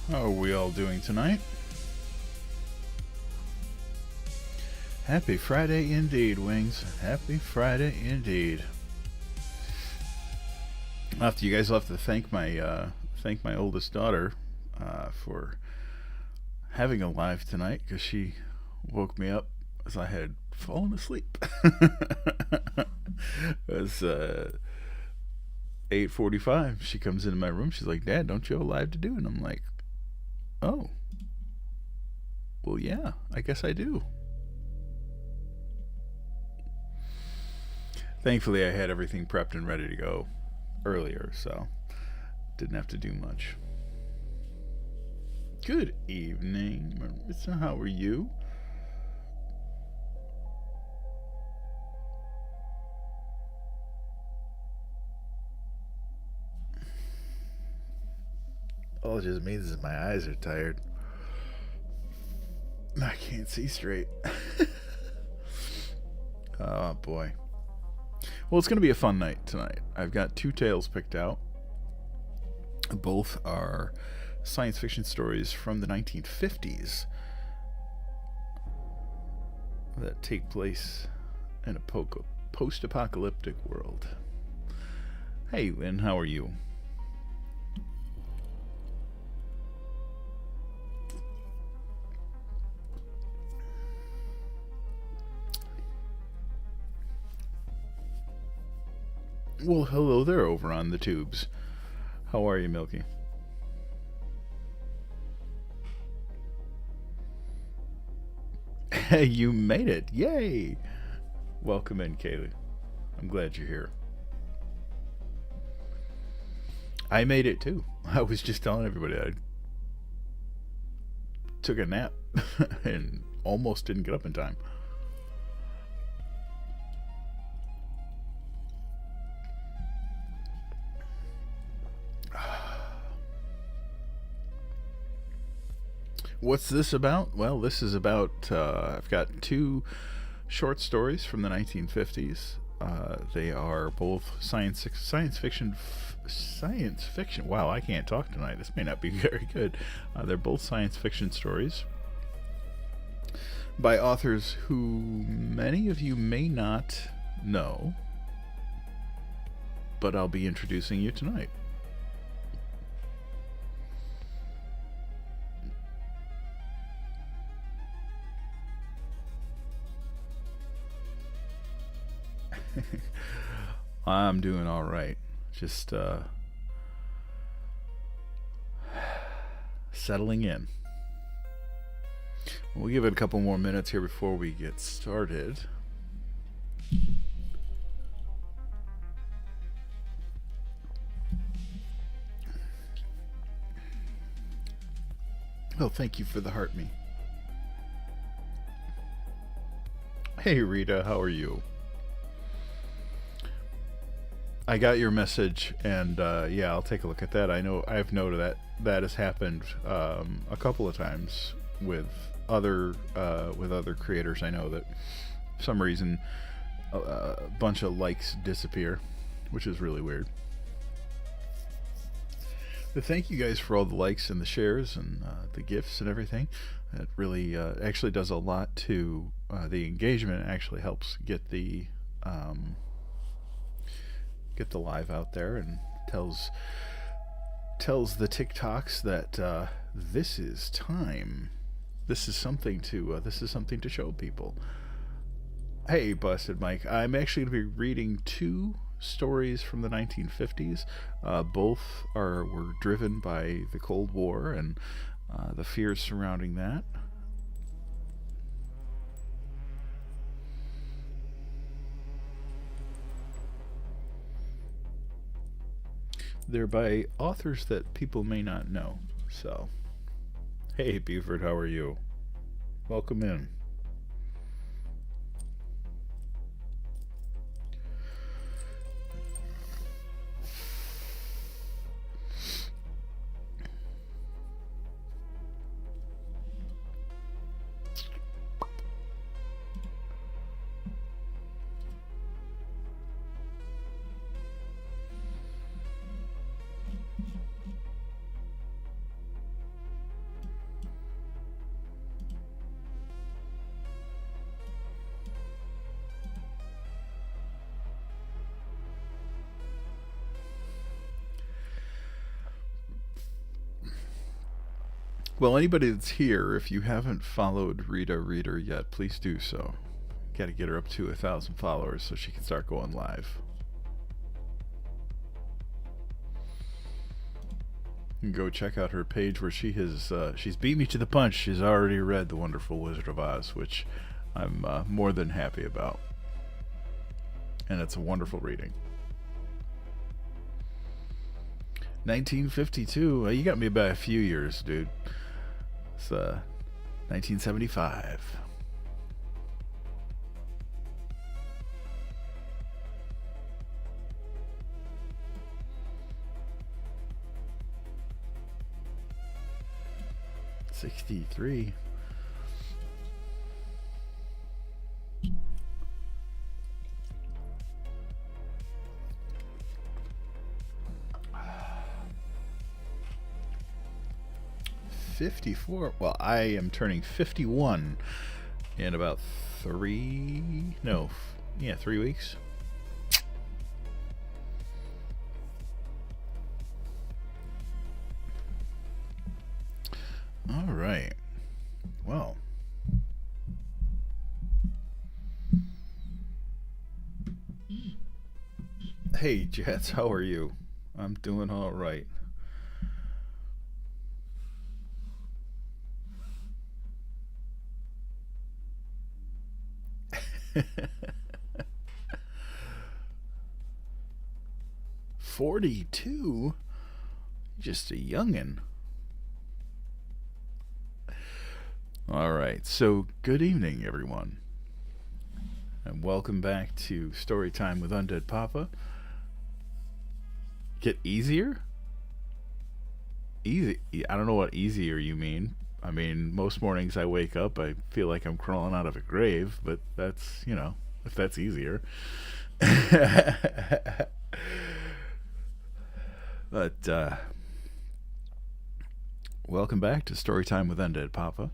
How are we all doing tonight? Happy Friday indeed, Wings. Happy Friday indeed. After you guys will have to thank my oldest daughter for having a live tonight because she woke me up as I had fallen asleep. It was 8:45. She comes into my room. She's like, "Dad, don't you have a live to do?" And I'm like, "Oh, well, yeah, I guess I do." Thankfully, I had everything prepped and ready to go earlier, so didn't have to do much. Good evening, Marissa. How are you? All it just means is my eyes are tired. I can't see straight. Oh boy. Well, it's going to be a fun night tonight. I've got two tales picked out. Both are science fiction stories from the 1950s that take place in a post apocalyptic world. Hey, Lynn, how are you? Well, hello there over on the tubes. How are you, Milky? Hey, you made it. Yay! Welcome in, Kaylee. I'm glad you're here. I made it too. I was just telling everybody I took a nap and almost didn't get up in time. What's this about? Well, this is about. I've got two short stories from the 1950s. They are both science fiction. Science fiction. Wow, I can't talk tonight. This may not be very good. They're both science fiction stories by authors who many of you may not know, but I'll be introducing you tonight. I'm doing all right. Just settling in. We'll give it a couple more minutes here before we get started. Oh, thank you for the heart me. Hey, Rita, how are you? I got your message, and yeah, I'll take a look at that. I know I've noted that has happened a couple of times with other creators. I know that for some reason a bunch of likes disappear, which is really weird. But thank you guys for all the likes and the shares and the gifts and everything. It really actually does a lot to the engagement. It actually helps get the live out there and tells the TikToks that this is time. This is something to show people. Hey, Busted Mike, I'm actually going to be reading two stories from the 1950s. Both were driven by the Cold War and the fears surrounding that. They're by authors that people may not know. So, hey, Buford, how are you? Welcome in. Well, anybody that's here, if you haven't followed Rita Reader yet, please do so. Got to get her up to 1,000 followers so she can start going live. You can go check out her page where she's beat me to the punch. She's already read The Wonderful Wizard of Oz, which I'm more than happy about. And it's a wonderful reading. 1952. You got me by a few years, dude. It's 1975. '63. '54. Well, I am turning 51 in about 3 weeks. All right. Well, hey Jets, how are you? I'm doing all right. '42? Just a youngin'. All right, so good evening, everyone, and welcome back to Storytime with UndeadPapa. Get easier? Easy? I don't know what easier you mean. I mean, most mornings I wake up, I feel like I'm crawling out of a grave, but that's, if that's easier. But, welcome back to Storytime with UndeadPapa.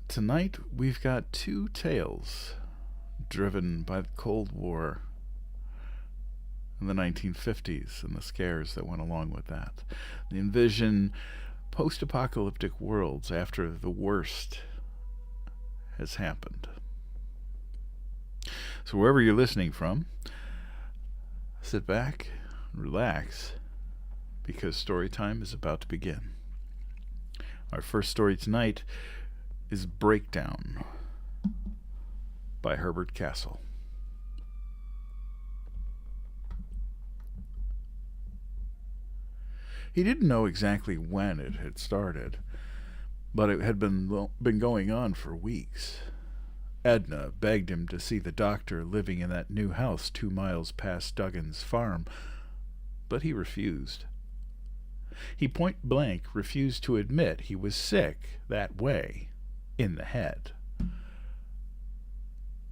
Tonight, we've got two tales driven by the Cold War in the 1950s and the scares that went along with that. They envision post-apocalyptic worlds after the worst has happened. So wherever you're listening from, sit back, relax, because story time is about to begin. Our first story tonight is Breakdown by Herbert Castle. He didn't know exactly when it had started, but it had been going on for weeks. Edna begged him to see the doctor living in that new house 2 miles past Duggan's farm, but he refused. He point-blank refused to admit he was sick that way, in the head.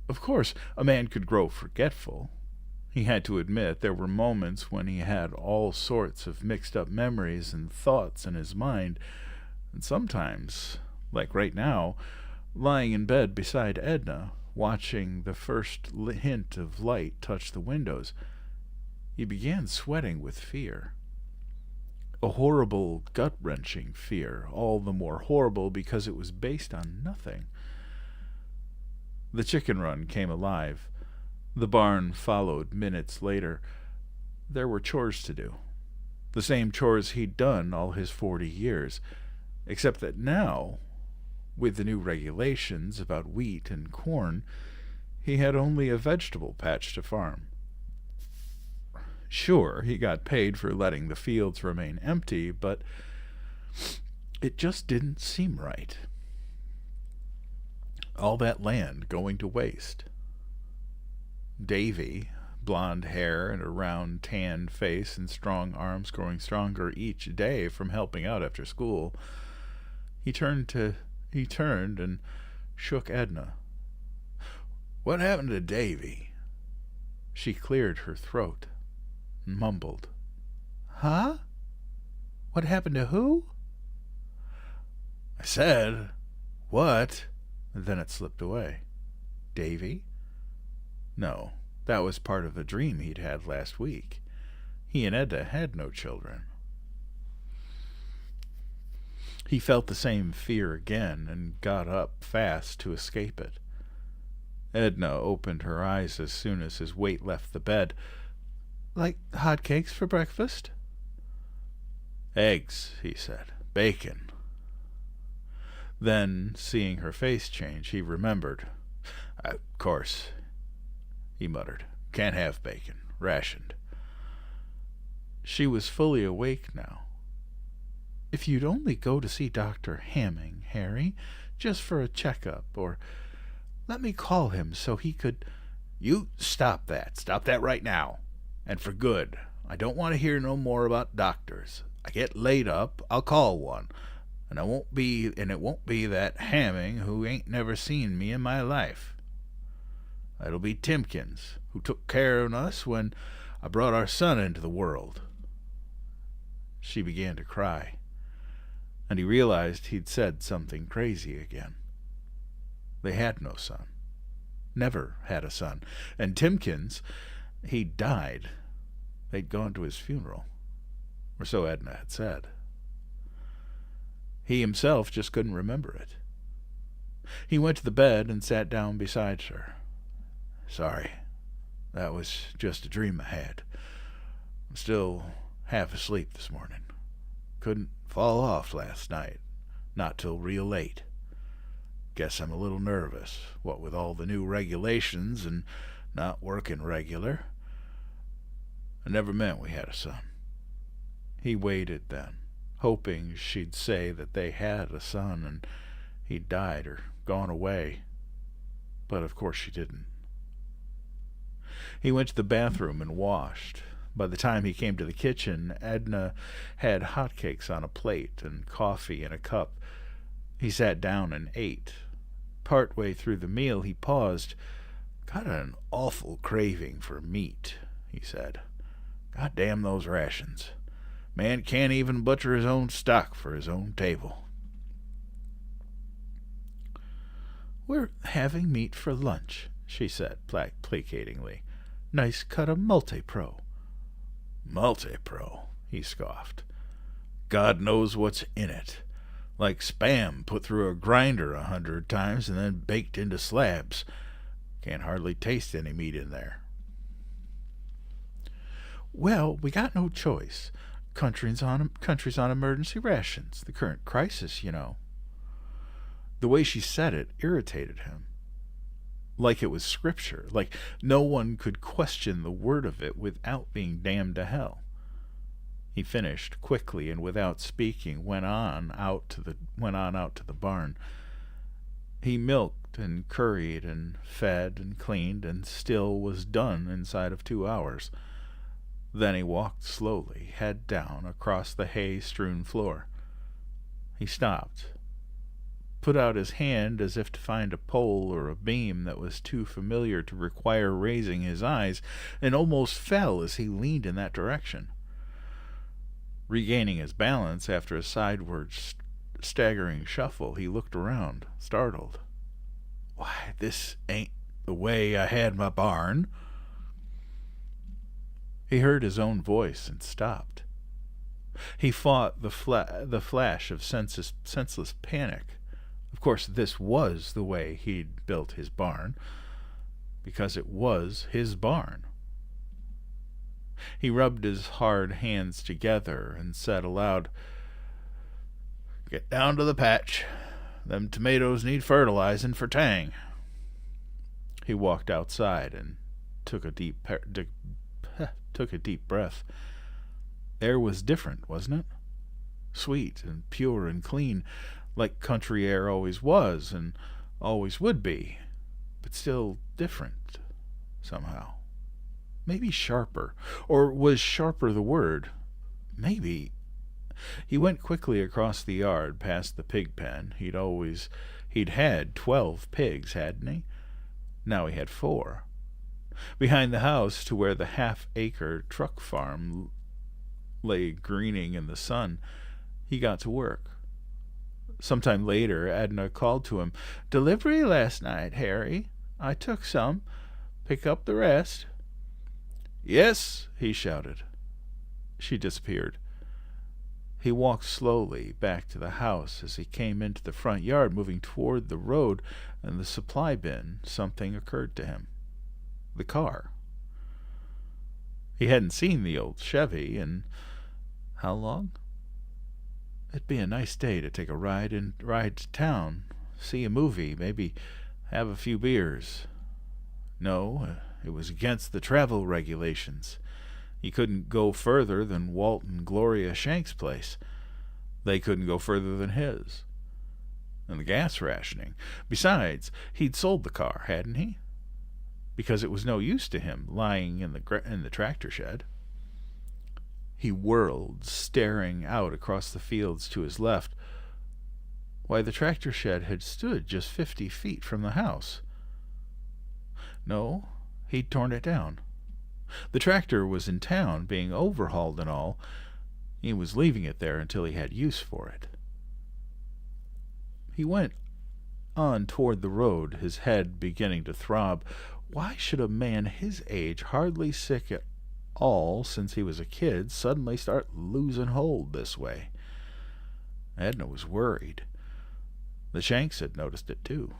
Of course, a man could grow forgetful. He had to admit there were moments when he had all sorts of mixed-up memories and thoughts in his mind, and sometimes, like right now, lying in bed beside Edna, watching the first hint of light touch the windows, he began sweating with fear. A horrible, gut-wrenching fear, all the more horrible because it was based on nothing. The chicken run came alive. The barn followed minutes later. There were chores to do. The same chores he'd done all his 40 years, except that now, with the new regulations about wheat and corn, he had only a vegetable patch to farm. Sure, he got paid for letting the fields remain empty, but it just didn't seem right. All that land going to waste. Davy, blonde hair and a round tanned face and strong arms growing stronger each day from helping out after school, he turned and shook Edna. "What happened to Davy?" She cleared her throat. Mumbled. "Huh? What happened to who?" "I said, what?" And then it slipped away. "Davy?" No, that was part of the dream he'd had last week. He and Edna had no children. He felt the same fear again and got up fast to escape it. Edna opened her eyes as soon as his weight left the bed. "Like hotcakes for breakfast?" "Eggs," he said. "Bacon." Then, seeing her face change, he remembered. "Of course," he muttered. "Can't have bacon. Rationed." She was fully awake now. "If you'd only go to see Dr. Hamming, Harry, just for a checkup, or let me call him so he could—" "You stop that. Stop that right now. And for good. I don't want to hear no more about doctors. I get laid up, I'll call one. And it won't be that Hamming who ain't never seen me in my life. It'll be Timkins, who took care of us when I brought our son into the world." She began to cry, and he realized he'd said something crazy again. They had no son. Never had a son. And Timkins, he'd died. They'd gone to his funeral, or so Edna had said. He himself just couldn't remember it. He went to the bed and sat down beside her. "Sorry. That was just a dream I had. I'm still half asleep this morning. Couldn't fall off last night. Not till real late. Guess I'm a little nervous, what with all the new regulations and not working regular. I never meant we had a son." He waited then, hoping she'd say that they had a son and he'd died or gone away. But of course she didn't. He went to the bathroom and washed. By the time he came to the kitchen, Edna had hotcakes on a plate and coffee in a cup. He sat down and ate. Partway through the meal, he paused. "Got an awful craving for meat," he said. "God damn those rations. Man can't even butcher his own stock for his own table." "We're having meat for lunch," she said placatingly. "Nice cut of Multi-Pro." "Multi-Pro," he scoffed. "God knows what's in it. Like Spam put through a grinder 100 times and then baked into slabs. Can't hardly taste any meat in there." "Well, we got no choice. Country's on emergency rations. The current crisis, you know." The way she said it irritated him. Like it was scripture. Like no one could question the word of it without being damned to hell. He finished quickly and without speaking went on out to the barn. He milked and curried and fed and cleaned and still was done inside of 2 hours. Then he walked slowly, head down, across the hay-strewn floor. He stopped, put out his hand as if to find a pole or a beam that was too familiar to require raising his eyes, and almost fell as he leaned in that direction. Regaining his balance after a sideward staggering shuffle, he looked around, startled. "Why, this ain't the way I had my barn." He heard his own voice and stopped. He fought the flash of senseless panic. Of course, this was the way he'd built his barn, because it was his barn. He rubbed his hard hands together and said aloud, "Get down to the patch. Them tomatoes need fertilizing for tang." He walked outside and took a deep breath. Air was different, wasn't it? Sweet and pure and clean, like country air always was and always would be, but still different, somehow. Maybe sharper. Or was sharper the word? Maybe. He went quickly across the yard, past the pig pen. He'd had 12 pigs, hadn't he? Now he had 4. Behind the house to where the half-acre truck farm lay greening in the sun, he got to work. Sometime later, Edna called to him, "Delivery last night, Harry. I took some. Pick up the rest." "Yes," he shouted. She disappeared. He walked slowly back to the house. As he came into the front yard, moving toward the road and the supply bin, something occurred to him. The car. He hadn't seen the old Chevy in how long? It'd be a nice day to take a ride to town, see a movie, maybe have a few beers. No, it was against the travel regulations. He couldn't go further than Walt and Gloria Shank's place. They couldn't go further than his. And the gas rationing. Besides, he'd sold the car, hadn't he? Because it was no use to him lying in the tractor shed. He whirled, staring out across the fields to his left. Why, the tractor shed had stood just 50 feet from the house. No, he'd torn it down. The tractor was in town, being overhauled and all. He was leaving it there until he had use for it. He went on toward the road, his head beginning to throb. Why should a man his age, hardly sick at all since he was a kid, suddenly start losing hold this way? Edna was worried. The Shanks had noticed it too.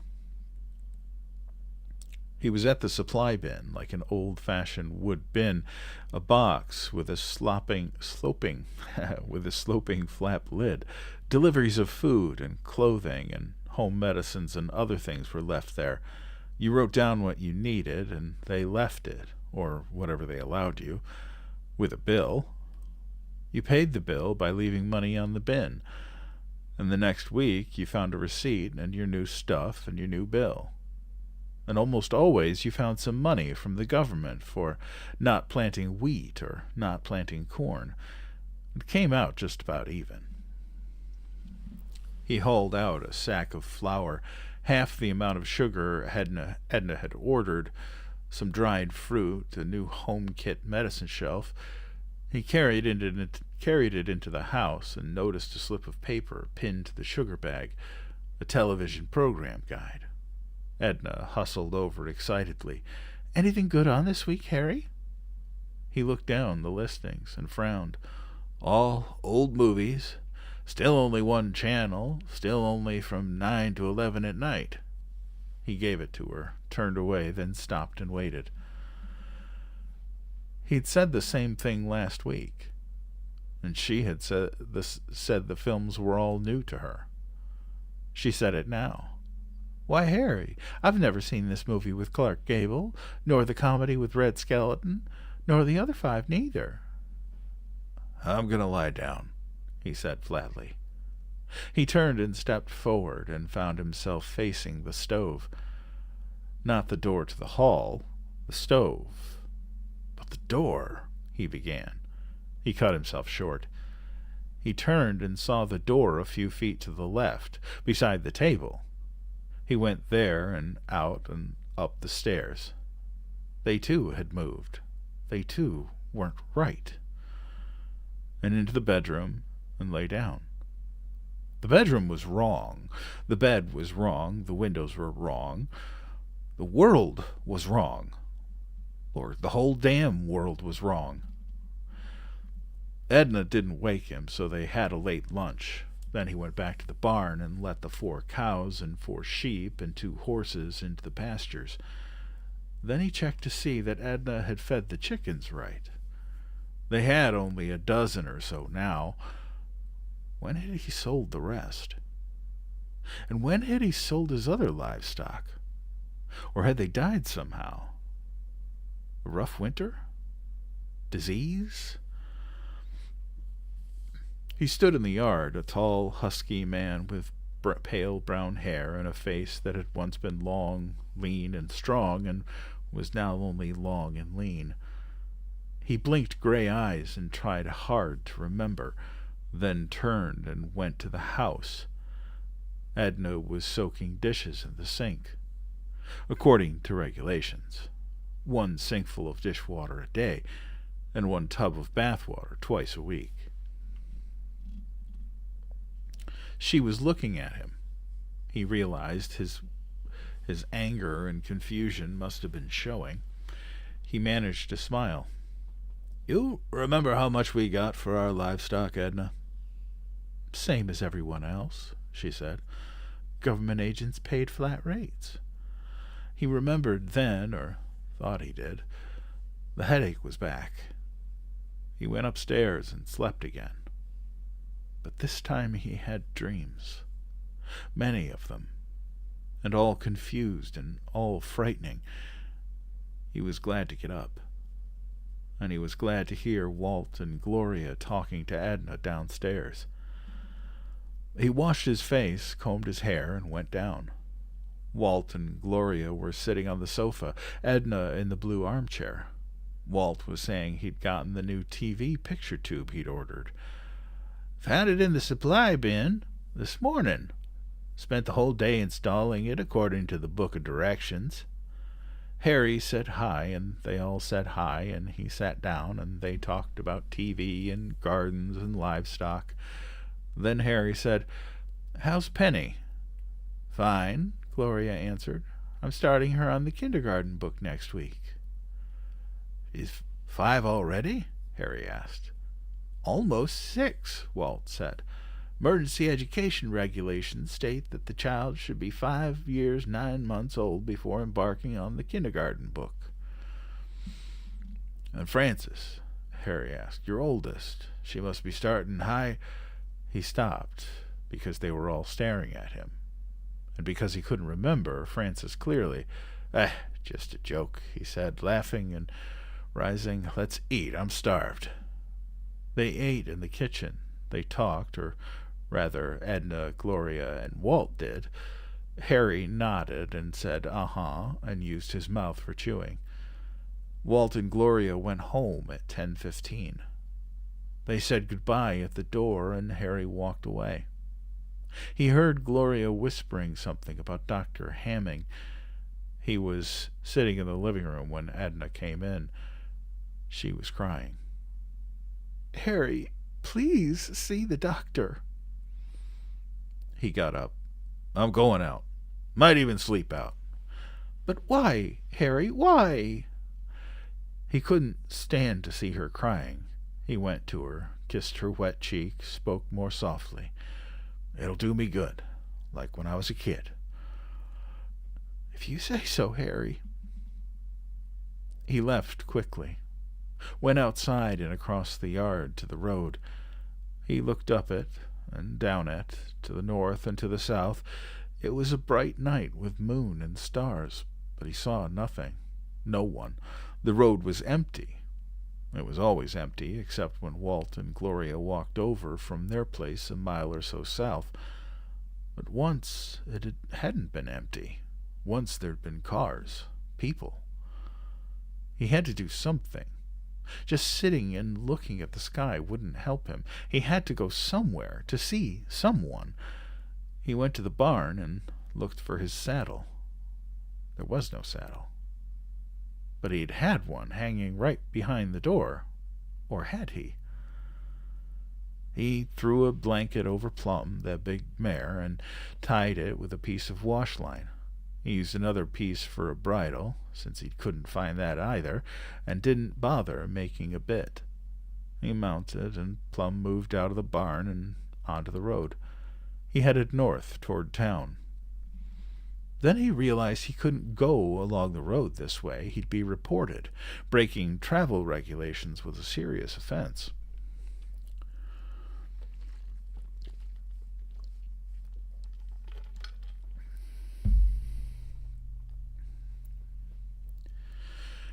He was at the supply bin, like an old-fashioned wood bin, a box with a sloping flap lid. Deliveries of food and clothing and home medicines and other things were left there. You wrote down what you needed, and they left it, or whatever they allowed you, with a bill. You paid the bill by leaving money on the bin, and the next week you found a receipt and your new stuff and your new bill. And almost always you found some money from the government for not planting wheat or not planting corn. It came out just about even. He hauled out a sack of flour, half the amount of sugar Edna had ordered, some dried fruit, a new home kit medicine shelf. He carried it into the house and noticed a slip of paper pinned to the sugar bag, a television program guide. Edna hustled over it excitedly. "Anything good on this week, Harry?" He looked down the listings and frowned. "All old movies. Still only one channel. Still only from 9 to 11 at night." He gave it to her, turned away, then stopped and waited. He'd said the same thing last week, and she had said the films were all new to her. She said it now. "Why, Harry, I've never seen this movie with Clark Gable, nor the comedy with Red Skelton, nor the other 5 neither." "I'm going to lie down," he said flatly. He turned and stepped forward and found himself facing the stove. Not the door to the hall, the stove. "But the door," he began. He cut himself short. He turned and saw the door a few feet to the left, beside the table. He went there and out and up the stairs. They too had moved. They too weren't right. And into the bedroom and lay down. The bedroom was wrong. The bed was wrong. The windows were wrong. The world was wrong. Or the whole damn world was wrong. Edna didn't wake him, so they had a late lunch. Then he went back to the barn and let the 4 cows and 4 sheep and 2 horses into the pastures. Then he checked to see that Edna had fed the chickens right. They had only a dozen or so now. When had he sold the rest? And when had he sold his other livestock? Or had they died somehow? A rough winter? Disease? He stood in the yard, a tall, husky man with pale brown hair and a face that had once been long, lean, and strong, and was now only long and lean. He blinked gray eyes and tried hard to remember, then turned and went to the house. Edna was soaking dishes in the sink. According to regulations, 1 sinkful of dishwater a day, and 1 tub of bathwater twice a week. She was looking at him. He realized his anger and confusion must have been showing. He managed to smile. "You remember how much we got for our livestock, Edna?" Same as everyone else, she said. Government agents paid flat rates. He remembered then, or thought he did. The headache was back. He went upstairs and slept again. But this time he had dreams. Many of them. And all confused and all frightening. He was glad to get up. And he was glad to hear Walt and Gloria talking to Edna downstairs. He washed his face, combed his hair, and went down. Walt and Gloria were sitting on the sofa, Edna in the blue armchair. Walt was saying he'd gotten the new TV picture tube he'd ordered. Found it in the supply bin this morning. Spent the whole day installing it according to the book of directions. Harry said hi, and they all said hi, and he sat down, and they talked about TV and gardens and livestock. Then Harry said, "How's Penny?" "Fine," Gloria answered. "I'm starting her on the kindergarten book next week." "She's 5 already?" Harry asked. "Almost 6, Walt said. Emergency education regulations state that the child should be 5 years, 9 months old before embarking on the kindergarten book." "And Frances," Harry asked, "your oldest, she must be starting high—" He stopped, because they were all staring at him, and because he couldn't remember Frances clearly. Just a joke," he said, laughing and rising. "Let's eat. I'm starved." They ate in the kitchen. They talked, or rather Edna, Gloria, and Walt did. Harry nodded and said uh-huh, and used his mouth for chewing. Walt and Gloria went home at 10:15. They said goodbye at the door, and Harry walked away. He heard Gloria whispering something about Dr. Hamming. He was sitting in the living room when Edna came in. She was crying. "Harry, please see the doctor." He got up. "I'm going out. Might even sleep out." "But why, Harry, why?" He couldn't stand to see her crying. He went to her, kissed her wet cheek, spoke more softly. "It'll do me good, like when I was a kid." "If you say so, Harry." He left quickly, went outside and across the yard to the road. He looked up it and down it, to the north and to the south. It was a bright night with moon and stars, but he saw nothing, no one. The road was empty. It was always empty, except when Walt and Gloria walked over from their place a mile or so south. But once it hadn't been empty. Once there'd been cars, people. He had to do something. Just sitting and looking at the sky wouldn't help him. He had to go somewhere to see someone. He went to the barn and looked for his saddle. There was no saddle. But he'd had one hanging right behind the door. Or had he? He threw a blanket over Plum, the big mare, and tied it with a piece of wash line. He used another piece for a bridle, since he couldn't find that either, and didn't bother making a bit. He mounted, and Plum moved out of the barn and onto the road. He headed north toward town. Then he realized he couldn't go along the road this way. He'd be reported. Breaking travel regulations was a serious offense.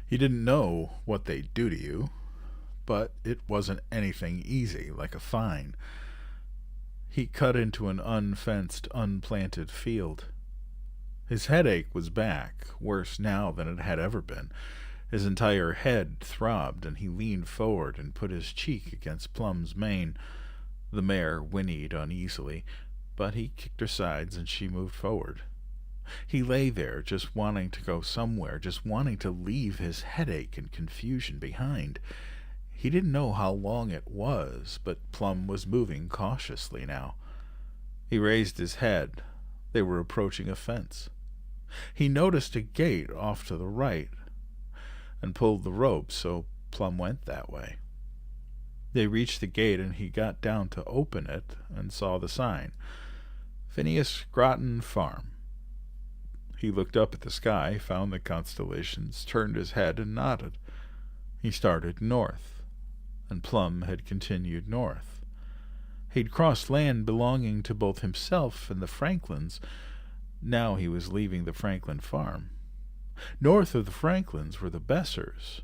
He didn't know what they'd do to you, but it wasn't anything easy, like a fine. He cut into an unfenced, unplanted field. His headache was back, worse now than it had ever been. His entire head throbbed, and he leaned forward and put his cheek against Plum's mane. The mare whinnied uneasily, but he kicked her sides, and she moved forward. He lay there, just wanting to go somewhere, just wanting to leave his headache and confusion behind. He didn't know how long it was, but Plum was moving cautiously now. He raised his head. They were approaching a fence. He noticed a gate off to the right and pulled the rope, so Plum went that way. They reached the gate, and he got down to open it and saw the sign, Phineas Groton Farm. He looked up at the sky, found the constellations, turned his head, and nodded. He started north, and Plum had continued north. He'd crossed land belonging to both himself and the Franklins. Now he was leaving the Franklin farm. North of the Franklins were the Bessers.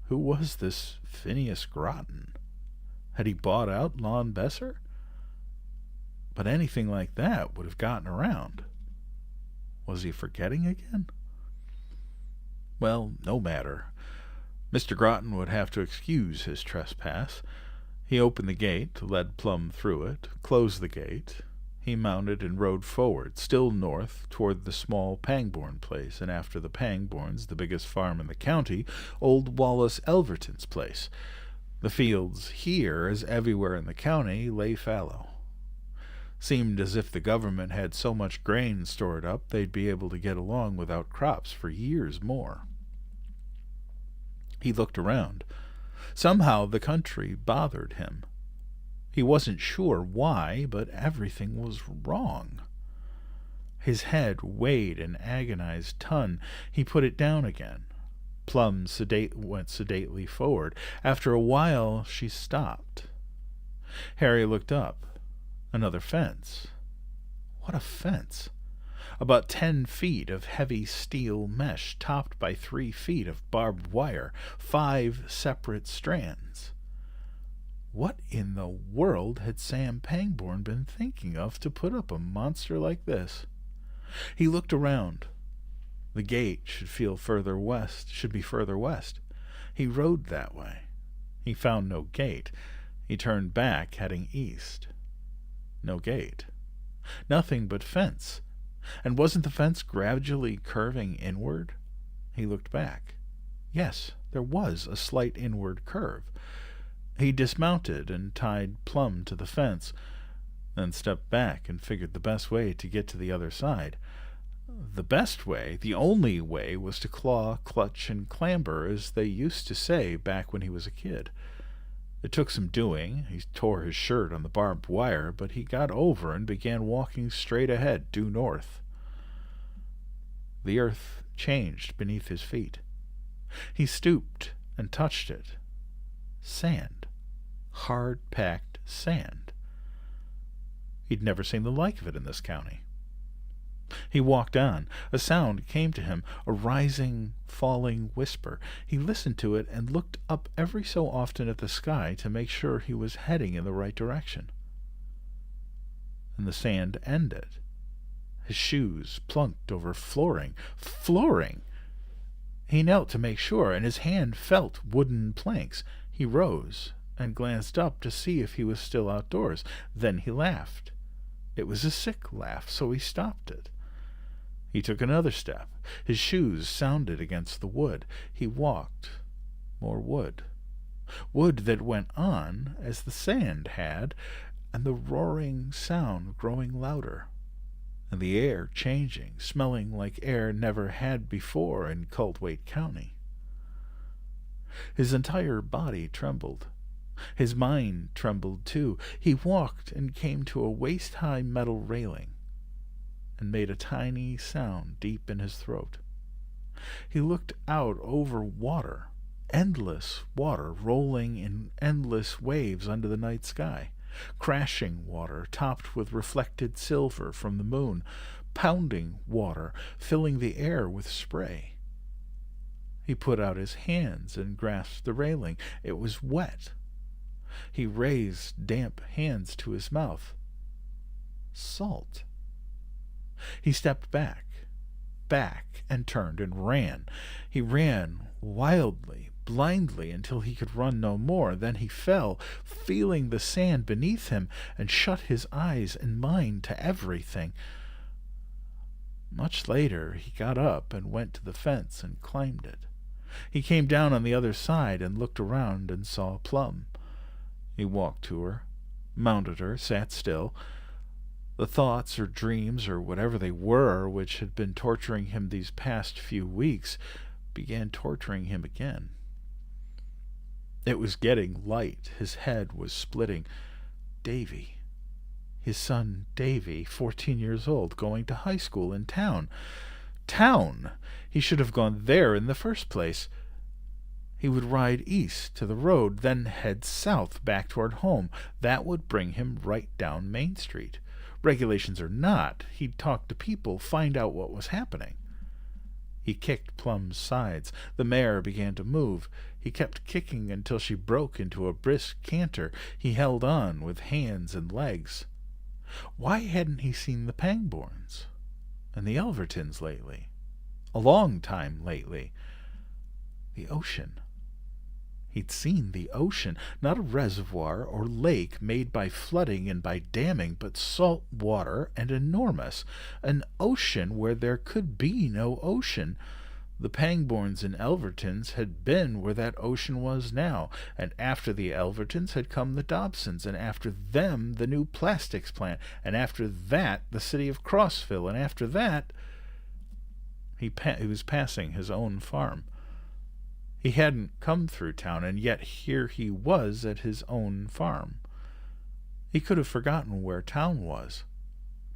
Who was this Phineas Groton? Had he bought out Lon Besser? But anything like that would have gotten around. Was he forgetting again? Well, no matter. Mr. Groton would have to excuse his trespass. He opened the gate, led Plum through it, closed the gate. He mounted and rode forward, still north, toward the small Pangborn place, and after the Pangborns, the biggest farm in the county, old Wallace Elverton's place. The fields here, as everywhere in the county, lay fallow. Seemed as if the government had so much grain stored up they'd be able to get along without crops for years more. He looked around. Somehow the country bothered him. He wasn't sure why, but everything was wrong. His head weighed an agonized ton. He put it down again. Plum went sedately forward. After a while she stopped. Harry looked up. Another fence. What a fence! About 10 feet of heavy steel mesh topped by 3 feet of barbed wire, 5 separate strands. What in the world had Sam Pangborn been thinking of to put up a monster like this? He looked around. The gate should be further west. He rode that way. He found no gate. He turned back, heading east. No gate. Nothing but fence. And wasn't the fence gradually curving inward? He looked back. Yes, there was a slight inward curve. He dismounted and tied Plum to the fence, then stepped back and figured the best way to get to the other side. The best way, the only way, was to claw, clutch, and clamber, as they used to say back when he was a kid. It took some doing. He tore his shirt on the barbed wire, but he got over and began walking straight ahead, due north. The earth changed beneath his feet. He stooped and touched it. Sand. Hard-packed sand. He'd never seen the like of it in this county. He walked on. A sound came to him, a rising, falling whisper. He listened to it and looked up every so often at the sky to make sure he was heading in the right direction. And the sand ended. His shoes plunked over flooring. Flooring! He knelt to make sure, and his hand felt wooden planks. He rose and glanced up to see if he was still outdoors. Then he laughed. It was a sick laugh, so he stopped it. He took another step. His shoes sounded against the wood. He walked. More wood. Wood that went on as the sand had, and the roaring sound growing louder, and the air changing, smelling like air never had before in Cultwaite County. His entire body trembled. His mind trembled too. He walked and came to a waist-high metal railing, and made a tiny sound deep in his throat. He looked out over water, endless water rolling in endless waves under the night sky, crashing water topped with reflected silver from the moon, pounding water, filling the air with spray. He put out his hands and grasped the railing. It was wet. He raised damp hands to his mouth. Salt. He stepped back, and turned and ran. He ran wildly, blindly, until he could run no more. Then he fell, feeling the sand beneath him, and shut his eyes and mind to everything. Much later he got up and went to the fence and climbed it. He came down on the other side and looked around and saw Plum. He walked to her, mounted her, sat still. The thoughts or dreams or whatever they were which had been torturing him these past few weeks began torturing him again. It was getting light. His head was splitting. Davy. His son Davy, 14 years old, going to high school in town. Town! He should have gone there in the first place. He would ride east to the road, then head south back toward home. That would bring him right down Main Street. Regulations or not, he'd talk to people, find out what was happening. He kicked Plum's sides. The mare began to move. He kept kicking until she broke into a brisk canter. He held on with hands and legs. Why hadn't he seen the Pangborns and the Elvertons lately? A long time lately. The ocean. He'd seen the ocean, not a reservoir or lake made by flooding and by damming, but salt water and enormous. An ocean where there could be no ocean. The Pangborns and Elvertons had been where that ocean was now, and after the Elvertons had come the Dobsons, and after them the new plastics plant, and after that the city of Crossville, and after that he was passing his own farm. He hadn't come through town, and yet here he was at his own farm. He could have forgotten where town was.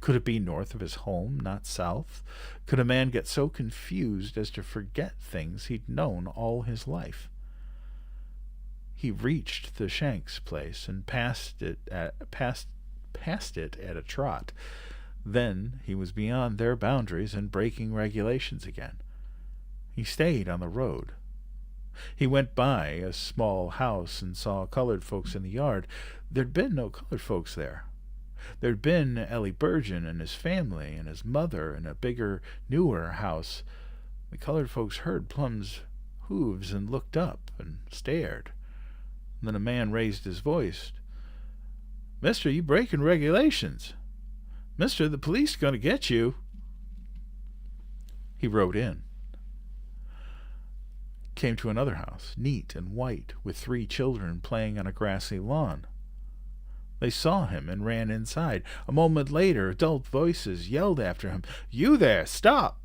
Could it be north of his home, not south? Could a man get so confused as to forget things he'd known all his life? He reached the Shanks' place and passed it at a trot. Then he was beyond their boundaries and breaking regulations again. He stayed on the road. He went by a small house and saw colored folks in the yard. There'd been no colored folks there. There'd been Ellie Burgeon and his family and his mother in a bigger, newer house. The colored folks heard Plum's hooves and looked up and stared. And then a man raised his voice. "Mister, you breaking regulations. Mister, the police gonna get you." He rode in. Came to another house, neat and white, with 3 children playing on a grassy lawn. They saw him and ran inside. A moment later, adult voices yelled after him, "You there, stop!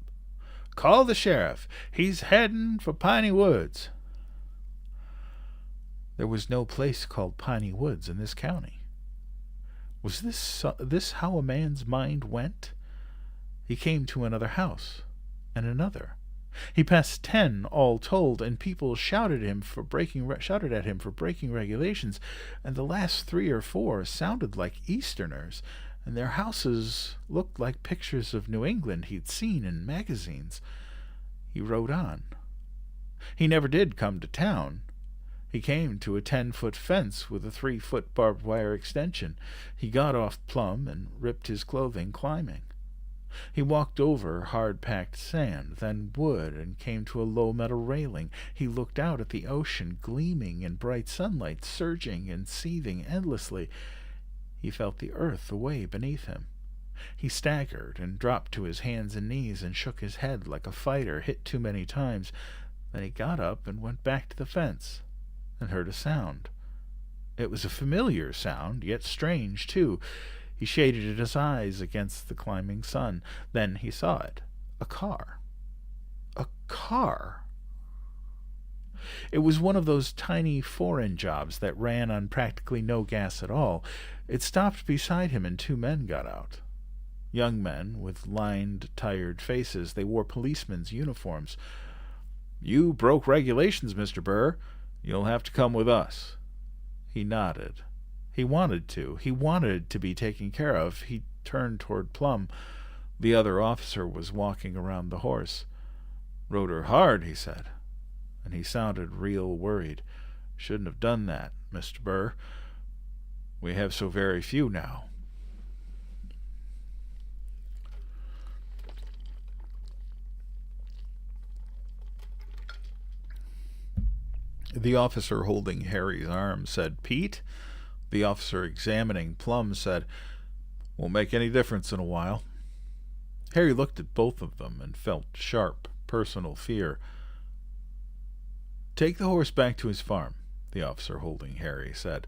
Call the sheriff. He's heading for Piney Woods." There was no place called Piney Woods in this county. Was this how a man's mind went? He came to another house, and another. He passed 10 all told, and people shouted at him for breaking regulations, and the last 3 or 4 sounded like Easterners, and their houses looked like pictures of New England he'd seen in magazines. He rode on. He never did come to town. He came to a 10-foot fence with a 3-foot barbed wire extension. He got off Plum and ripped his clothing climbing. He walked over hard-packed sand, then wood, and came to a low metal railing. He looked out at the ocean, gleaming in bright sunlight, surging and seething endlessly. He felt the earth away beneath him. He staggered and dropped to his hands and knees and shook his head like a fighter hit too many times. Then he got up and went back to the fence and heard a sound. It was a familiar sound, yet strange, too. He shaded his eyes against the climbing sun. Then he saw it. A car. A car! It was one of those tiny foreign jobs that ran on practically no gas at all. It stopped beside him and 2 men got out. Young men with lined, tired faces. They wore policemen's uniforms. "You broke regulations, Mr. Burr. You'll have to come with us." He nodded. He wanted to. He wanted to be taken care of. He turned toward Plum. The other officer was walking around the horse. "Rode her hard," he said, and he sounded real worried. "Shouldn't have done that, Mr. Burr. We have so very few now." The officer holding Harry's arm said, "Pete?" The officer examining Plum said, "Won't make any difference in a while." Harry looked at both of them and felt sharp, personal fear. "Take the horse back to his farm," the officer holding Harry said.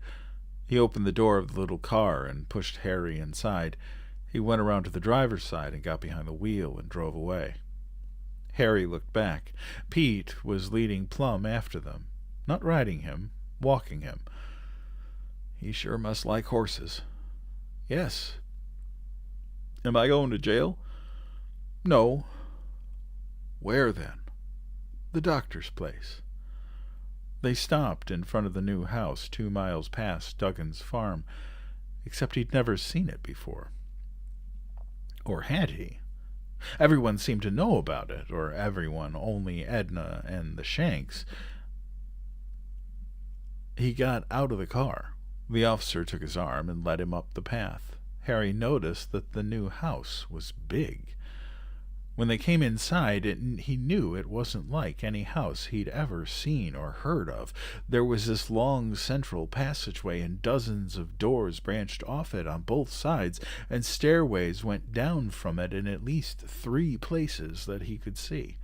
He opened the door of the little car and pushed Harry inside. He went around to the driver's side and got behind the wheel and drove away. Harry looked back. Pete was leading Plum after them. Not riding him, walking him. He sure must like horses. Yes. Am I going to jail? No. Where then? The doctor's place. They stopped in front of the new house 2 miles past Duggan's farm, except he'd never seen it before. Or had he? Everyone seemed to know about it, or everyone, only Edna and the Shanks. He got out of the car. The officer took his arm and led him up the path. Harry noticed that the new house was big. When they came inside, he knew it wasn't like any house he'd ever seen or heard of. There was this long central passageway, and dozens of doors branched off it on both sides, and stairways went down from it in at least 3 places that he could see.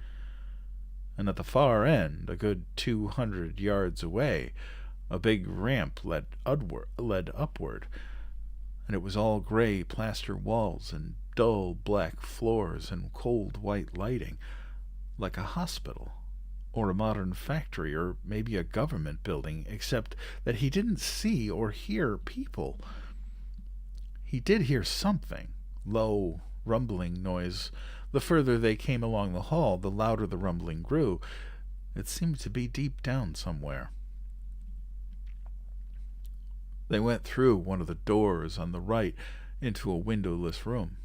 And at the far end, a good 200 yards away, a big ramp led upward, and it was all gray plaster walls and dull black floors and cold white lighting, like a hospital or a modern factory or maybe a government building, except that he didn't see or hear people. He did hear something, low, rumbling noise. The further they came along the hall, the louder the rumbling grew. It seemed to be deep down somewhere. They went through one of the doors on the right into a windowless room.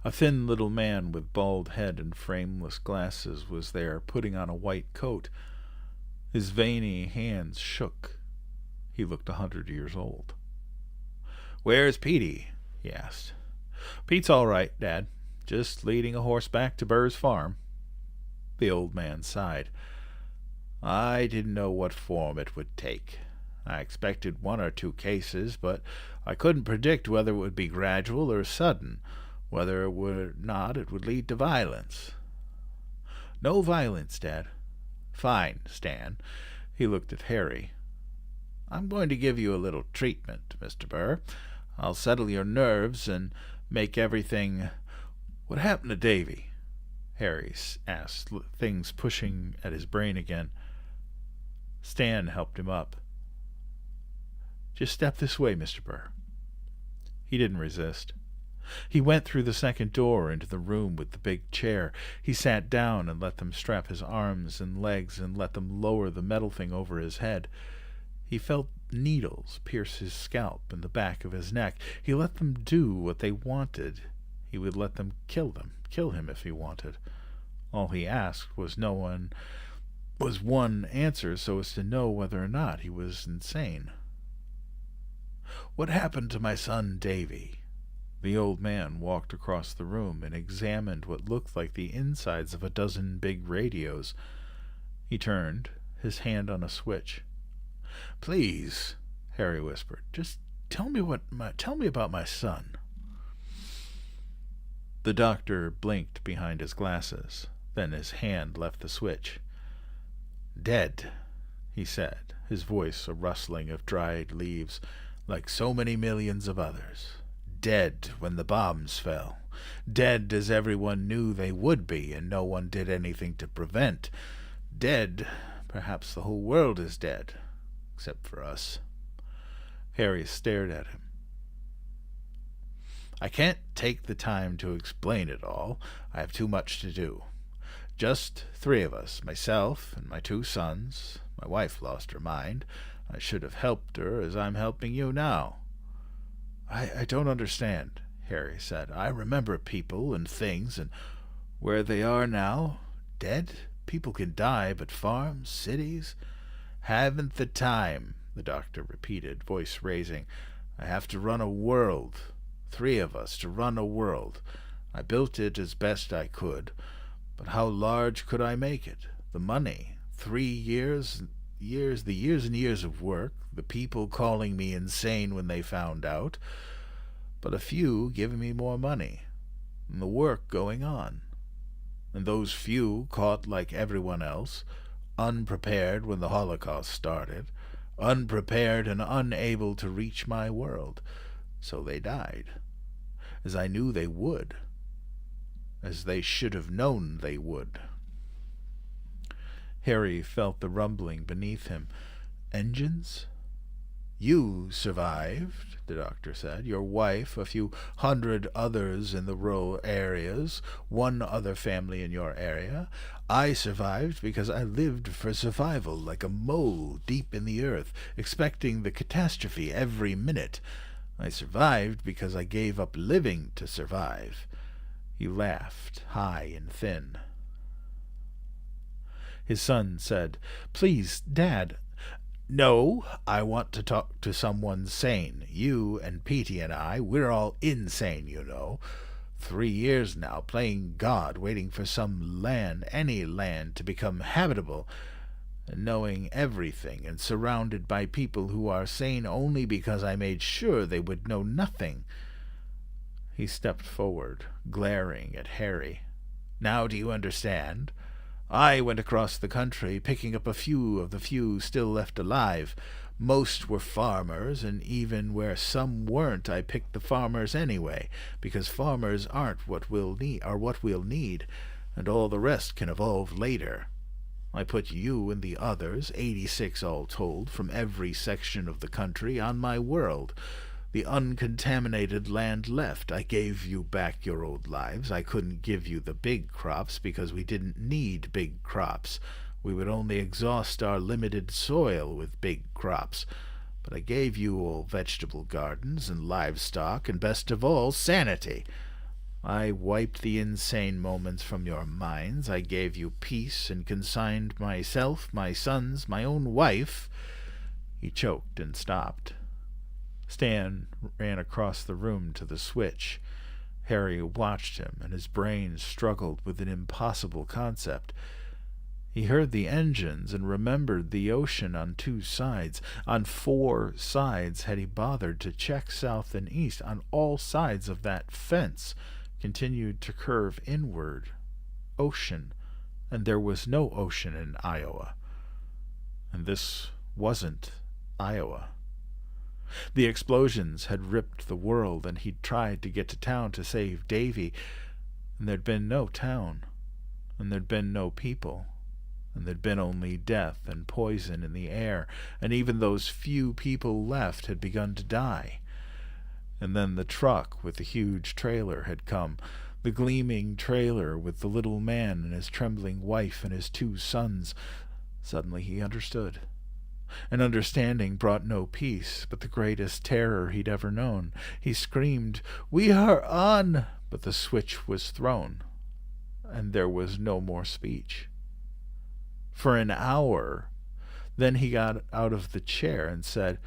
A thin little man with bald head and frameless glasses was there, putting on a white coat. His veiny hands shook. He looked 100 years old. "Where's Petey?" he asked. "Pete's all right, Dad. Just leading a horse back to Burr's farm." The old man sighed. "I didn't know what form it would take. I expected 1 or 2 cases, but I couldn't predict whether it would be gradual or sudden, whether it would not it would lead to violence." "No violence, Dad." "Fine, Stan." He looked at Harry. "I'm going to give you a little treatment, Mr. Burr. I'll settle your nerves and make everything—" "What happened to Davy?" Harry asked, things pushing at his brain again. Stan helped him up. "Just step this way, Mr. Burr." He didn't resist. He went through the second door into the room with the big chair. He sat down and let them strap his arms and legs and let them lower the metal thing over his head. He felt needles pierce his scalp and the back of his neck. He let them do what they wanted. He would let them kill him if he wanted. All he asked was one answer so as to know whether or not he was insane. "What happened to my son Davy?" The old man walked across the room and examined what looked like the insides of a dozen big radios. He turned, his hand on a switch. "Please," Harry whispered, "just tell me about my son." The doctor blinked behind his glasses. Then his hand left the switch. "Dead," he said, his voice a rustling of dried leaves, "like so many millions of others. Dead when the bombs fell. Dead as everyone knew they would be, and no one did anything to prevent. Dead, perhaps the whole world is dead, except for us." Harry stared at him. "I can't take the time to explain it all. I have too much to do. Just 3 of us, myself and my 2 sons. My wife lost her mind. I should have helped her as I'm helping you now." I don't understand," Harry said. "I remember people and things and where they are now. Dead? People can die, but farms, cities—" "Haven't the time," the doctor repeated, voice raising. "I have to run a world. 3 of us to run a world. I built it as best I could. But how large could I make it? The money, 3 years, the years and years of work, the people calling me insane when they found out, but a few giving me more money, and the work going on. And those few caught like everyone else, unprepared when the Holocaust started, unprepared and unable to reach my world. So they died, as I knew they would, as they should have known they would." Harry felt the rumbling beneath him, engines? You survived, the doctor said. Your wife, a few hundred others in the rural areas, one other family in your area. I survived because I lived for survival like a mole deep in the earth, expecting the catastrophe every minute. I survived because I gave up living to survive. He laughed, high and thin. His son said, "Please, Dad." "No, I want to talk to someone sane. You and Petey and I, we're all insane, you know. 3 years now, playing God, waiting for some land, any land, to become habitable, and knowing everything, and surrounded by people who are sane only because I made sure they would know nothing." He stepped forward, glaring at Harry. "Now do you understand? I went across the country, picking up a few of the few still left alive. Most were farmers, and even where some weren't, I picked the farmers anyway, because farmers aren't what we'll need, and all the rest can evolve later. I put you and the others, 86 all told, from every section of the country, on my world. The uncontaminated land left. I gave you back your old lives. I couldn't give you the big crops because we didn't need big crops. We would only exhaust our limited soil with big crops. But I gave you all vegetable gardens and livestock, and best of all, sanity. I wiped the insane moments from your minds. I gave you peace and consigned myself, my sons, my own wife." He choked and stopped. Stan ran across the room to the switch. Harry watched him, and his brain struggled with an impossible concept. He heard the engines and remembered the ocean on 2 sides. On 4 sides had he bothered to check south and east. On all sides of that fence continued to curve inward. Ocean, and there was no ocean in Iowa. And this wasn't Iowa. The explosions had ripped the world, and he'd tried to get to town to save Davy, and there'd been no town, and there'd been no people, and there'd been only death and poison in the air, and even those few people left had begun to die. And then the truck with the huge trailer had come, the gleaming trailer with the little man and his trembling wife and his 2 sons. Suddenly he understood. And understanding brought no peace, but the greatest terror he'd ever known. He screamed, "We are on!" But the switch was thrown, and there was no more speech. For an hour, then he got out of the chair and said,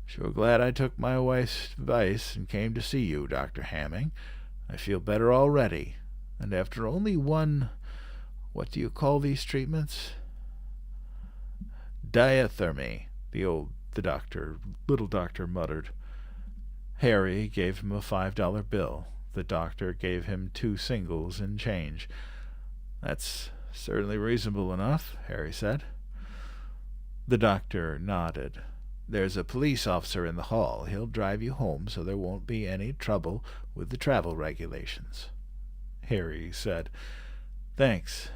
"Sure glad I took my wife's advice and came to see you, Dr. Hamming. I feel better already, and after only one, what do you call these treatments?" "Diathermy," the little doctor muttered. Harry gave him a $5 bill. The doctor gave him 2 singles in change. "That's certainly reasonable enough," Harry said. The doctor nodded. "There's a police officer in the hall. He'll drive you home so there won't be any trouble with the travel regulations." Harry said, "Thanks.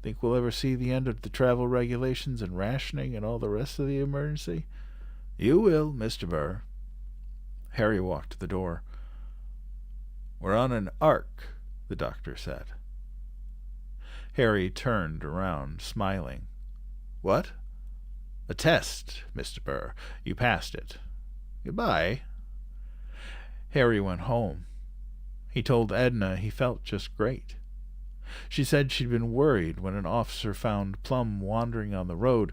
Think we'll ever see the end of the travel regulations and rationing and all the rest of the emergency?" "You will, Mr. Burr." Harry walked to the door. "We're on an arc," the doctor said. Harry turned around, smiling. "What?" "A test, Mr. Burr. You passed it. Goodbye." Harry went home. He told Edna he felt just great. She said she'd been worried when an officer found Plum wandering on the road.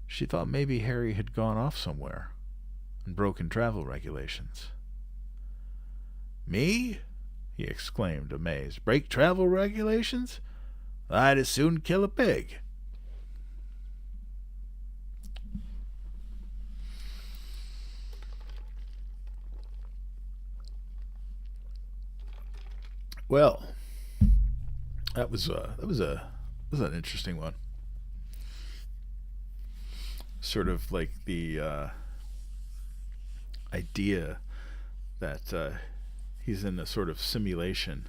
She thought maybe Harry had gone off somewhere and broken travel regulations. "Me?" he exclaimed, amazed. "Break travel regulations? I'd as soon kill a pig." Well, that was an interesting one. Sort of like the idea that he's in a sort of simulation,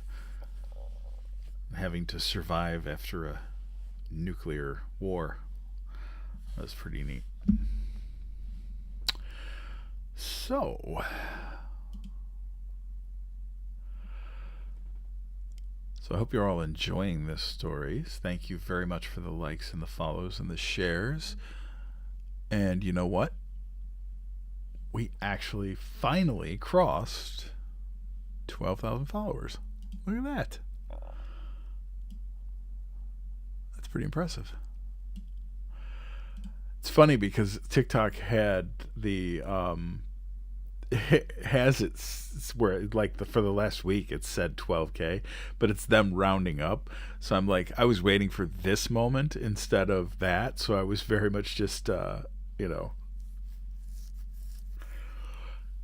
having to survive after a nuclear war. That was pretty neat. So, I hope you're all enjoying this stories. Thank you very much for the likes and the follows and the shares. And you know what? We actually finally crossed 12,000 followers. Look at that. That's pretty impressive. It's funny because TikTok had the it has its where like for the last week it said 12K, but it's them rounding up. So I'm like, I was waiting for this moment instead of that. So I was very much just you know,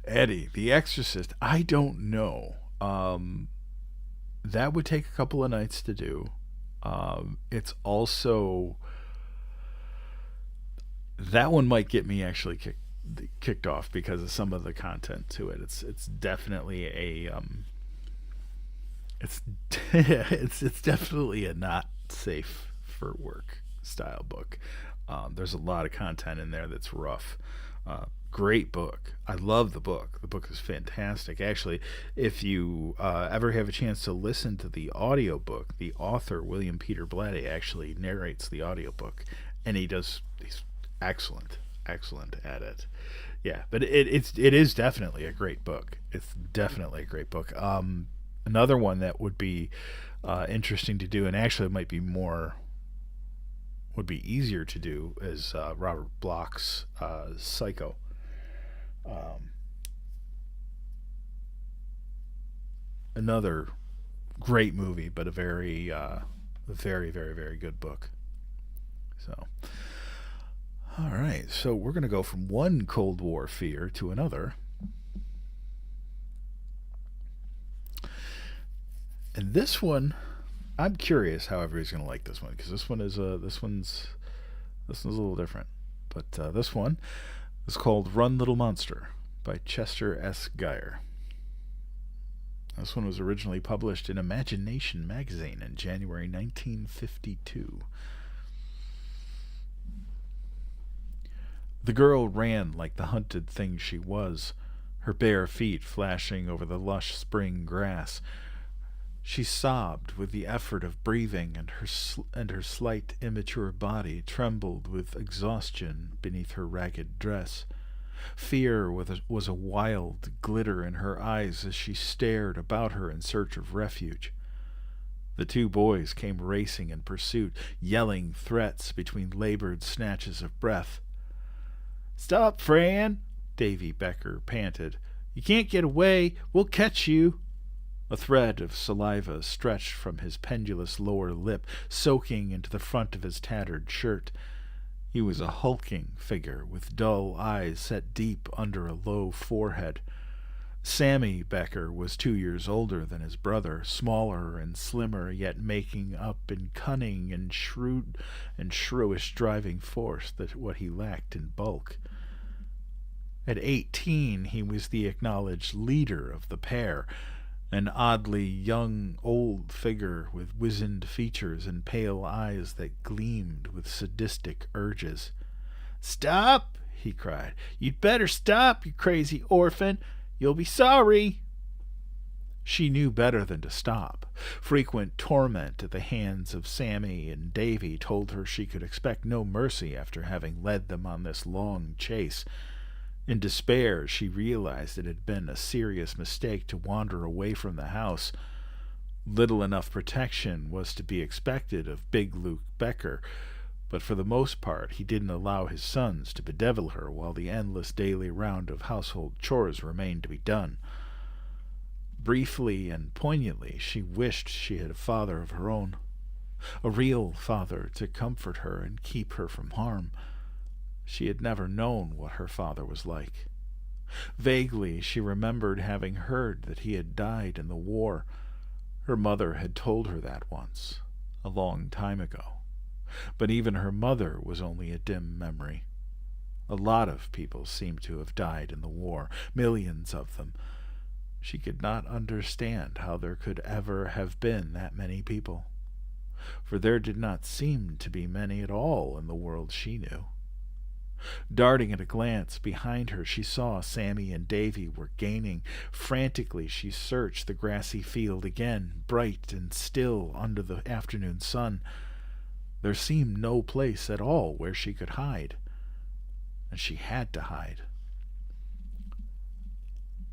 Eddie, The Exorcist. I don't know. That would take a couple of nights to do. It's also that one might get me actually kicked off because of some of the content to it. It's definitely a it's it's definitely a not safe for work style book. There's a lot of content in there that's rough. Great book. I love the book. The book is fantastic. Actually, if you ever have a chance to listen to the audiobook, the author, William Peter Blatty, actually narrates the audiobook, and he's excellent at it. Yeah, but it is definitely a great book. It's definitely a great book. Another one that would be interesting to do, and actually might be would be easier to do, is Robert Bloch's Psycho. Another great movie, but a very, very, very, very good book. So, all right. So we're going to go from one Cold War fear to another. And this one, I'm curious how everybody's going to like this one, because this one's a little different. But this one is called Run Little Monster by Chester S. Geyer. This one was originally published in Imagination magazine in January 1952. The girl ran like the hunted thing she was, her bare feet flashing over the lush spring grass. She sobbed with the effort of breathing, and her slight, immature body trembled with exhaustion beneath her ragged dress. Fear was a wild glitter in her eyes as she stared about her in search of refuge. The two boys came racing in pursuit, yelling threats between labored snatches of breath. "Stop, Fran!" Davy Becker panted. "You can't get away. We'll catch you." A thread of saliva stretched from his pendulous lower lip, soaking into the front of his tattered shirt. He was a hulking figure, with dull eyes set deep under a low forehead. Sammy Becker was 2 years older than his brother, smaller and slimmer, yet making up in cunning and shrewd and shrewish driving force what he lacked in bulk. At 18, he was the acknowledged leader of the pair, an oddly young old figure with wizened features and pale eyes that gleamed with sadistic urges. "Stop!" he cried. "You'd better stop, you crazy orphan. You'll be sorry." She knew better than to stop. Frequent torment at the hands of Sammy and Davy told her she could expect no mercy after having led them on this long chase. In despair, she realized it had been a serious mistake to wander away from the house. Little enough protection was to be expected of Big Luke Becker, but for the most part he didn't allow his sons to bedevil her while the endless daily round of household chores remained to be done. Briefly and poignantly, she wished she had a father of her own, a real father to comfort her and keep her from harm. She had never known what her father was like. Vaguely, she remembered having heard that he had died in the war. Her mother had told her that once, a long time ago. But even her mother was only a dim memory. A lot of people seemed to have died in the war, millions of them. She could not understand how there could ever have been that many people, for there did not seem to be many at all in the world she knew. Darting at a glance behind her, she saw Sammy and Davy were gaining. Frantically, she searched the grassy field again, bright and still under the afternoon sun. There seemed no place at all where she could hide, and she had to hide.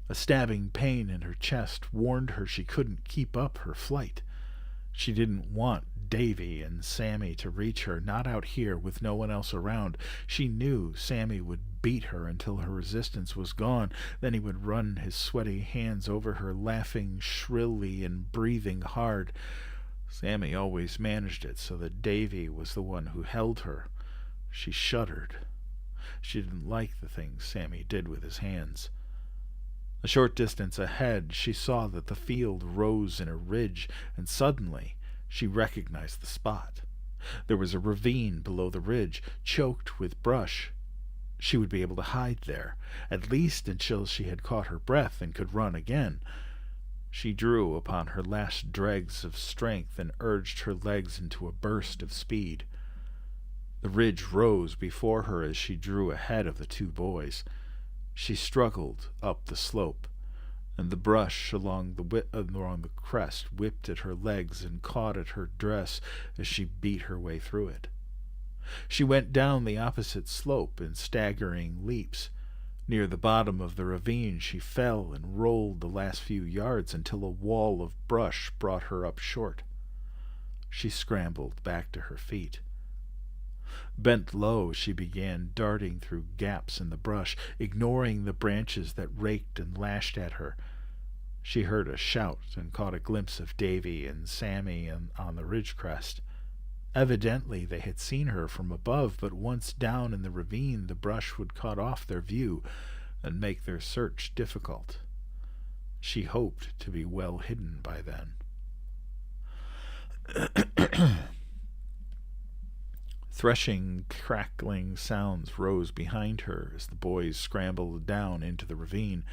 A stabbing pain in her chest warned her she couldn't keep up her flight. She didn't want Davy and Sammy to reach her, not out here with no one else around. She knew Sammy would beat her until her resistance was gone. Then he would run his sweaty hands over her, laughing shrilly and breathing hard. Sammy always managed it so that Davy was the one who held her. She shuddered. She didn't like the things Sammy did with his hands. A short distance ahead, she saw that the field rose in a ridge, and suddenly she recognized the spot. There was a ravine below the ridge, choked with brush. She would be able to hide there, at least until she had caught her breath and could run again. She drew upon her last dregs of strength and urged her legs into a burst of speed. The ridge rose before her as she drew ahead of the two boys. She struggled up the slope, and the brush along the crest whipped at her legs and caught at her dress as she beat her way through it. She went down the opposite slope in staggering leaps. Near the bottom of the ravine she fell and rolled the last few yards until a wall of brush brought her up short. She scrambled back to her feet. Bent low, she began darting through gaps in the brush, ignoring the branches that raked and lashed at her. She heard a shout and caught a glimpse of Davy and Sammy on the ridge crest. Evidently they had seen her from above, but once down in the ravine the brush would cut off their view and make their search difficult. She hoped to be well hidden by then. Threshing, crackling sounds rose behind her as the boys scrambled down into the ravine.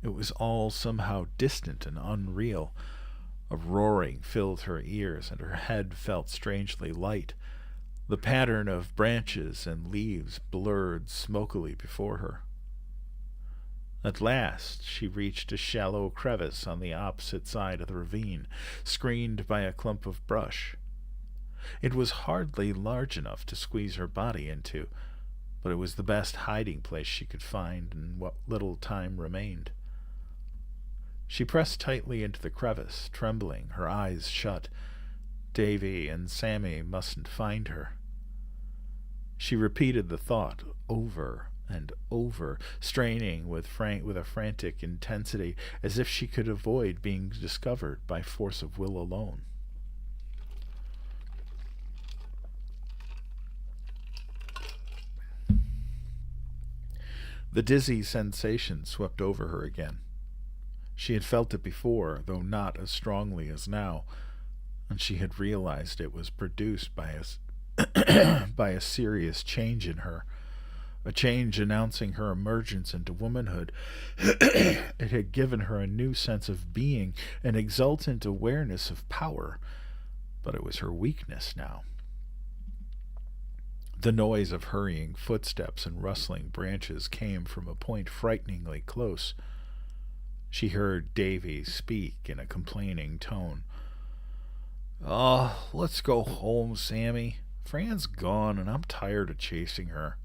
It was all somehow distant and unreal. A roaring filled her ears, and her head felt strangely light. The pattern of branches and leaves blurred smokily before her. At last she reached a shallow crevice on the opposite side of the ravine, screened by a clump of brush. It was hardly large enough to squeeze her body into, but it was the best hiding place she could find in what little time remained. She pressed tightly into the crevice, trembling, her eyes shut. Davy and Sammy mustn't find her. She repeated the thought over and over, straining with a frantic intensity, as if she could avoid being discovered by force of will alone. The dizzy sensation swept over her again. She had felt it before, though not as strongly as now, and she had realized it was produced by a serious change in her, a change announcing her emergence into womanhood. It had given her a new sense of being, an exultant awareness of power, but it was her weakness now. The noise of hurrying footsteps and rustling branches came from a point frighteningly close. She heard Davy speak in a complaining tone. "Oh, let's go home, Sammy. Fran's gone, and I'm tired of chasing her."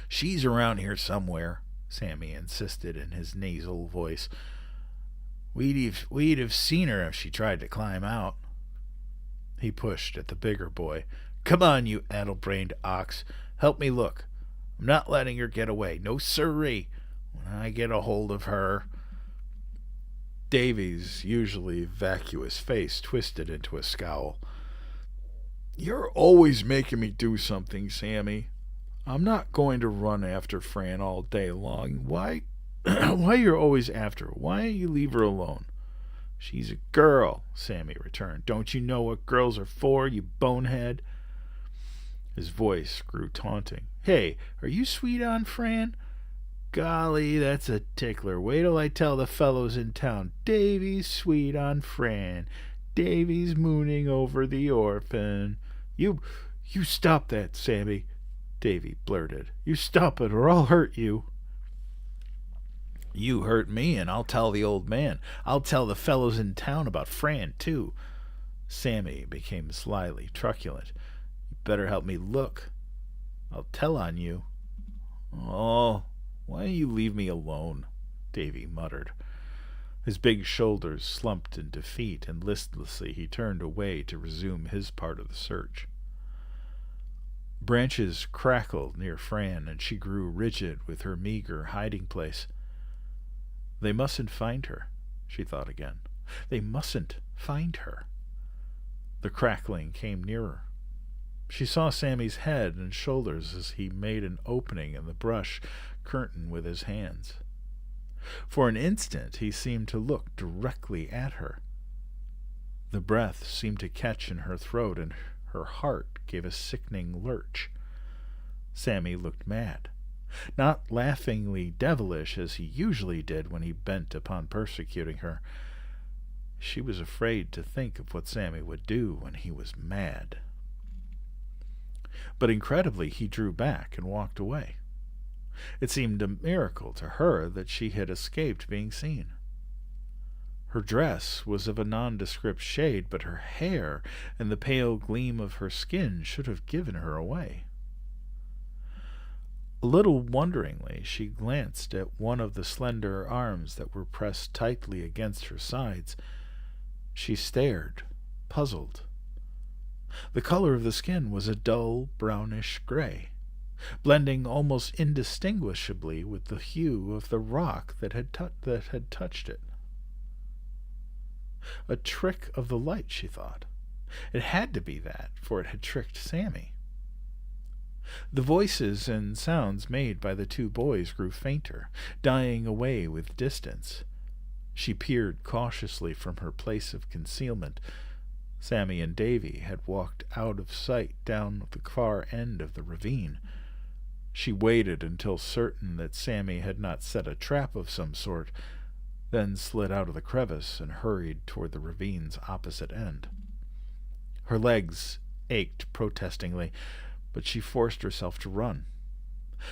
"She's around here somewhere," Sammy insisted in his nasal voice. We'd have seen her if she tried to climb out." He pushed at the bigger boy. "Come on, you addle-brained ox. Help me look. I'm not letting her get away. No siree. When I get a hold of her..." Davy's usually vacuous face twisted into a scowl. "You're always making me do something, Sammy. I'm not going to run after Fran all day long. Why you're always after her? Why don't you leave her alone?" "She's a girl," Sammy returned. "Don't you know what girls are for, you bonehead?" His voice grew taunting. "Hey, are you sweet on Fran? Golly, that's a tickler. Wait till I tell the fellows in town. Davy's sweet on Fran. Davy's mooning over the orphan." You stop that, Sammy. Davy blurted. "You stop it or I'll hurt you." "You hurt me, and I'll tell the old man. I'll tell the fellows in town about Fran, too." Sammy became slyly truculent. "You better help me look. I'll tell on you." "Oh, why don't you leave me alone?" Davy muttered. His big shoulders slumped in defeat, and listlessly he turned away to resume his part of the search. Branches crackled near Fran, and she grew rigid with her meager hiding place. They mustn't find her, she thought again. They mustn't find her. The crackling came nearer. She saw Sammy's head and shoulders as he made an opening in the brush curtain with his hands. For an instant he seemed to look directly at her. The breath seemed to catch in her throat, and her heart gave a sickening lurch. Sammy looked mad, not laughingly devilish as he usually did when he bent upon persecuting her. She was afraid to think of what Sammy would do when he was mad. But incredibly he drew back and walked away. It seemed a miracle to her that she had escaped being seen. Her dress was of a nondescript shade, but her hair and the pale gleam of her skin should have given her away. A little wonderingly she glanced at one of the slender arms that were pressed tightly against her sides. She stared, puzzled. The color of the skin was a dull brownish gray, blending almost indistinguishably with the hue of the rock that had touched it. A trick of the light, she thought. It had to be that, for it had tricked Sammy. The voices and sounds made by the two boys grew fainter, dying away with distance. She peered cautiously from her place of concealment. Sammy and Davy had walked out of sight down the far end of the ravine. She waited until certain that Sammy had not set a trap of some sort, then slid out of the crevice and hurried toward the ravine's opposite end. Her legs ached protestingly, but she forced herself to run.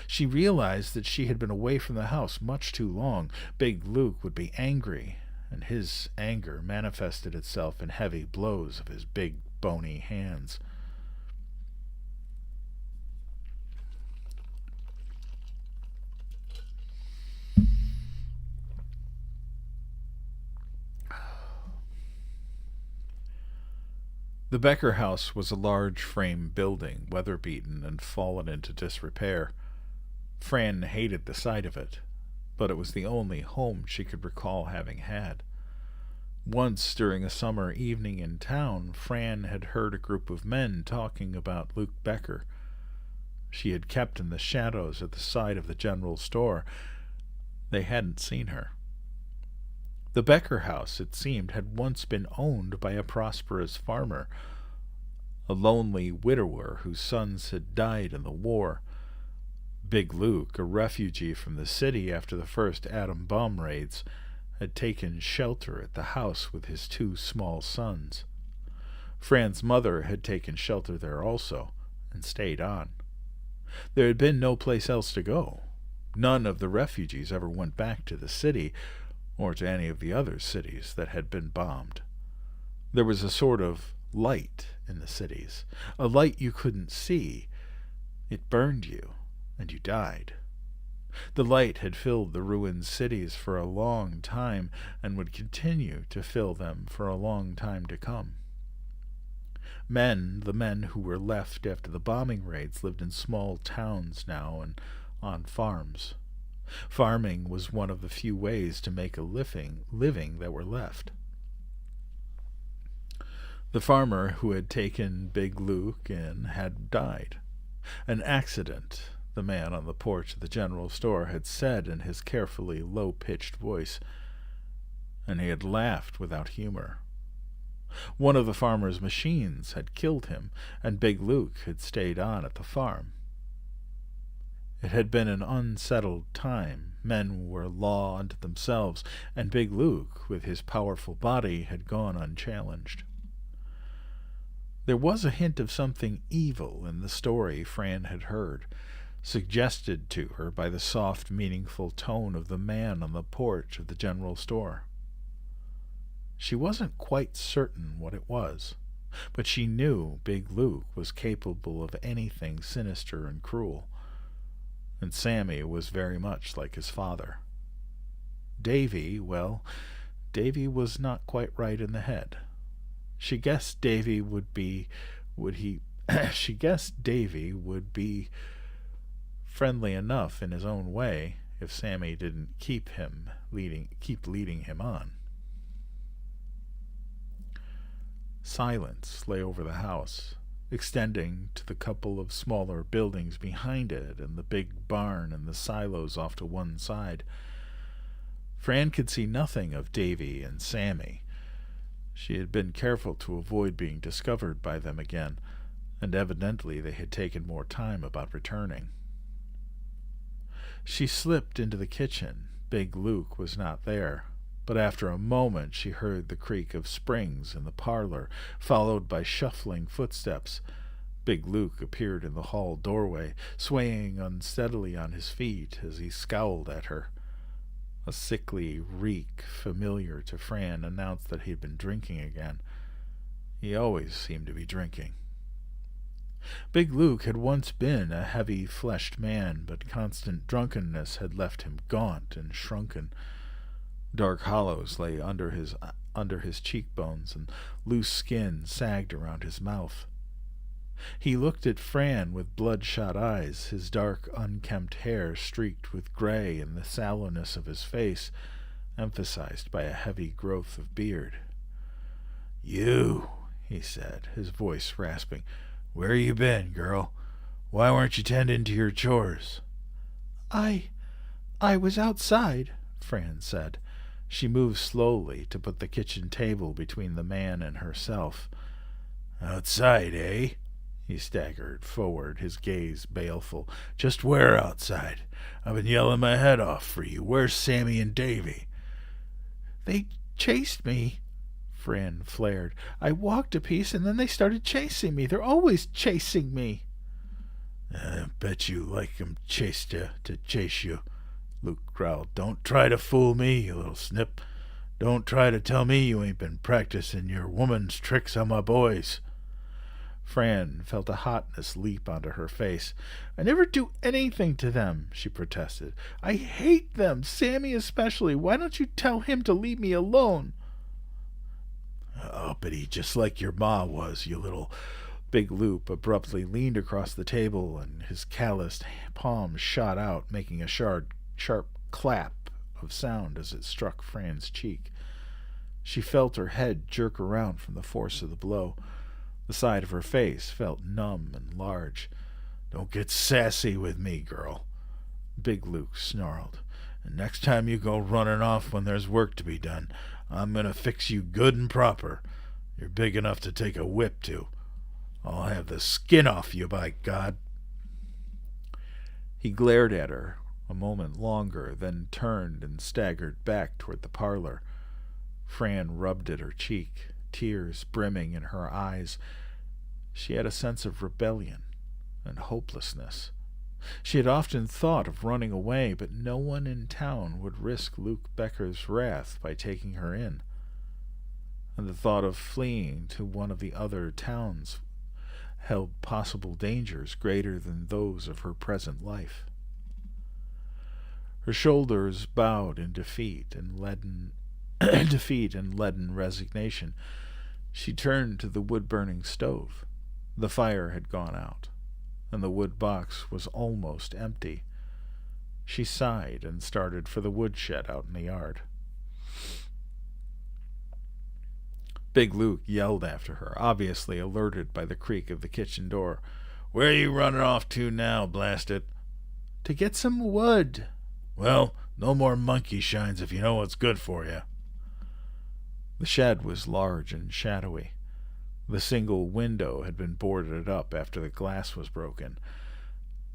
She realized that she had been away from the house much too long. Big Luke would be angry, and his anger manifested itself in heavy blows of his big, bony hands. The Becker house was a large frame building, weather-beaten and fallen into disrepair. Fran hated the sight of it, but it was the only home she could recall having had. Once, during a summer evening in town, Fran had heard a group of men talking about Luke Becker. She had kept in the shadows at the side of the general store. They hadn't seen her. The Becker house, it seemed, had once been owned by a prosperous farmer, a lonely widower whose sons had died in the war. Big Luke, a refugee from the city after the first atom bomb raids, had taken shelter at the house with his two small sons. Fran's mother had taken shelter there also, and stayed on. There had been no place else to go. None of the refugees ever went back to the city, or to any of the other cities that had been bombed. There was a sort of light in the cities, a light you couldn't see. It burned you, and you died. The light had filled the ruined cities for a long time, and would continue to fill them for a long time to come. The men who were left after the bombing raids, lived in small towns now and on farms. Farming was one of the few ways to make a living that were left. The farmer who had taken Big Luke in had died. An accident, the man on the porch of the general store had said in his carefully low-pitched voice, and he had laughed without humor. One of the farmer's machines had killed him, and Big Luke had stayed on at the farm. It had been an unsettled time. Men were law unto themselves, and Big Luke, with his powerful body, had gone unchallenged. There was a hint of something evil in the story Fran had heard, suggested to her by the soft, meaningful tone of the man on the porch of the general store. She wasn't quite certain what it was, but she knew Big Luke was capable of anything sinister and cruel, and Sammy was very much like his father. Davy, well, Davy was not quite right in the head. She guessed Davy would be friendly enough in his own way if Sammy didn't keep leading him on. Silence lay over the house, extending to the couple of smaller buildings behind it and the big barn and the silos off to one side. Fran could see nothing of Davy and Sammy. She had been careful to avoid being discovered by them again, and evidently they had taken more time about returning. She slipped into the kitchen. Big Luke was not there, but after a moment she heard the creak of springs in the parlor, followed by shuffling footsteps. Big Luke appeared in the hall doorway, swaying unsteadily on his feet as he scowled at her. A sickly reek familiar to Fran announced that he had been drinking again. He always seemed to be drinking. Big Luke had once been a heavy-fleshed man, but constant drunkenness had left him gaunt and shrunken. Dark hollows lay under his cheekbones, and loose skin sagged around his mouth. He looked at Fran with bloodshot eyes, his dark, unkempt hair streaked with gray and the sallowness of his face emphasized by a heavy growth of beard. "You," he said, his voice rasping. "Where you been, girl? Why weren't you tending to your chores?" I was outside," Fran said. She moved slowly to put the kitchen table between the man and herself. "Outside, eh?" He staggered forward, his gaze baleful. "Just where outside? I've been yelling my head off for you. Where's Sammy and Davy?" "They chased me," Fran flared. "I walked a piece, and then they started chasing me. They're always chasing me." "I bet you like 'em to chase you," Luke growled. "Don't try to fool me, you little snip. Don't try to tell me you ain't been practicing your woman's tricks on my boys." Fran felt a hotness leap onto her face. "I never do anything to them," she protested. "I hate them, Sammy especially. Why don't you tell him to leave me alone?" "Uppity, just like your ma was, you little—" Big Luke abruptly leaned across the table, and his calloused palm shot out, making a sharp clap of sound as it struck Fran's cheek. She felt her head jerk around from the force of the blow. The side of her face felt numb and large. "Don't get sassy with me, girl," Big Luke snarled. "And next time you go running off when there's work to be done, I'm going to fix you good and proper. You're big enough to take a whip to. I'll have the skin off you, by God." He glared at her a moment longer, then turned and staggered back toward the parlor. Fran rubbed at her cheek, tears brimming in her eyes. She had a sense of rebellion and hopelessness. She had often thought of running away, but no one in town would risk Luke Becker's wrath by taking her in. And the thought of fleeing to one of the other towns held possible dangers greater than those of her present life. Her shoulders bowed in defeat and leaden resignation. She turned to the wood-burning stove. The fire had gone out, and the wood box was almost empty. She sighed and started for the woodshed out in the yard. Big Luke yelled after her, obviously alerted by the creak of the kitchen door. "Where are you running off to now, blast it?" "To get some wood." "Well, no more monkey shines if you know what's good for you." The shed was large and shadowy. The single window had been boarded up after the glass was broken.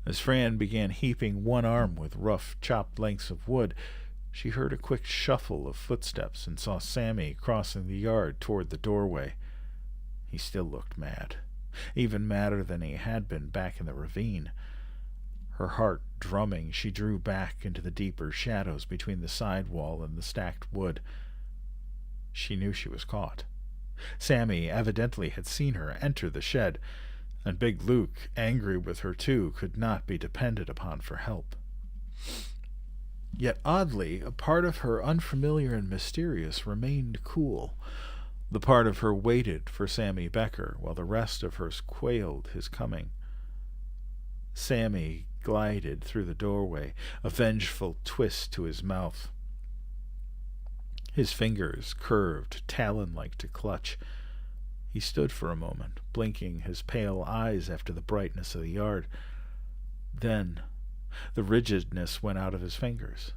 As Fran began heaping one arm with rough, chopped lengths of wood, she heard a quick shuffle of footsteps and saw Sammy crossing the yard toward the doorway. He still looked mad. even madder than he had been back in the ravine. Her heart drumming, she drew back into the deeper shadows between the side wall and the stacked wood. She knew she was caught. Sammy evidently had seen her enter the shed, and Big Luke, angry with her too, could not be depended upon for help. Yet oddly, a part of her, unfamiliar and mysterious, remained cool. The part of her waited for Sammy Becker, while the rest of her quailed his coming. Sammy glided through the doorway, a vengeful twist to his mouth. His fingers curved, talon-like to clutch. He stood for a moment, blinking his pale eyes after the brightness of the yard. Then the rigidness went out of his fingers.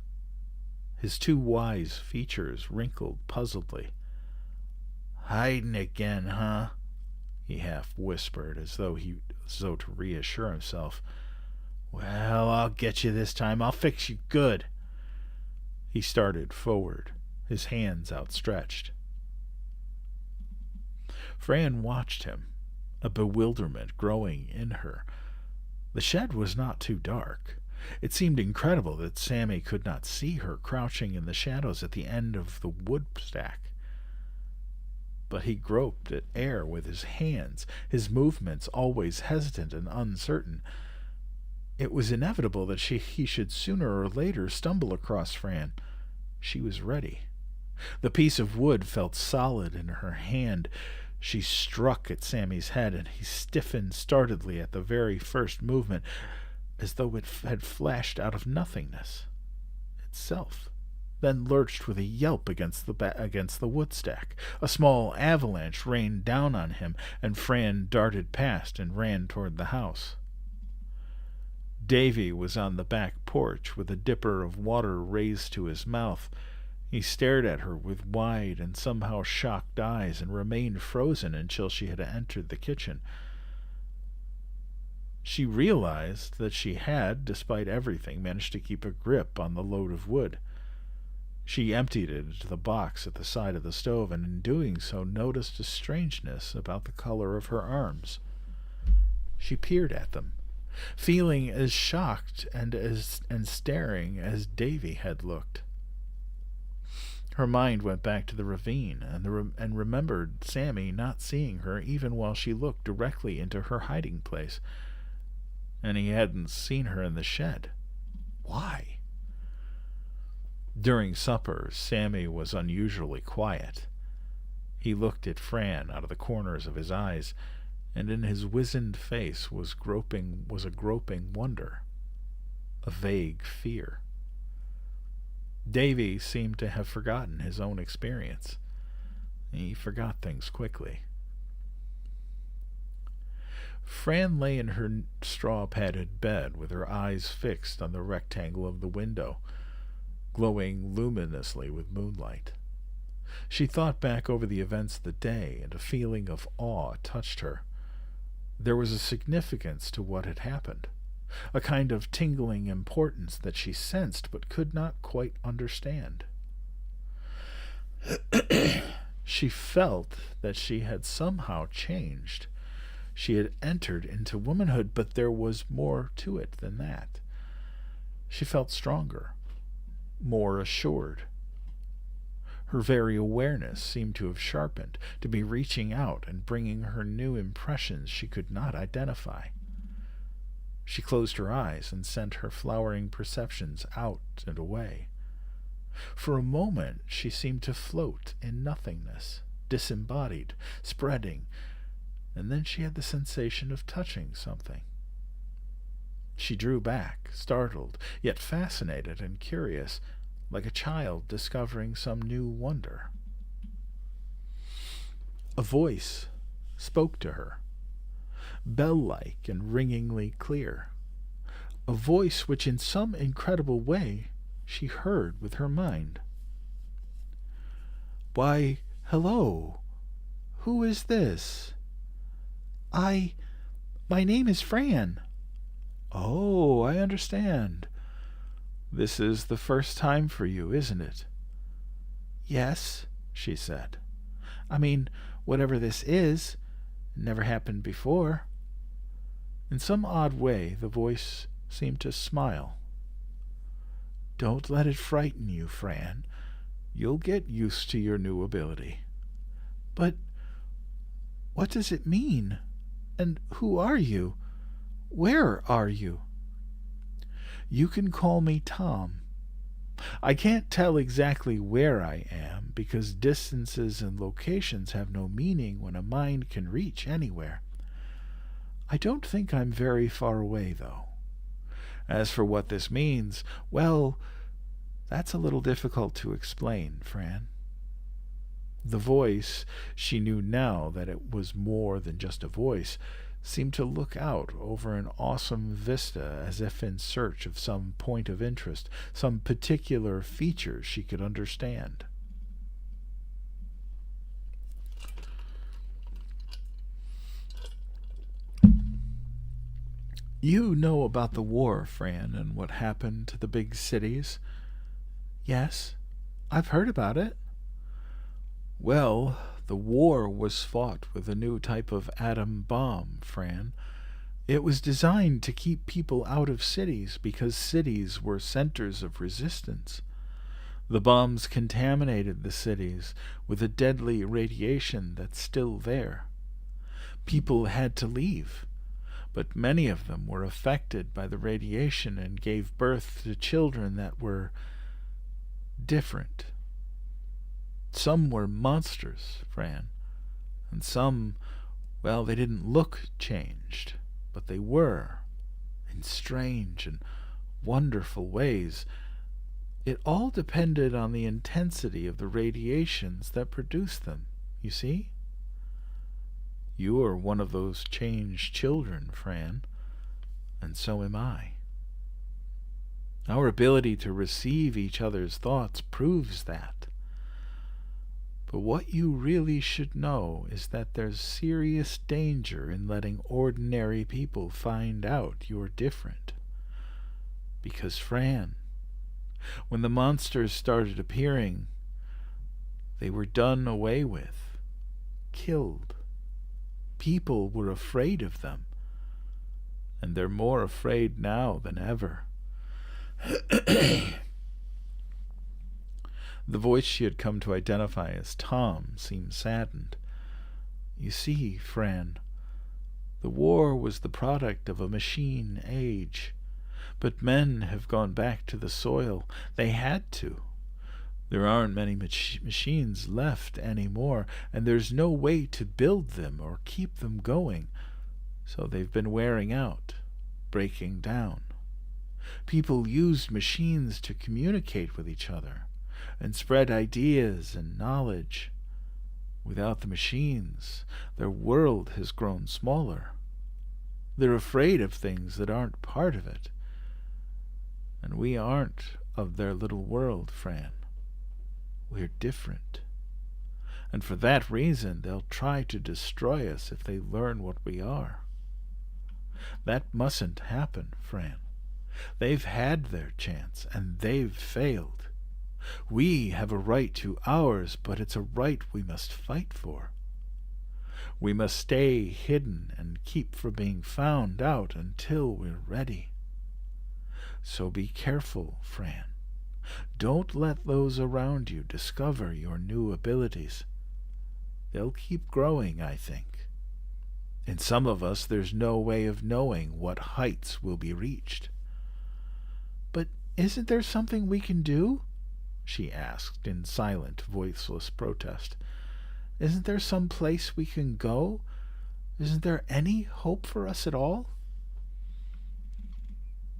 His two wise features wrinkled puzzledly. "Hiding again, huh?" he half whispered, as though to reassure himself. "Well, I'll get you this time. I'll fix you good." He started forward, his hands outstretched. Fran watched him, a bewilderment growing in her. The shed was not too dark. It seemed incredible that Sammy could not see her crouching in the shadows at the end of the wood stack. But he groped at air with his hands, his movements always hesitant and uncertain. It was inevitable that he should sooner or later stumble across Fran. She was ready. The piece of wood felt solid in her hand. She struck at Sammy's head, and he stiffened startledly at the very first movement, as though it had flashed out of nothingness itself, then lurched with a yelp against the wood stack. A small avalanche rained down on him, and Fran darted past and ran toward the house. Davy was on the back porch with a dipper of water raised to his mouth. He stared at her with wide and somehow shocked eyes and remained frozen until she had entered the kitchen. She realized that she had, despite everything, managed to keep a grip on the load of wood. She emptied it into the box at the side of the stove, and in doing so noticed a strangeness about the color of her arms. She peered at them, feeling as shocked and staring as Davy had looked. Her mind went back to the ravine and remembered Sammy not seeing her even while she looked directly into her hiding place. And he hadn't seen her in the shed. Why? During supper, Sammy was unusually quiet. He looked at Fran out of the corners of his eyes, and in his wizened face was a groping wonder, a vague fear. Davy seemed to have forgotten his own experience. He forgot things quickly. Fran lay in her straw-padded bed with her eyes fixed on the rectangle of the window, glowing luminously with moonlight. She thought back over the events of the day, and a feeling of awe touched her. There was a significance to what had happened, a kind of tingling importance that she sensed but could not quite understand. She felt that she had somehow changed. She had entered into womanhood, but there was more to it than that. She felt stronger, more assured. Her very awareness seemed to have sharpened, to be reaching out and bringing her new impressions she could not identify. She closed her eyes and sent her flowering perceptions out and away. For a moment she seemed to float in nothingness, disembodied, spreading, and then she had the sensation of touching something. She drew back, startled, yet fascinated and curious, like a child discovering some new wonder. A voice spoke to her, bell-like and ringingly clear, a voice which in some incredible way she heard with her mind. "Why, hello. Who is this?" My name is Fran." "Oh, I understand. This is the first time for you, isn't it?" "Yes," she said. "I mean, whatever this is, It never happened before." In some odd way, the voice seemed to smile. "Don't let it frighten you, Fran. You'll get used to your new ability." "But what does it mean? And who are you? Where are you?" "You can call me Tom. I can't tell exactly where I am, because distances and locations have no meaning when a mind can reach anywhere. I don't think I'm very far away, though. As for what this means, well, that's a little difficult to explain, Fran." The voice, she knew now that it was more than just a voice, seemed to look out over an awesome vista as if in search of some point of interest, some particular feature she could understand. "You know about the war, Fran, and what happened to the big cities?" "Yes, I've heard about it." "Well, the war was fought with a new type of atom bomb, Fran. It was designed to keep people out of cities because cities were centers of resistance. The bombs contaminated the cities with a deadly radiation that's still there. People had to leave, but many of them were affected by the radiation and gave birth to children that were different. Some were monsters, Fran, and some, well, they didn't look changed, but they were, in strange and wonderful ways. It all depended on the intensity of the radiations that produced them, you see? You are one of those changed children, Fran, and so am I. Our ability to receive each other's thoughts proves that. But what you really should know is that there's serious danger in letting ordinary people find out you're different. Because, Fran, when the monsters started appearing, they were done away with, killed. People were afraid of them, and they're more afraid now than ever." The voice she had come to identify as Tom seemed saddened. "You see, Fran, the war was the product of a machine age, but men have gone back to the soil. They had to. There aren't many machines left anymore, and there's no way to build them or keep them going, so they've been wearing out, breaking down. People used machines to communicate with each other and spread ideas and knowledge. Without the machines, their world has grown smaller. They're afraid of things that aren't part of it. And we aren't of their little world, Fran. We're different. And for that reason, they'll try to destroy us if they learn what we are. That mustn't happen, Fran. They've had their chance, and they've failed. We have a right to ours, but it's a right we must fight for. We must stay hidden and keep from being found out until we're ready. So be careful, Fran. Don't let those around you discover your new abilities. They'll keep growing, I think. In some of us, there's no way of knowing what heights will be reached." "But isn't there something we can do?" she asked in silent, voiceless protest. "Isn't there some place we can go? Isn't there any hope for us at all?"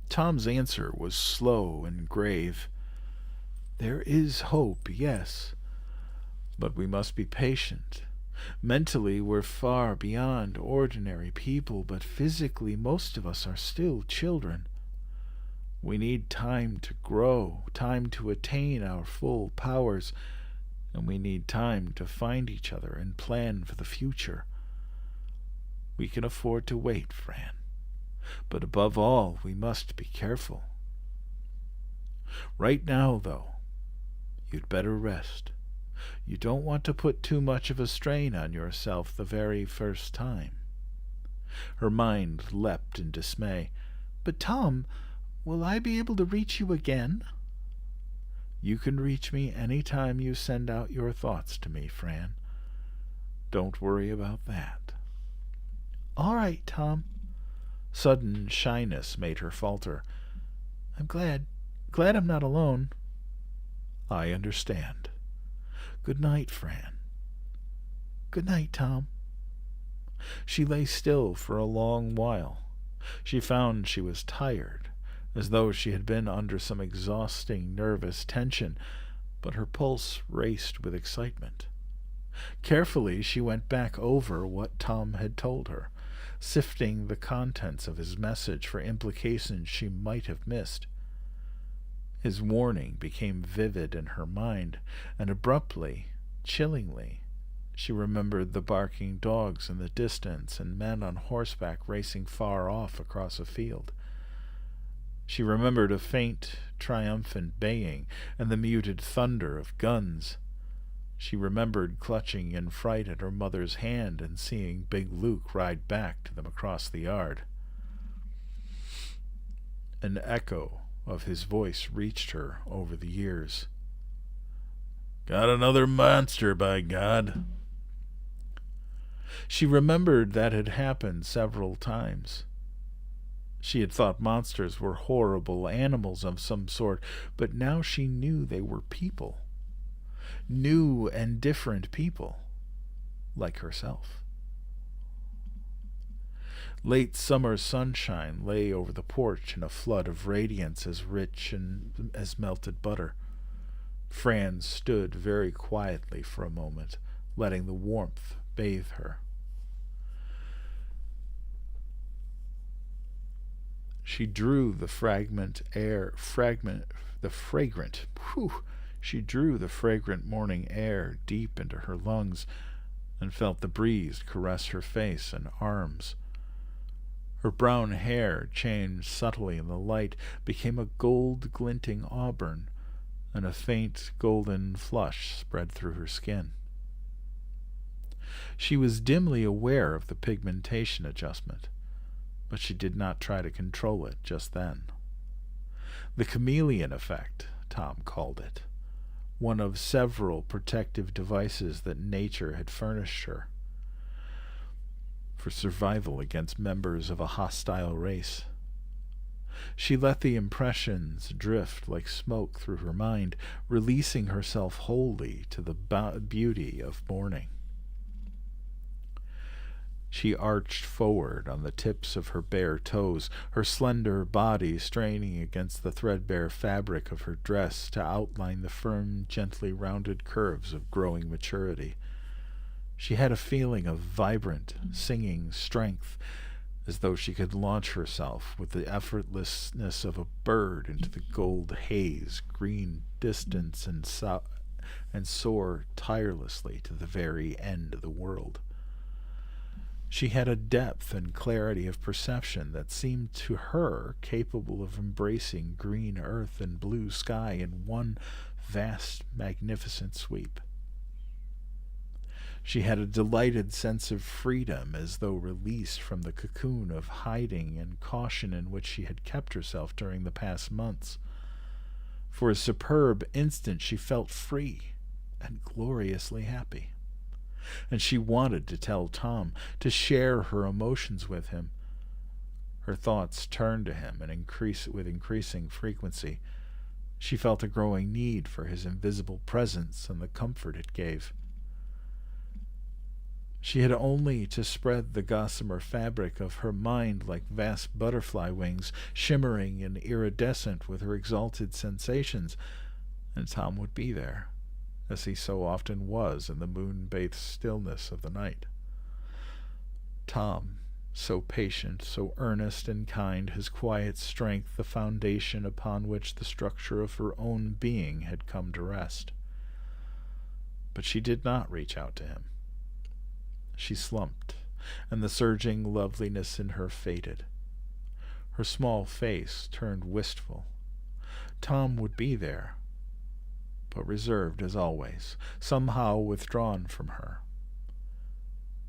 Tom's answer was slow and grave. "There is hope, yes, but we must be patient. Mentally, we're far beyond ordinary people, but physically, most of us are still children. We need time to grow, time to attain our full powers, and we need time to find each other and plan for the future. We can afford to wait, Fran, but above all, we must be careful. Right now, though, you'd better rest. You don't want to put too much of a strain on yourself the very first time." Her mind leapt in dismay. "But, Tom, will I be able to reach you again?" "You can reach me any time you send out your thoughts to me, Fran. Don't worry about that." "All right, Tom." Sudden shyness made her falter. "I'm glad I'm not alone." "I understand. Good night, Fran." "Good night, Tom." She lay still for a long while. She found she was tired, as though she had been under some exhausting nervous tension, but her pulse raced with excitement. Carefully she went back over what Tom had told her, sifting the contents of his message for implications she might have missed. His warning became vivid in her mind, and abruptly, chillingly, she remembered the barking dogs in the distance and men on horseback racing far off across a field. She remembered a faint, triumphant baying and the muted thunder of guns. She remembered clutching in fright at her mother's hand and seeing Big Luke ride back to them across the yard. An echo of his voice reached her over the years. "Got another monster, by God." She remembered that had happened several times. She had thought monsters were horrible animals of some sort, but now she knew they were people. New and different people, like herself. Late summer sunshine lay over the porch in a flood of radiance as rich as melted butter. Fran stood very quietly for a moment, letting the warmth bathe her. She drew the She drew the fragrant morning air deep into her lungs and felt the breeze caress her face and arms. Her brown hair changed subtly in the light, became a gold-glinting auburn, and a faint golden flush spread through her skin. She was dimly aware of the pigmentation adjustment, but she did not try to control it just then. The chameleon effect, Tom called it, one of several protective devices that nature had furnished her for survival against members of a hostile race. She let the impressions drift like smoke through her mind, releasing herself wholly to the beauty of morning. She arched forward on the tips of her bare toes, her slender body straining against the threadbare fabric of her dress to outline the firm, gently rounded curves of growing maturity. She had a feeling of vibrant, singing strength, as though she could launch herself with the effortlessness of a bird into the gold haze, green distance, and soar tirelessly to the very end of the world. She had a depth and clarity of perception that seemed to her capable of embracing green earth and blue sky in one vast, magnificent sweep. She had a delighted sense of freedom, as though released from the cocoon of hiding and caution in which she had kept herself during the past months. For a superb instant she felt free and gloriously happy. And she wanted to tell Tom, to share her emotions with him. Her thoughts turned to him with increasing frequency. She felt a growing need for his invisible presence and the comfort it gave. She had only to spread the gossamer fabric of her mind like vast butterfly wings, shimmering and iridescent with her exalted sensations, and Tom would be there, as he so often was in the moon-bathed stillness of the night. Tom, so patient, so earnest and kind, his quiet strength the foundation upon which the structure of her own being had come to rest. But she did not reach out to him. She slumped, and the surging loveliness in her faded. Her small face turned wistful. Tom would be there, but reserved as always, somehow withdrawn from her.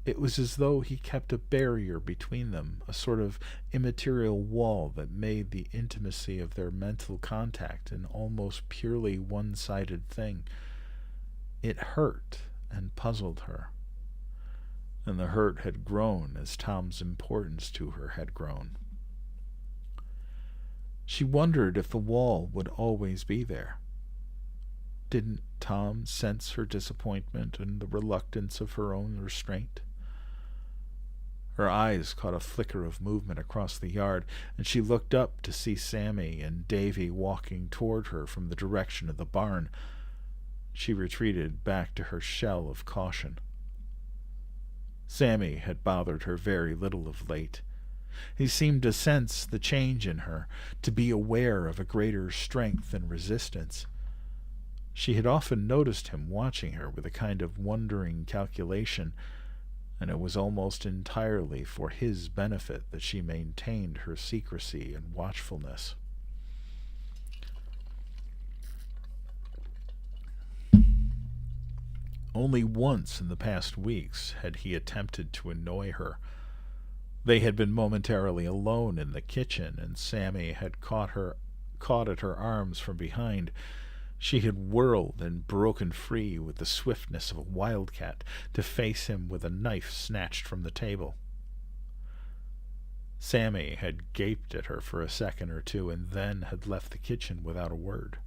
It was as though he kept a barrier between them, a sort of immaterial wall that made the intimacy of their mental contact an almost purely one-sided thing. It hurt and puzzled her, and the hurt had grown as Tom's importance to her had grown. She wondered if the wall would always be there. Didn't Tom sense her disappointment and the reluctance of her own restraint? Her eyes caught a flicker of movement across the yard, and she looked up to see Sammy and Davy walking toward her from the direction of the barn. She retreated back to her shell of caution. Sammy had bothered her very little of late. He seemed to sense the change in her, to be aware of a greater strength and resistance. She had often noticed him watching her with a kind of wondering calculation, and it was almost entirely for his benefit that she maintained her secrecy and watchfulness. Only once in the past weeks had he attempted to annoy her. They had been momentarily alone in the kitchen, and Sammy had caught at her arms from behind. She had whirled and broken free with the swiftness of a wildcat to face him with a knife snatched from the table. Sammy had gaped at her for a second or two and then had left the kitchen without a word.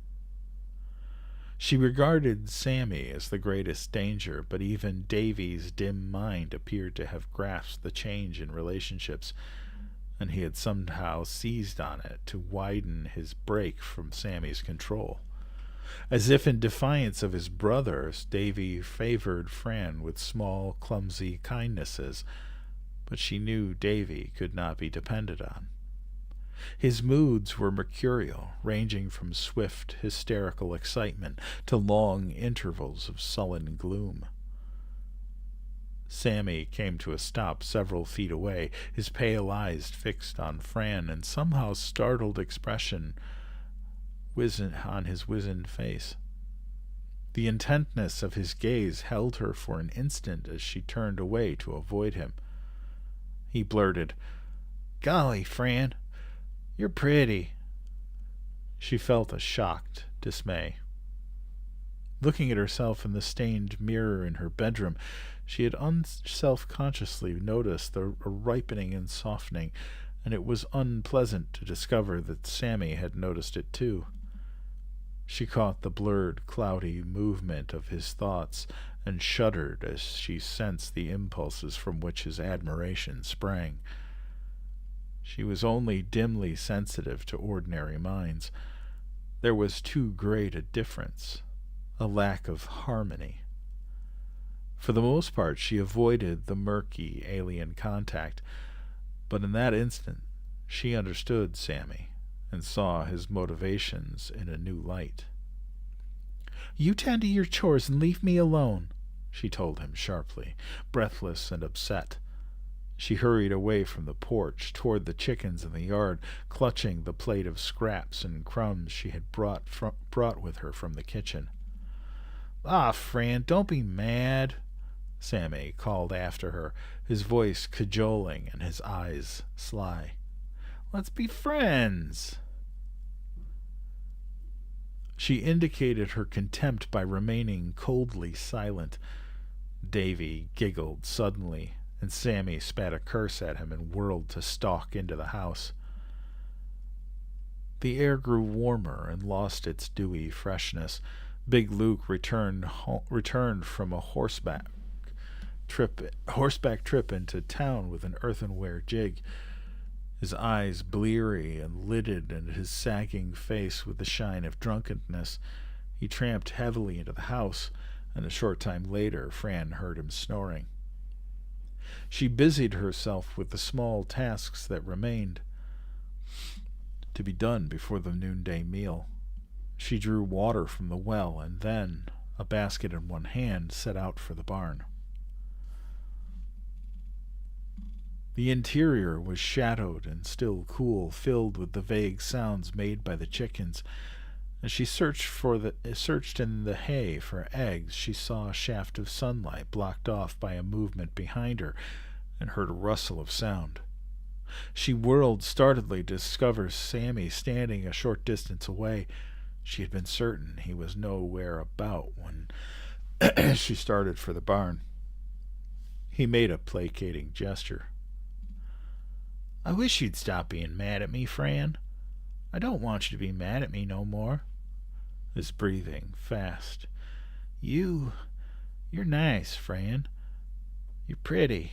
She regarded Sammy as the greatest danger, but even Davy's dim mind appeared to have grasped the change in relationships, and he had somehow seized on it to widen his break from Sammy's control. As if in defiance of his brothers, Davy favored Fran with small, clumsy kindnesses, but she knew Davy could not be depended on. His moods were mercurial, ranging from swift, hysterical excitement to long intervals of sullen gloom. Sammy came to a stop several feet away, his pale eyes fixed on Fran, and somehow startled expression on his wizened face. The intentness of his gaze held her for an instant as she turned away to avoid him. He blurted, "Golly, Fran, you're pretty." She felt a shocked dismay. Looking at herself in the stained mirror in her bedroom, she had unself-consciously noticed a ripening and softening, and it was unpleasant to discover that Sammy had noticed it too. She caught the blurred, cloudy movement of his thoughts and shuddered as she sensed the impulses from which his admiration sprang. She was only dimly sensitive to ordinary minds. There was too great a difference, a lack of harmony. For the most part, she avoided the murky, alien contact, but in that instant she understood Sammy and saw his motivations in a new light. "You tend to your chores and leave me alone," she told him sharply, breathless and upset. She hurried away from the porch toward the chickens in the yard, clutching the plate of scraps and crumbs she had brought with her from the kitchen. "Ah, Fran, don't be mad," Sammy called after her, his voice cajoling and his eyes sly. "Let's be friends." She indicated her contempt by remaining coldly silent. Davy giggled suddenly, and Sammy spat a curse at him and whirled to stalk into the house. The air grew warmer and lost its dewy freshness. Big Luke returned from a horseback trip into town with an earthenware jig. His eyes bleary and lidded, and his sagging face with the shine of drunkenness. He tramped heavily into the house, and a short time later Fran heard him snoring. She busied herself with the small tasks that remained to be done before the noonday meal. She drew water from the well, and then, a basket in one hand, set out for the barn. The interior was shadowed and still cool, filled with the vague sounds made by the chickens, As she searched in the hay for eggs, she saw a shaft of sunlight blocked off by a movement behind her and heard a rustle of sound. She whirled startedly to discover Sammy standing a short distance away. She had been certain he was nowhere about when she started for the barn. He made a placating gesture. "I wish you'd stop being mad at me, Fran. I don't want you to be mad at me no more." His breathing fast. You're nice, Fran. You're pretty.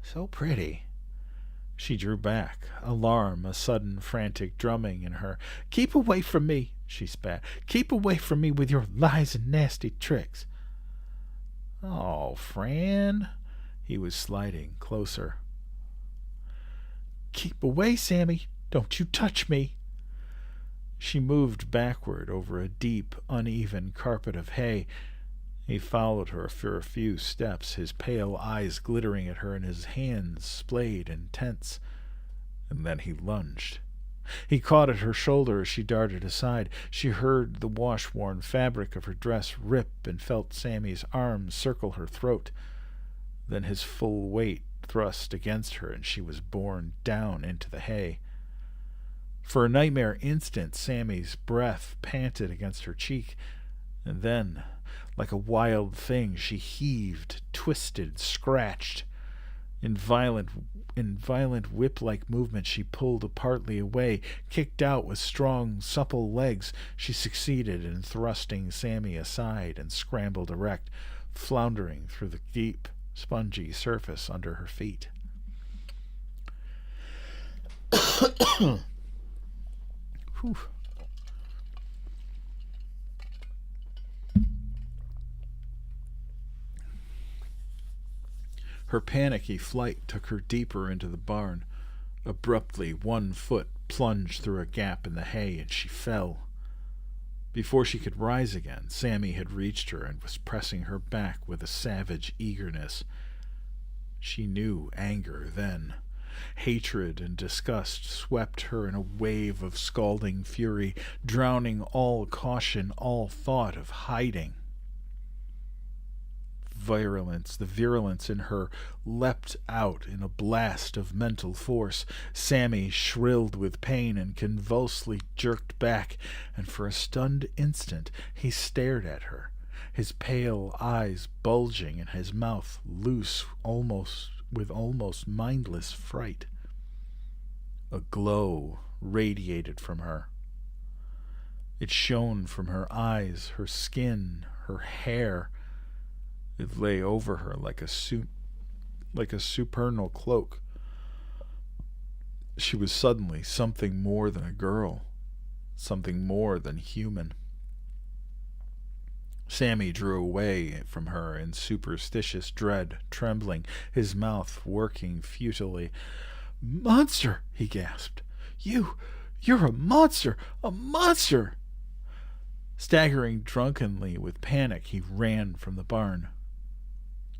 So pretty." She drew back, alarm, a sudden frantic drumming in her. "Keep away from me," she spat. "Keep away from me with your lies and nasty tricks." "Oh, Fran." He was sliding closer. "Keep away, Sammy. Don't you touch me." She moved backward over a deep, uneven carpet of hay. He followed her for a few steps, his pale eyes glittering at her and his hands splayed and tense. And then he lunged. He caught at her shoulder as she darted aside. She heard the wash-worn fabric of her dress rip and felt Sammy's arms circle her throat. Then his full weight thrust against her, and she was borne down into the hay. For a nightmare instant, Sammy's breath panted against her cheek, and then, like a wild thing, she heaved, twisted, scratched. In violent whip-like movement, she pulled partly away, kicked out with strong, supple legs. She succeeded in thrusting Sammy aside and scrambled erect, floundering through the deep, spongy surface under her feet. Whew. Her panicky flight took her deeper into the barn. Abruptly, one foot plunged through a gap in the hay, and she fell. Before she could rise again, Sammy had reached her and was pressing her back with a savage eagerness. She knew anger then. Hatred and disgust swept her in a wave of scalding fury, drowning all caution, all thought of hiding. The virulence in her leapt out in a blast of mental force. Sammy shrilled with pain and convulsively jerked back, and for a stunned instant he stared at her, his pale eyes bulging and his mouth loose with almost mindless fright. A glow radiated from her. It shone from her eyes, her skin, her hair. It lay over her like a supernal cloak. She was suddenly something more than a girl, something more than human. Sammy drew away from her in superstitious dread, trembling, his mouth working futilely. "Monster!" he gasped. You're a monster! A monster!" Staggering drunkenly with panic, he ran from the barn.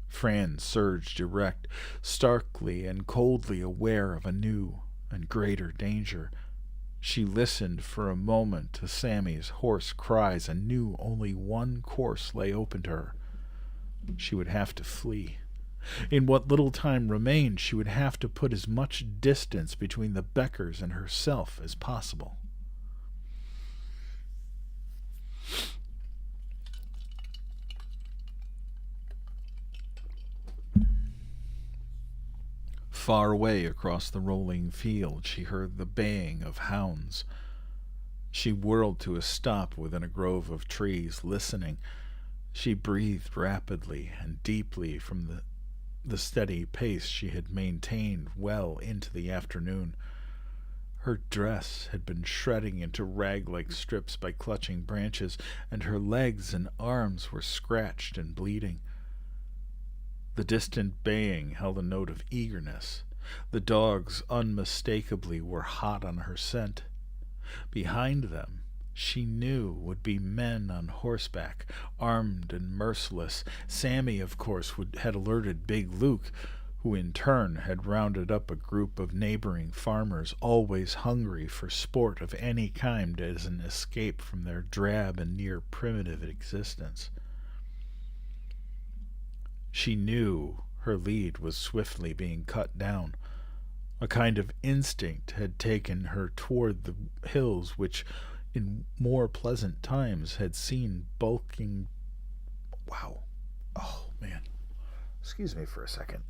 Fran surged erect, starkly and coldly aware of a new and greater danger. She listened for a moment to Sammy's hoarse cries and knew only one course lay open to her. She would have to flee. In what little time remained, she would have to put as much distance between the Beckers and herself as possible. Far away across the rolling field, she heard the baying of hounds. She whirled to a stop within a grove of trees, listening. She breathed rapidly and deeply from the steady pace she had maintained well into the afternoon. Her dress had been shredding into rag-like strips by clutching branches, and her legs and arms were scratched and bleeding. The distant baying held a note of eagerness. The dogs unmistakably were hot on her scent. Behind them, she knew, would be men on horseback, armed and merciless. Sammy, of course, had alerted Big Luke, who in turn had rounded up a group of neighboring farmers, always hungry for sport of any kind as an escape from their drab and near primitive existence. She knew her lead was swiftly being cut down. A kind of instinct had taken her toward the hills which in more pleasant times had seen bulking... Wow. Oh, man. Excuse me for a second.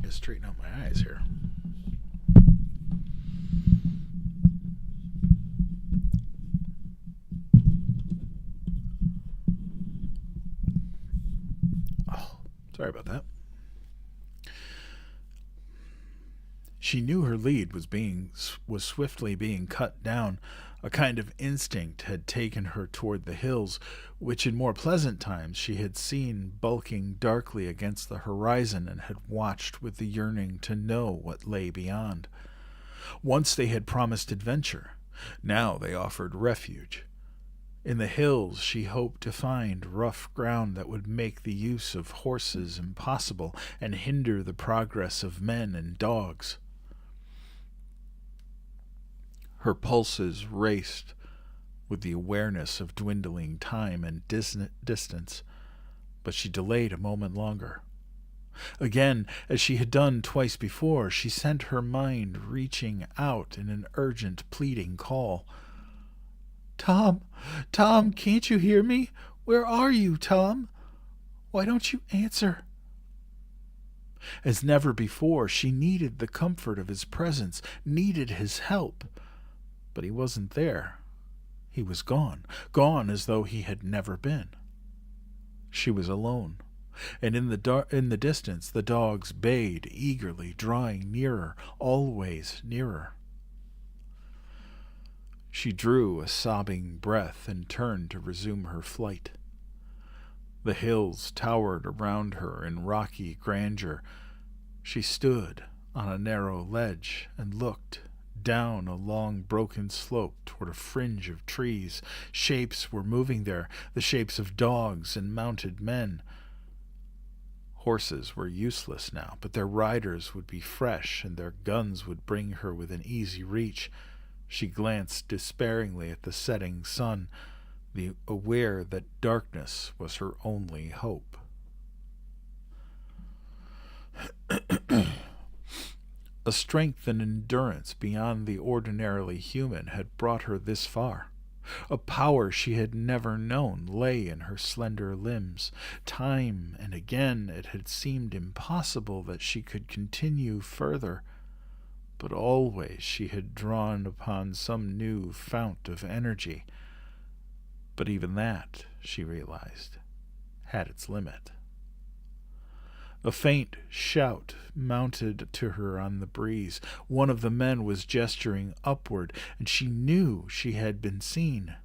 Just straighten out my eyes here. Oh, sorry about that. She knew her lead was swiftly being cut down. A kind of instinct had taken her toward the hills, which in more pleasant times she had seen bulking darkly against the horizon and had watched with the yearning to know what lay beyond. Once they had promised adventure. Now they offered refuge. In the hills she hoped to find rough ground that would make the use of horses impossible and hinder the progress of men and dogs. Her pulses raced with the awareness of dwindling time and distance, but she delayed a moment longer. Again, as she had done twice before, she sent her mind reaching out in an urgent, pleading call. "Tom, Tom, can't you hear me? Where are you, Tom? Why don't you answer?" As never before, she needed the comfort of his presence, needed his help. But he wasn't there. He was gone, gone as though he had never been. She was alone, and in the distance the dogs bayed eagerly, drawing nearer, always nearer. She drew a sobbing breath and turned to resume her flight. The hills towered around her in rocky grandeur. She stood on a narrow ledge and looked down a long broken slope toward a fringe of trees. Shapes were moving there, the shapes of dogs and mounted men. Horses were useless now, but their riders would be fresh, and their guns would bring her within easy reach. She glanced despairingly at the setting sun, aware that darkness was her only hope. A strength and endurance beyond the ordinarily human had brought her this far. A power she had never known lay in her slender limbs. Time and again it had seemed impossible that she could continue further, but always she had drawn upon some new fount of energy. But even that, she realized, had its limit. A faint shout mounted to her on the breeze. One of the men was gesturing upward, and she knew she had been seen.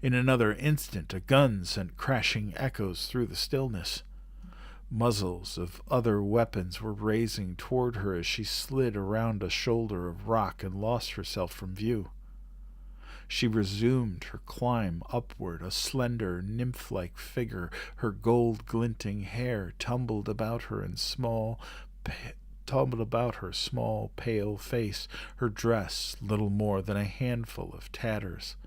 In another instant, a gun sent crashing echoes through the stillness. Muzzles of other weapons were raising toward her as she slid around a shoulder of rock and lost herself from view. She resumed her climb upward, a slender, nymph-like figure. Her gold-glinting hair tumbled about her small, pale face, her dress little more than a handful of tatters.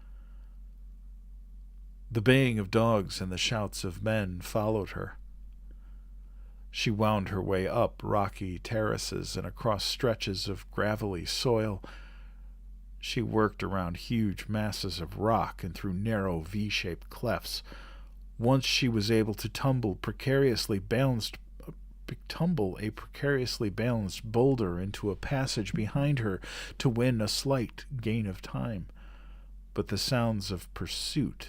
The baying of dogs and the shouts of men followed her. She wound her way up rocky terraces and across stretches of gravelly soil. She worked around huge masses of rock and through narrow V-shaped clefts. Once she was able to tumble a precariously balanced boulder into a passage behind her to win a slight gain of time. But the sounds of pursuit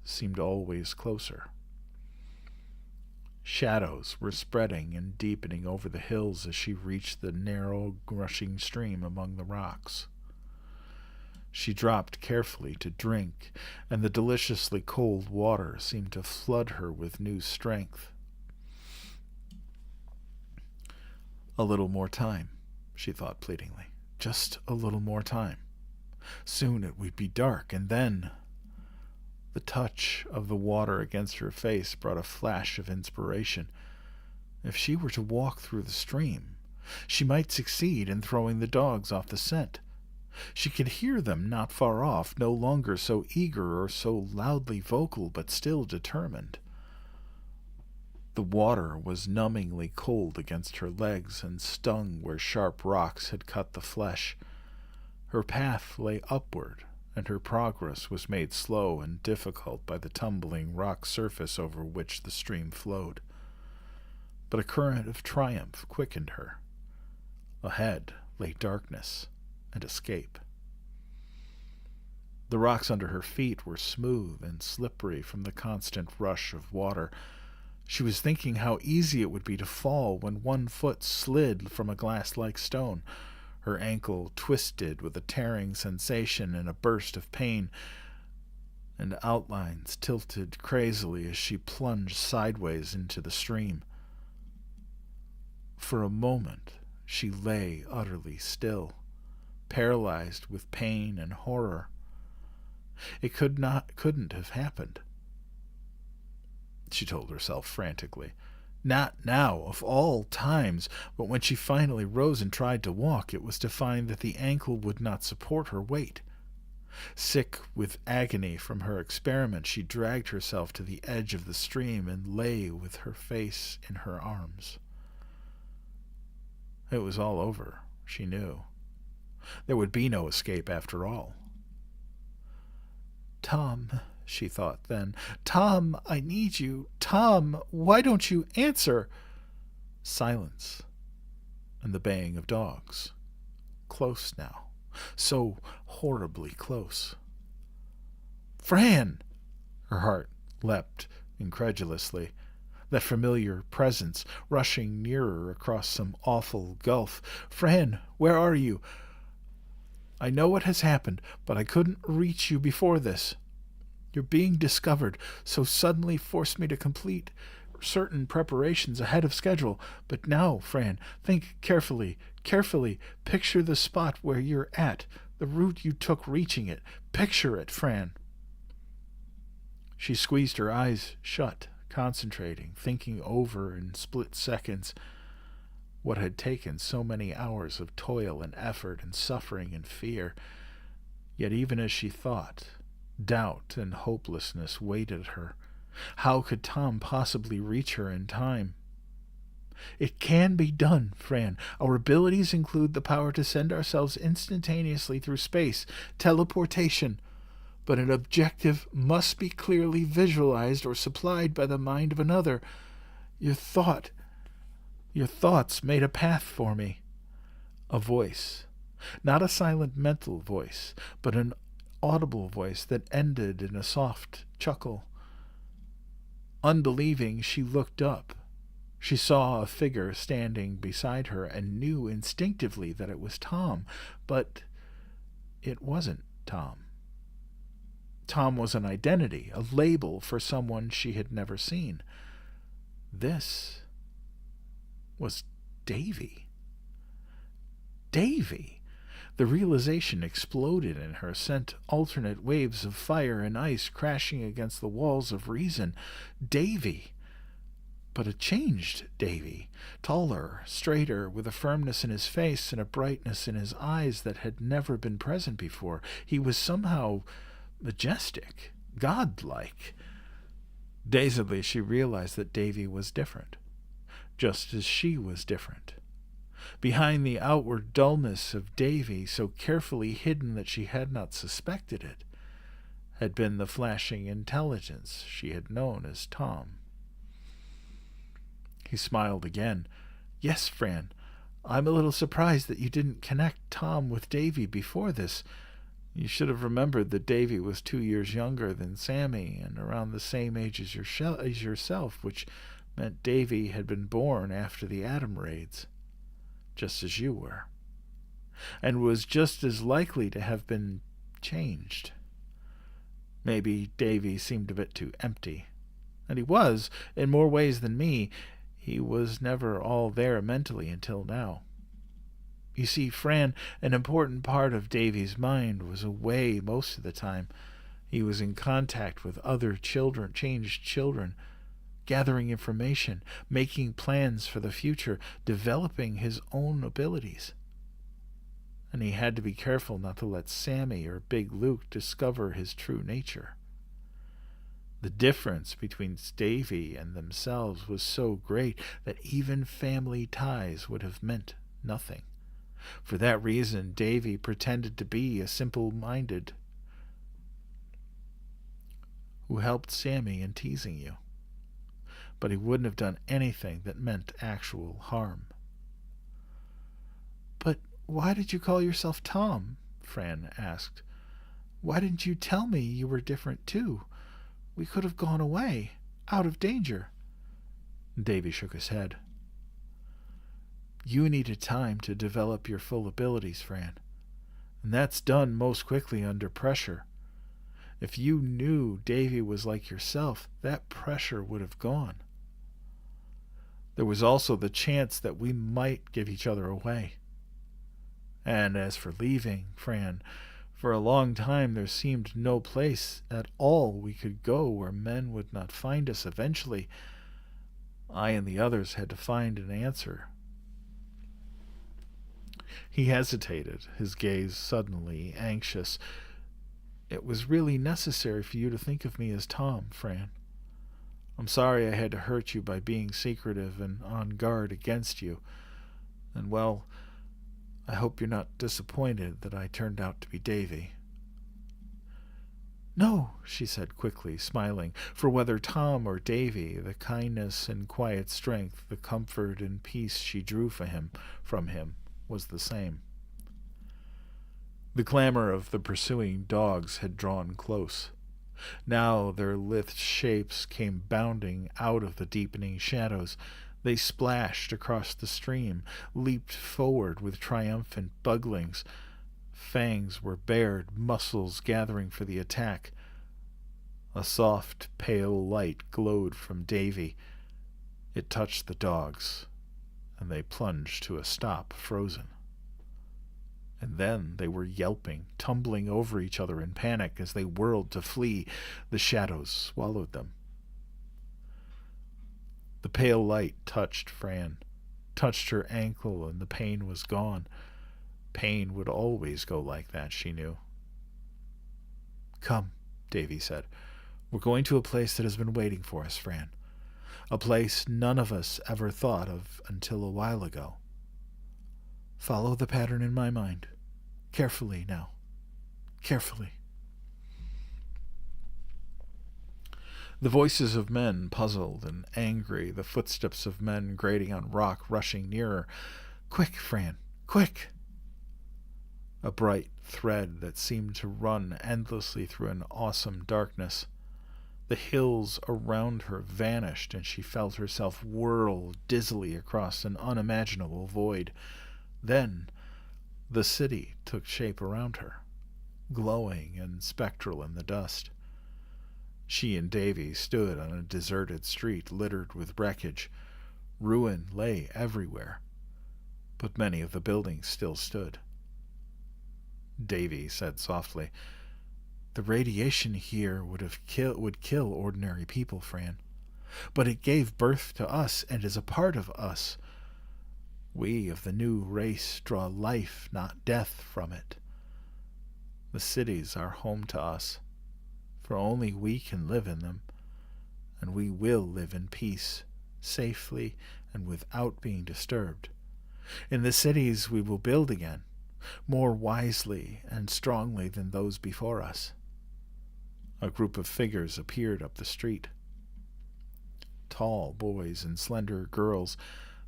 seemed always closer. Shadows were spreading and deepening over the hills as she reached the narrow, rushing stream among the rocks. She dropped carefully to drink, and the deliciously cold water seemed to flood her with new strength. A little more time, she thought pleadingly. Just a little more time. Soon it would be dark, and then... The touch of the water against her face brought a flash of inspiration. If she were to walk through the stream, she might succeed in throwing the dogs off the scent. She could hear them not far off, no longer so eager or so loudly vocal, but still determined. The water was numbingly cold against her legs and stung where sharp rocks had cut the flesh. Her path lay upward, and her progress was made slow and difficult by the tumbling rock surface over which the stream flowed. But a current of triumph quickened her. Ahead lay darkness and escape. The rocks under her feet were smooth and slippery from the constant rush of water. She was thinking how easy it would be to fall when one foot slid from a glass-like stone. Her ankle twisted with a tearing sensation and a burst of pain, and outlines tilted crazily as she plunged sideways into the stream. For a moment she lay utterly still, paralyzed with pain and horror. It couldn't have happened, she told herself frantically. Not now, of all times, but when she finally rose and tried to walk, it was to find that the ankle would not support her weight. Sick with agony from her experiment, she dragged herself to the edge of the stream and lay with her face in her arms. It was all over, she knew. There would be no escape after all. Tom, she thought then. Tom, I need you. Tom, why don't you answer? Silence, and the baying of dogs. Close now, so horribly close. Fran! Her heart leapt incredulously. That familiar presence rushing nearer across some awful gulf. Fran, where are you? I know what has happened, but I couldn't reach you before this. Your being discovered so suddenly forced me to complete certain preparations ahead of schedule. But now, Fran, think carefully. Picture the spot where you're at, the route you took reaching it. Picture it, Fran. She squeezed her eyes shut, concentrating, thinking over in split seconds what had taken so many hours of toil and effort and suffering and fear. Yet even as she thought, doubt and hopelessness waited her. How could Tom possibly reach her in time? It can be done, Fran. Our abilities include the power to send ourselves instantaneously through space, teleportation. But an objective must be clearly visualized or supplied by the mind of another. Your thoughts made a path for me. A voice. Not a silent mental voice, but an audible voice that ended in a soft chuckle. Unbelieving, she looked up. She saw a figure standing beside her and knew instinctively that it was Tom, but it wasn't Tom. Tom was an identity, a label for someone she had never seen. This was Davy. Davy! The realization exploded in her, sent alternate waves of fire and ice crashing against the walls of reason. Davy! But a changed Davy, taller, straighter, with a firmness in his face and a brightness in his eyes that had never been present before. He was somehow majestic, godlike. Dazedly, she realized that Davy was different, just as she was different. Behind the outward dullness of Davy, so carefully hidden that she had not suspected it, had been the flashing intelligence she had known as Tom. He smiled again. Yes, Fran, I'm a little surprised that you didn't connect Tom with Davy before this. You should have remembered that Davy was 2 years younger than Sammy and around the same age as yourself, which meant Davy had been born after the atom raids, just as you were, and was just as likely to have been changed. Maybe Davy seemed a bit too empty, and he was, in more ways than me. He was never all there mentally until now. You see, Fran, an important part of Davy's mind was away most of the time. He was in contact with other children, changed children, gathering information, making plans for the future, developing his own abilities. And he had to be careful not to let Sammy or Big Luke discover his true nature. The difference between Davy and themselves was so great that even family ties would have meant nothing. For that reason, Davy pretended to be a simple-minded who helped Sammy in teasing you. But he wouldn't have done anything that meant actual harm. "But why did you call yourself Tom?" Fran asked. "Why didn't you tell me you were different too? We could have gone away, out of danger." Davy shook his head. "You needed time to develop your full abilities, Fran. And that's done most quickly under pressure. If you knew Davy was like yourself, that pressure would have gone. There was also the chance that we might give each other away. And as for leaving, Fran, for a long time there seemed no place at all we could go where men would not find us eventually. I and the others had to find an answer." He hesitated, his gaze suddenly anxious. "It was really necessary for you to think of me as Tom, Fran. I'm sorry I had to hurt you by being secretive and on guard against you. And, well, I hope you're not disappointed that I turned out to be Davy." "No," she said quickly, smiling, for whether Tom or Davy, the kindness and quiet strength, the comfort and peace she drew from him was the same. The clamor of the pursuing dogs had drawn close. Now their lithe shapes came bounding out of the deepening shadows. They splashed across the stream, leaped forward with triumphant buglings. Fangs were bared, muscles gathering for the attack. A soft, pale light glowed from Davy. It touched the dogs, and they plunged to a stop, frozen. And then they were yelping, tumbling over each other in panic as they whirled to flee. The shadows swallowed them. The pale light touched Fran, touched her ankle, and the pain was gone. Pain would always go like that, she knew. "Come," Davy said. "We're going to a place that has been waiting for us, Fran. A place none of us ever thought of until a while ago. Follow the pattern in my mind. Carefully now. Carefully." The voices of men, puzzled and angry, the footsteps of men grating on rock, rushing nearer. "Quick, Fran, quick!" A bright thread that seemed to run endlessly through an awesome darkness. The hills around her vanished, and she felt herself whirl dizzily across an unimaginable void. Then the city took shape around her, glowing and spectral in the dust. She and Davy stood on a deserted street littered with wreckage. Ruin lay everywhere, but many of the buildings still stood. Davy said softly, "The radiation here would kill ordinary people, Fran. But it gave birth to us and is a part of us. We of the new race draw life, not death, from it. The cities are home to us, for only we can live in them, and we will live in peace, safely, and without being disturbed. In the cities we will build again, more wisely and strongly than those before us." A group of figures appeared up the street. Tall boys and slender girls,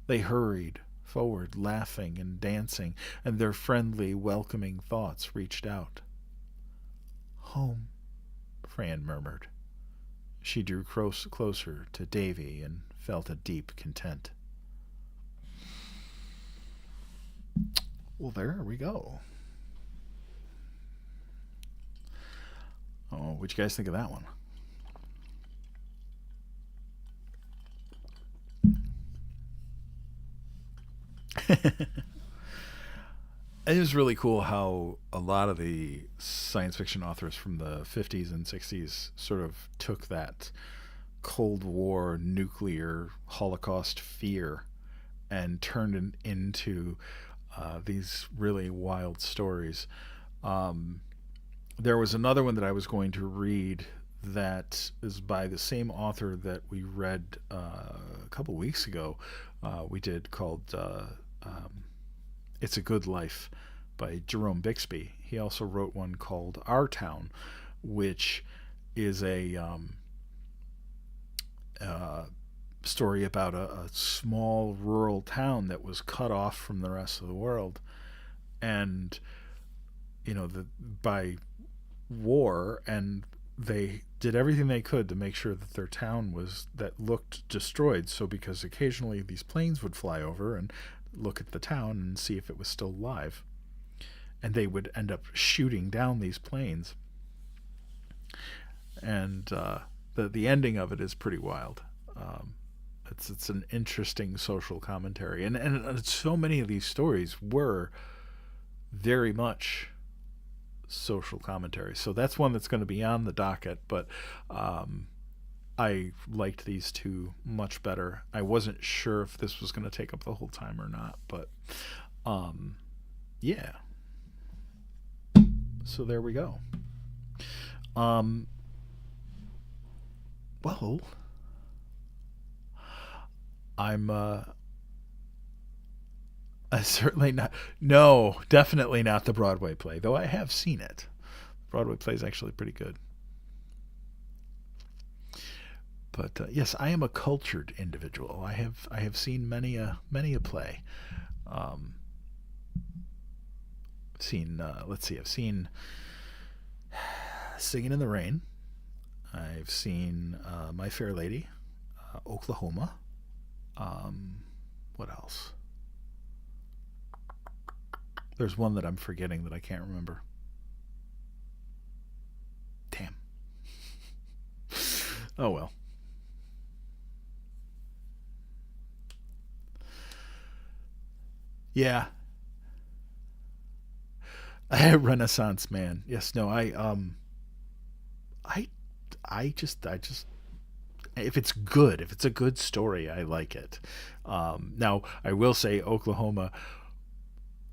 they hurried forward, laughing and dancing, and their friendly, welcoming thoughts reached out. "Home," Fran murmured. She drew closer to Davy and felt a deep content. Well, there we go. Oh, what'd you guys think of that one? It is really cool how a lot of the science fiction authors from the 50s and 60s sort of took that Cold War nuclear Holocaust fear and turned into these really wild stories. Um, there was another one that I was going to read that is by the same author that we read a couple weeks ago. We did called um, "It's a Good Life" by Jerome Bixby. He also wrote one called "Our Town," which is a uh, story about a small rural town that was cut off from the rest of the world, and by war, and they did everything they could to make sure that their town was that looked destroyed. So because occasionally these planes would fly over and look at the town and see if it was still alive, and they would end up shooting down these planes. And the ending of it is pretty wild. It's an interesting social commentary, and so many of these stories were very much social commentary. So that's one that's going to be on the docket. But I liked these two much better. I wasn't sure if this was going to take up the whole time or not, but yeah. So there we go. Well, I'm certainly not. No, definitely not the Broadway play, though I have seen it. The Broadway play is actually pretty good. But yes, I am a cultured individual. I have seen many a play. Um, seen let's see, I've seen Singing in the Rain. I've seen My Fair Lady, Oklahoma. What else? There's one that I'm forgetting that I can't remember. Damn. Oh well. Yeah. Renaissance man. Yes, no, I I just if it's good, if it's a good story, I like it. Now, I will say Oklahoma.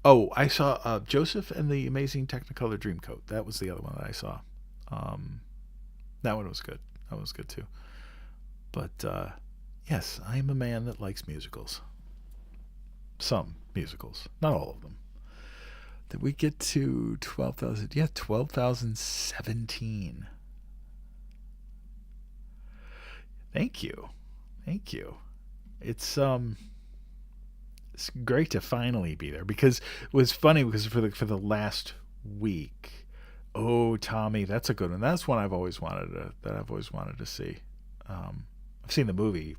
Oh, I saw Joseph and the Amazing Technicolor Dreamcoat. That was the other one that I saw. Um, that one was good. That was good too. But yes, I am a man that likes musicals. Some musicals, not all of them. Did we get to 12,000? Yeah, 12,017. Thank you. Thank you. It's it's great to finally be there, because it was funny because for the last week. Oh, Tommy, that's a good one. That's one I've always wanted to see. I've seen the movie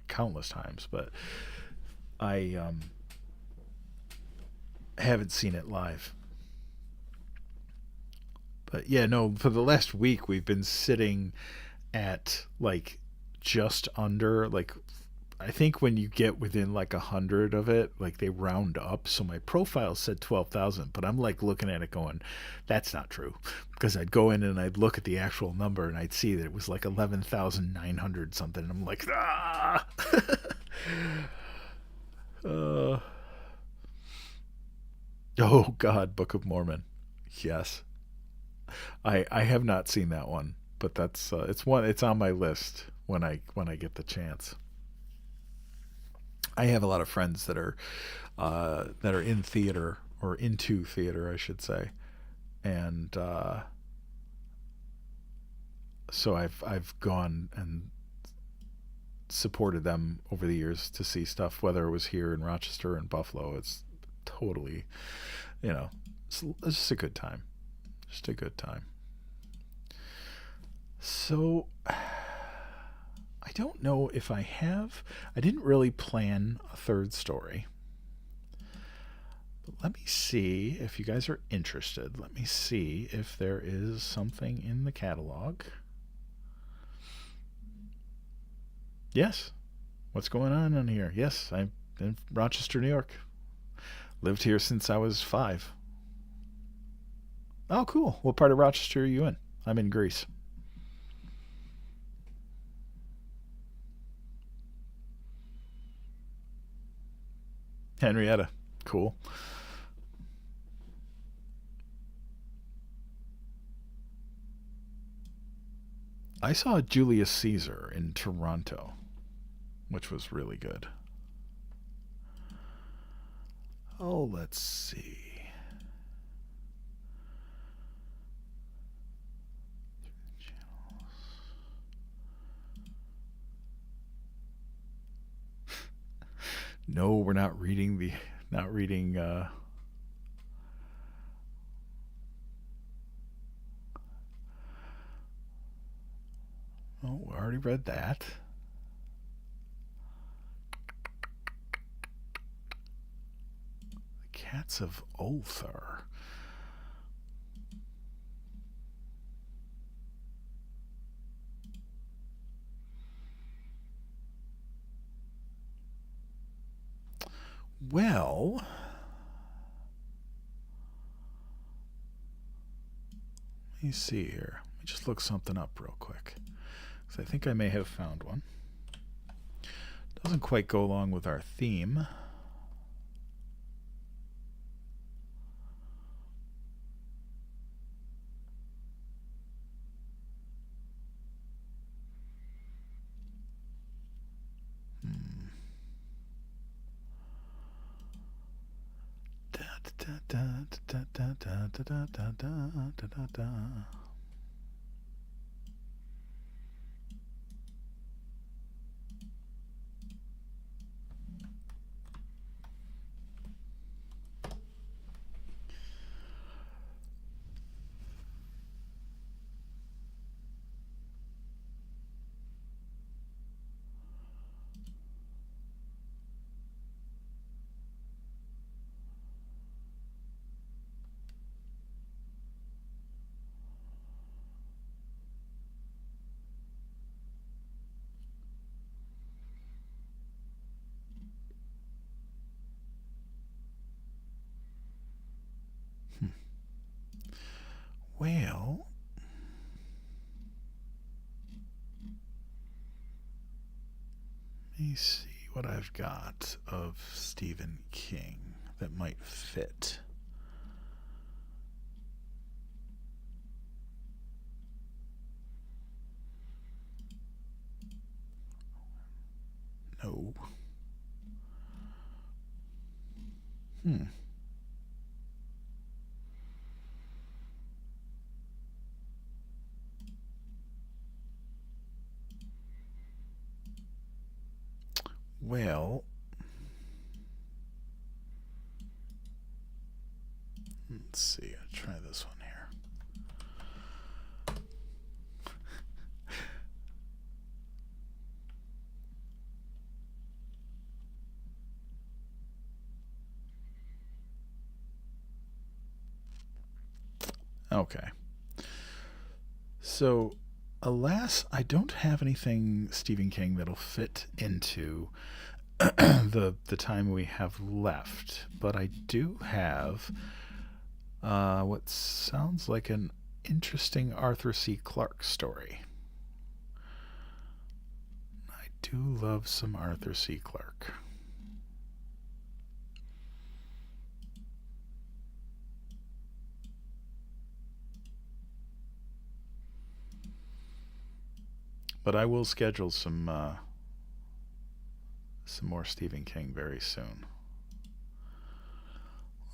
countless times, but I haven't seen it live. But yeah, no, for the last week we've been sitting at like just under, like, I think when you get within like 100 of it, like they round up. So my profile said 12,000, but I'm like looking at it going, that's not true, because I'd go in and I'd look at the actual number and I'd see that it was like 11,900 something. And I'm like, ah. uh, oh God, Book of Mormon. Yes, I have not seen that one, but that's it's on my list when I get the chance. I have a lot of friends that are in theater, or into theater, I should say, and so I've gone and supported them over the years to see stuff, whether it was here in Rochester and Buffalo. It's totally, it's just a good time, just a good time. So I don't know if I have. I didn't really plan a third story. But let me see if you guys are interested. Let me see if there is something in the catalog. Yes. What's going on in here? Yes, I'm in Rochester, New York. Lived here since I was 5. Oh, cool. What part of Rochester are you in? I'm in Greece. Henrietta. Cool. I saw Julius Caesar in Toronto, which was really good. Oh, let's see. No, we're not reading the not reading oh, we already read that. The Cats of Ulthar. Well, let me see here. Let me just look something up real quick, because I think I may have found one. Doesn't quite go along with our theme. Well, let me see what I've got of Stephen King that might fit. No. Well, let's see. I'll try this one here. Okay. So, alas, I don't have anything Stephen King that'll fit into the time we have left, but I do have what sounds like an interesting Arthur C. Clarke story. I do love some Arthur C. Clarke. But I will schedule some more Stephen King very soon.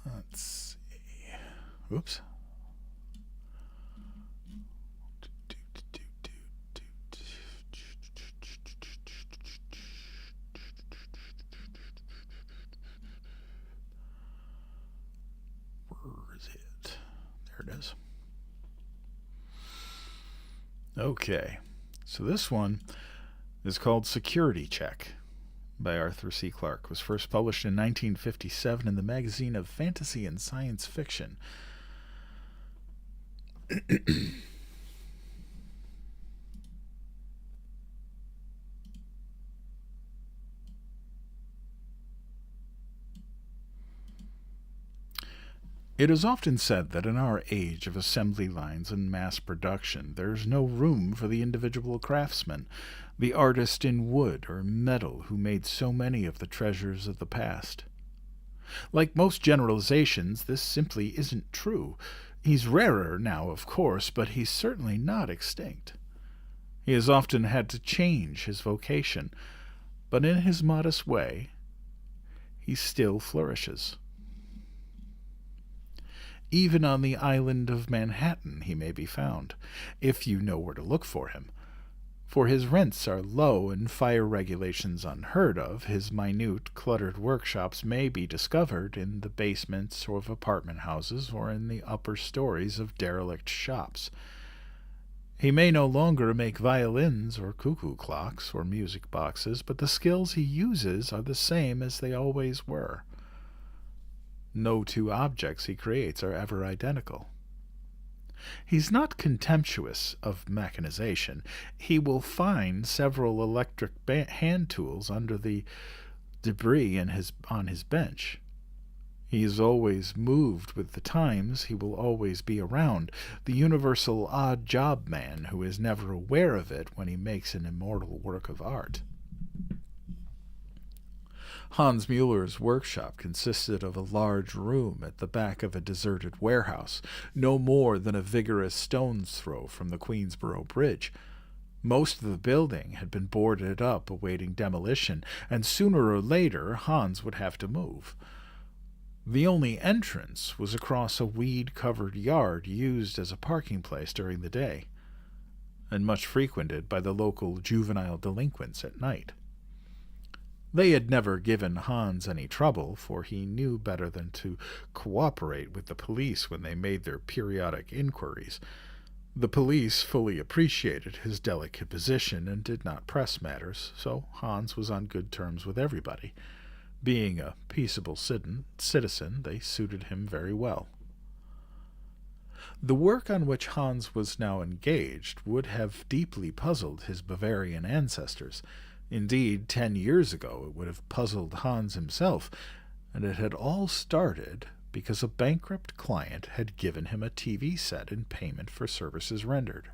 Let's see. Oops. Where is it? There it is. Okay. So this one is called Security Check by Arthur C. Clarke. It was first published in 1957 in the magazine of fantasy and science fiction. It is often said that in our age of assembly lines and mass production, there is no room for the individual craftsman, the artist in wood or metal who made so many of the treasures of the past. Like most generalizations, this simply isn't true. He's rarer now, of course, but he's certainly not extinct. He has often had to change his vocation, but in his modest way, he still flourishes. Even on the island of Manhattan he may be found, if you know where to look for him. For his rents are low and fire regulations unheard of, his minute, cluttered workshops may be discovered in the basements of apartment houses or in the upper stories of derelict shops. He may no longer make violins or cuckoo clocks or music boxes, but the skills he uses are the same as they always were. No two objects he creates are ever identical. He's not contemptuous of mechanization. He will find several electric hand tools under the debris on his bench. He is always moved with the times. He will always be around, the universal odd job man who is never aware of it when he makes an immortal work of art. Hans Mueller's workshop consisted of a large room at the back of a deserted warehouse, no more than a vigorous stone's throw from the Queensboro Bridge. Most of the building had been boarded up awaiting demolition, and sooner or later Hans would have to move. The only entrance was across a weed-covered yard used as a parking place during the day, and much frequented by the local juvenile delinquents at night. They had never given Hans any trouble, for he knew better than to cooperate with the police when they made their periodic inquiries. The police fully appreciated his delicate position and did not press matters, so Hans was on good terms with everybody. Being a peaceable citizen, they suited him very well. The work on which Hans was now engaged would have deeply puzzled his Bavarian ancestors. Indeed, 10 years ago it would have puzzled Hans himself, and it had all started because a bankrupt client had given him a TV set in payment for services rendered.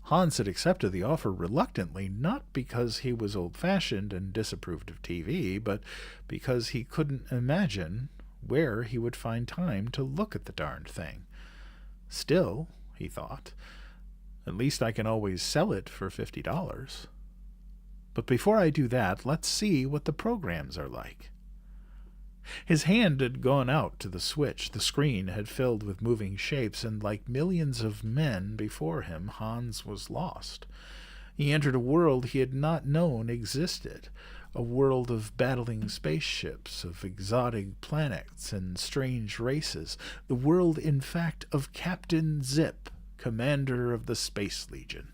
Hans had accepted the offer reluctantly, not because he was old-fashioned and disapproved of TV, but because he couldn't imagine where he would find time to look at the darned thing. Still, he thought, at least I can always sell it for $50. But before I do that, let's see what the programs are like. His hand had gone out to the switch. The screen had filled with moving shapes, and like millions of men before him, Hans was lost. He entered a world he had not known existed, a world of battling spaceships, of exotic planets and strange races, the world, in fact, of Captain Zip, commander of the Space Legion.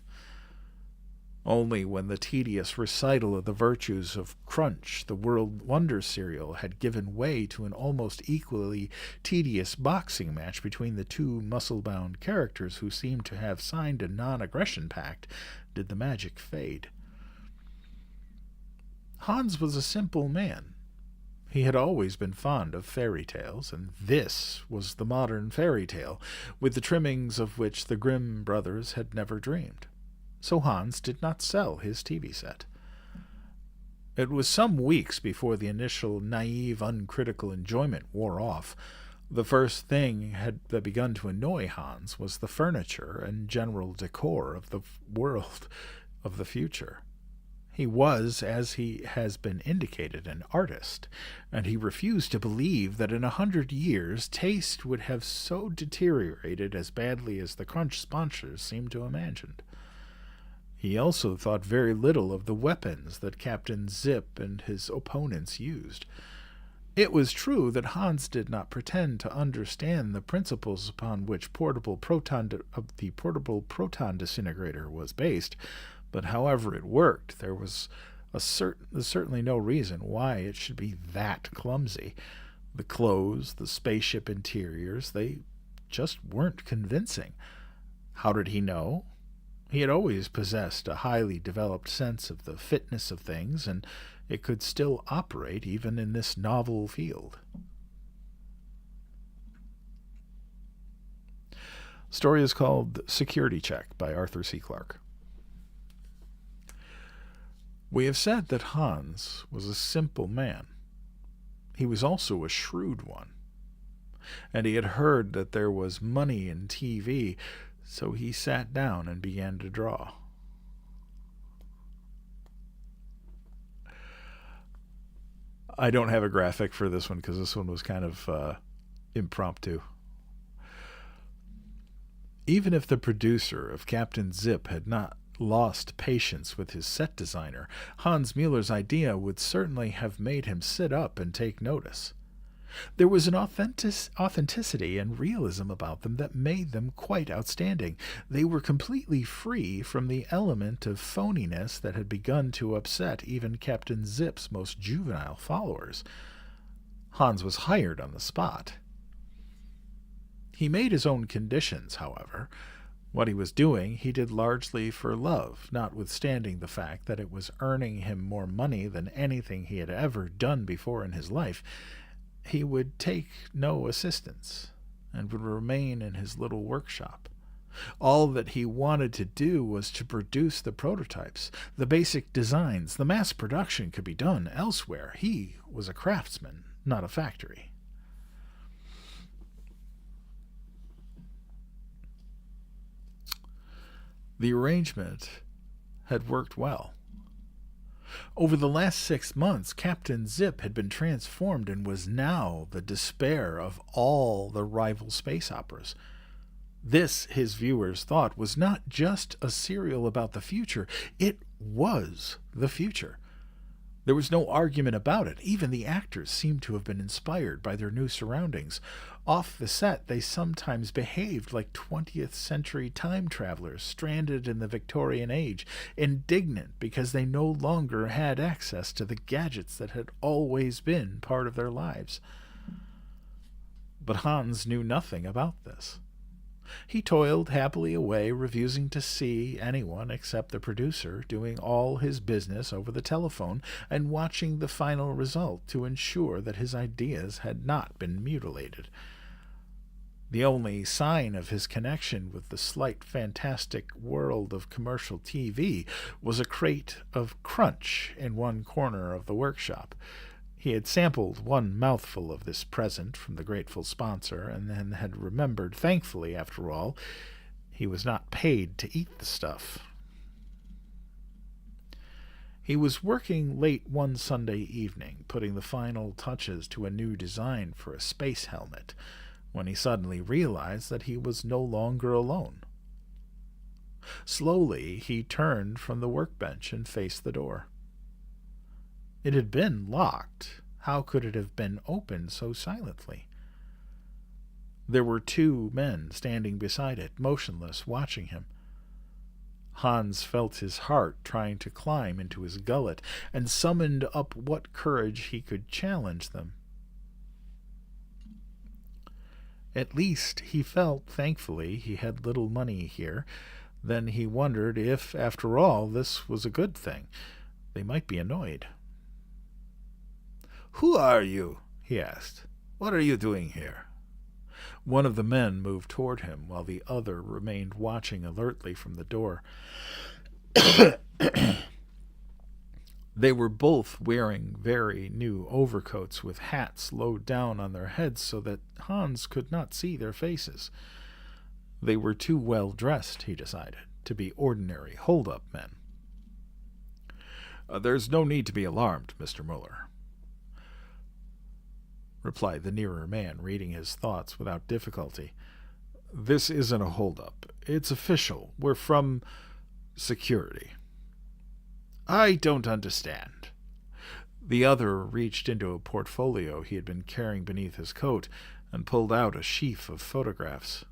Only when the tedious recital of the virtues of Crunch, the World Wonder cereal, had given way to an almost equally tedious boxing match between the two muscle-bound characters who seemed to have signed a non-aggression pact, did the magic fade. Hans was a simple man. He had always been fond of fairy tales, and this was the modern fairy tale, with the trimmings of which the Grimm brothers had never dreamed. So Hans did not sell his TV set. It was some weeks before the initial naive, uncritical enjoyment wore off. The first thing that begun to annoy Hans was the furniture and general decor of the world of the future. He was, as he has been indicated, an artist, and he refused to believe that in 100 years taste would have so deteriorated as badly as the Crunch sponsors seemed to imagine. He also thought very little of the weapons that Captain Zip and his opponents used. It was true that Hans did not pretend to understand the principles upon which the portable proton disintegrator was based, but however it worked, there was certainly no reason why it should be that clumsy. The clothes, the spaceship interiors, they just weren't convincing. How did he know? He had always possessed a highly developed sense of the fitness of things, and it could still operate even in this novel field. The story is called Security Check by Arthur C. Clarke. We have said that Hans was a simple man. He was also a shrewd one, and he had heard that there was money in TV, so he sat down and began to draw. I don't have a graphic for this one because this one was kind of impromptu. Even if the producer of Captain Zip had not lost patience with his set designer, Hans Mueller's idea would certainly have made him sit up and take notice. There was an authenticity and realism about them that made them quite outstanding. They were completely free from the element of phoniness that had begun to upset even Captain Zip's most juvenile followers. Hans was hired on the spot. He made his own conditions, however. What he was doing, he did largely for love, notwithstanding the fact that it was earning him more money than anything he had ever done before in his life. He would take no assistance, and would remain in his little workshop. All that he wanted to do was to produce the prototypes, the basic designs. The mass production could be done elsewhere. He was a craftsman, not a factory. The arrangement had worked well. Over the last 6 months, Captain Zip had been transformed and was now the despair of all the rival space operas. This, his viewers thought, was not just a serial about the future. It was the future. There was no argument about it. Even the actors seemed to have been inspired by their new surroundings. Off the set, they sometimes behaved like 20th century time travelers stranded in the Victorian age, indignant because they no longer had access to the gadgets that had always been part of their lives. But Hans knew nothing about this. He toiled happily away, refusing to see anyone except the producer, doing all his business over the telephone and watching the final result to ensure that his ideas had not been mutilated. The only sign of his connection with the slight fantastic world of commercial TV was a crate of Crunch in one corner of the workshop. He had sampled one mouthful of this present from the grateful sponsor, and then had remembered, thankfully, after all, he was not paid to eat the stuff. He was working late one Sunday evening, putting the final touches to a new design for a space helmet, when he suddenly realized that he was no longer alone. Slowly, he turned from the workbench and faced the door. It had been locked. How could it have been opened so silently? There were 2 men standing beside it, motionless, watching him. Hans felt his heart trying to climb into his gullet, and summoned up what courage he could challenge them. At least he felt, thankfully, he had little money here. Then he wondered if, after all, this was a good thing. They might be annoyed. "Who are you?" he asked. "What are you doing here?" One of the men moved toward him, while the other remained watching alertly from the door. They were both wearing very new overcoats with hats low down on their heads so that Hans could not see their faces. They were too well dressed, he decided, to be ordinary hold-up men. "There's no need to be alarmed, Mr. Mueller," replied the nearer man, reading his thoughts without difficulty. "This isn't a hold-up. It's official. We're from security." "I don't understand." The other reached into a portfolio he had been carrying beneath his coat and pulled out a sheaf of photographs.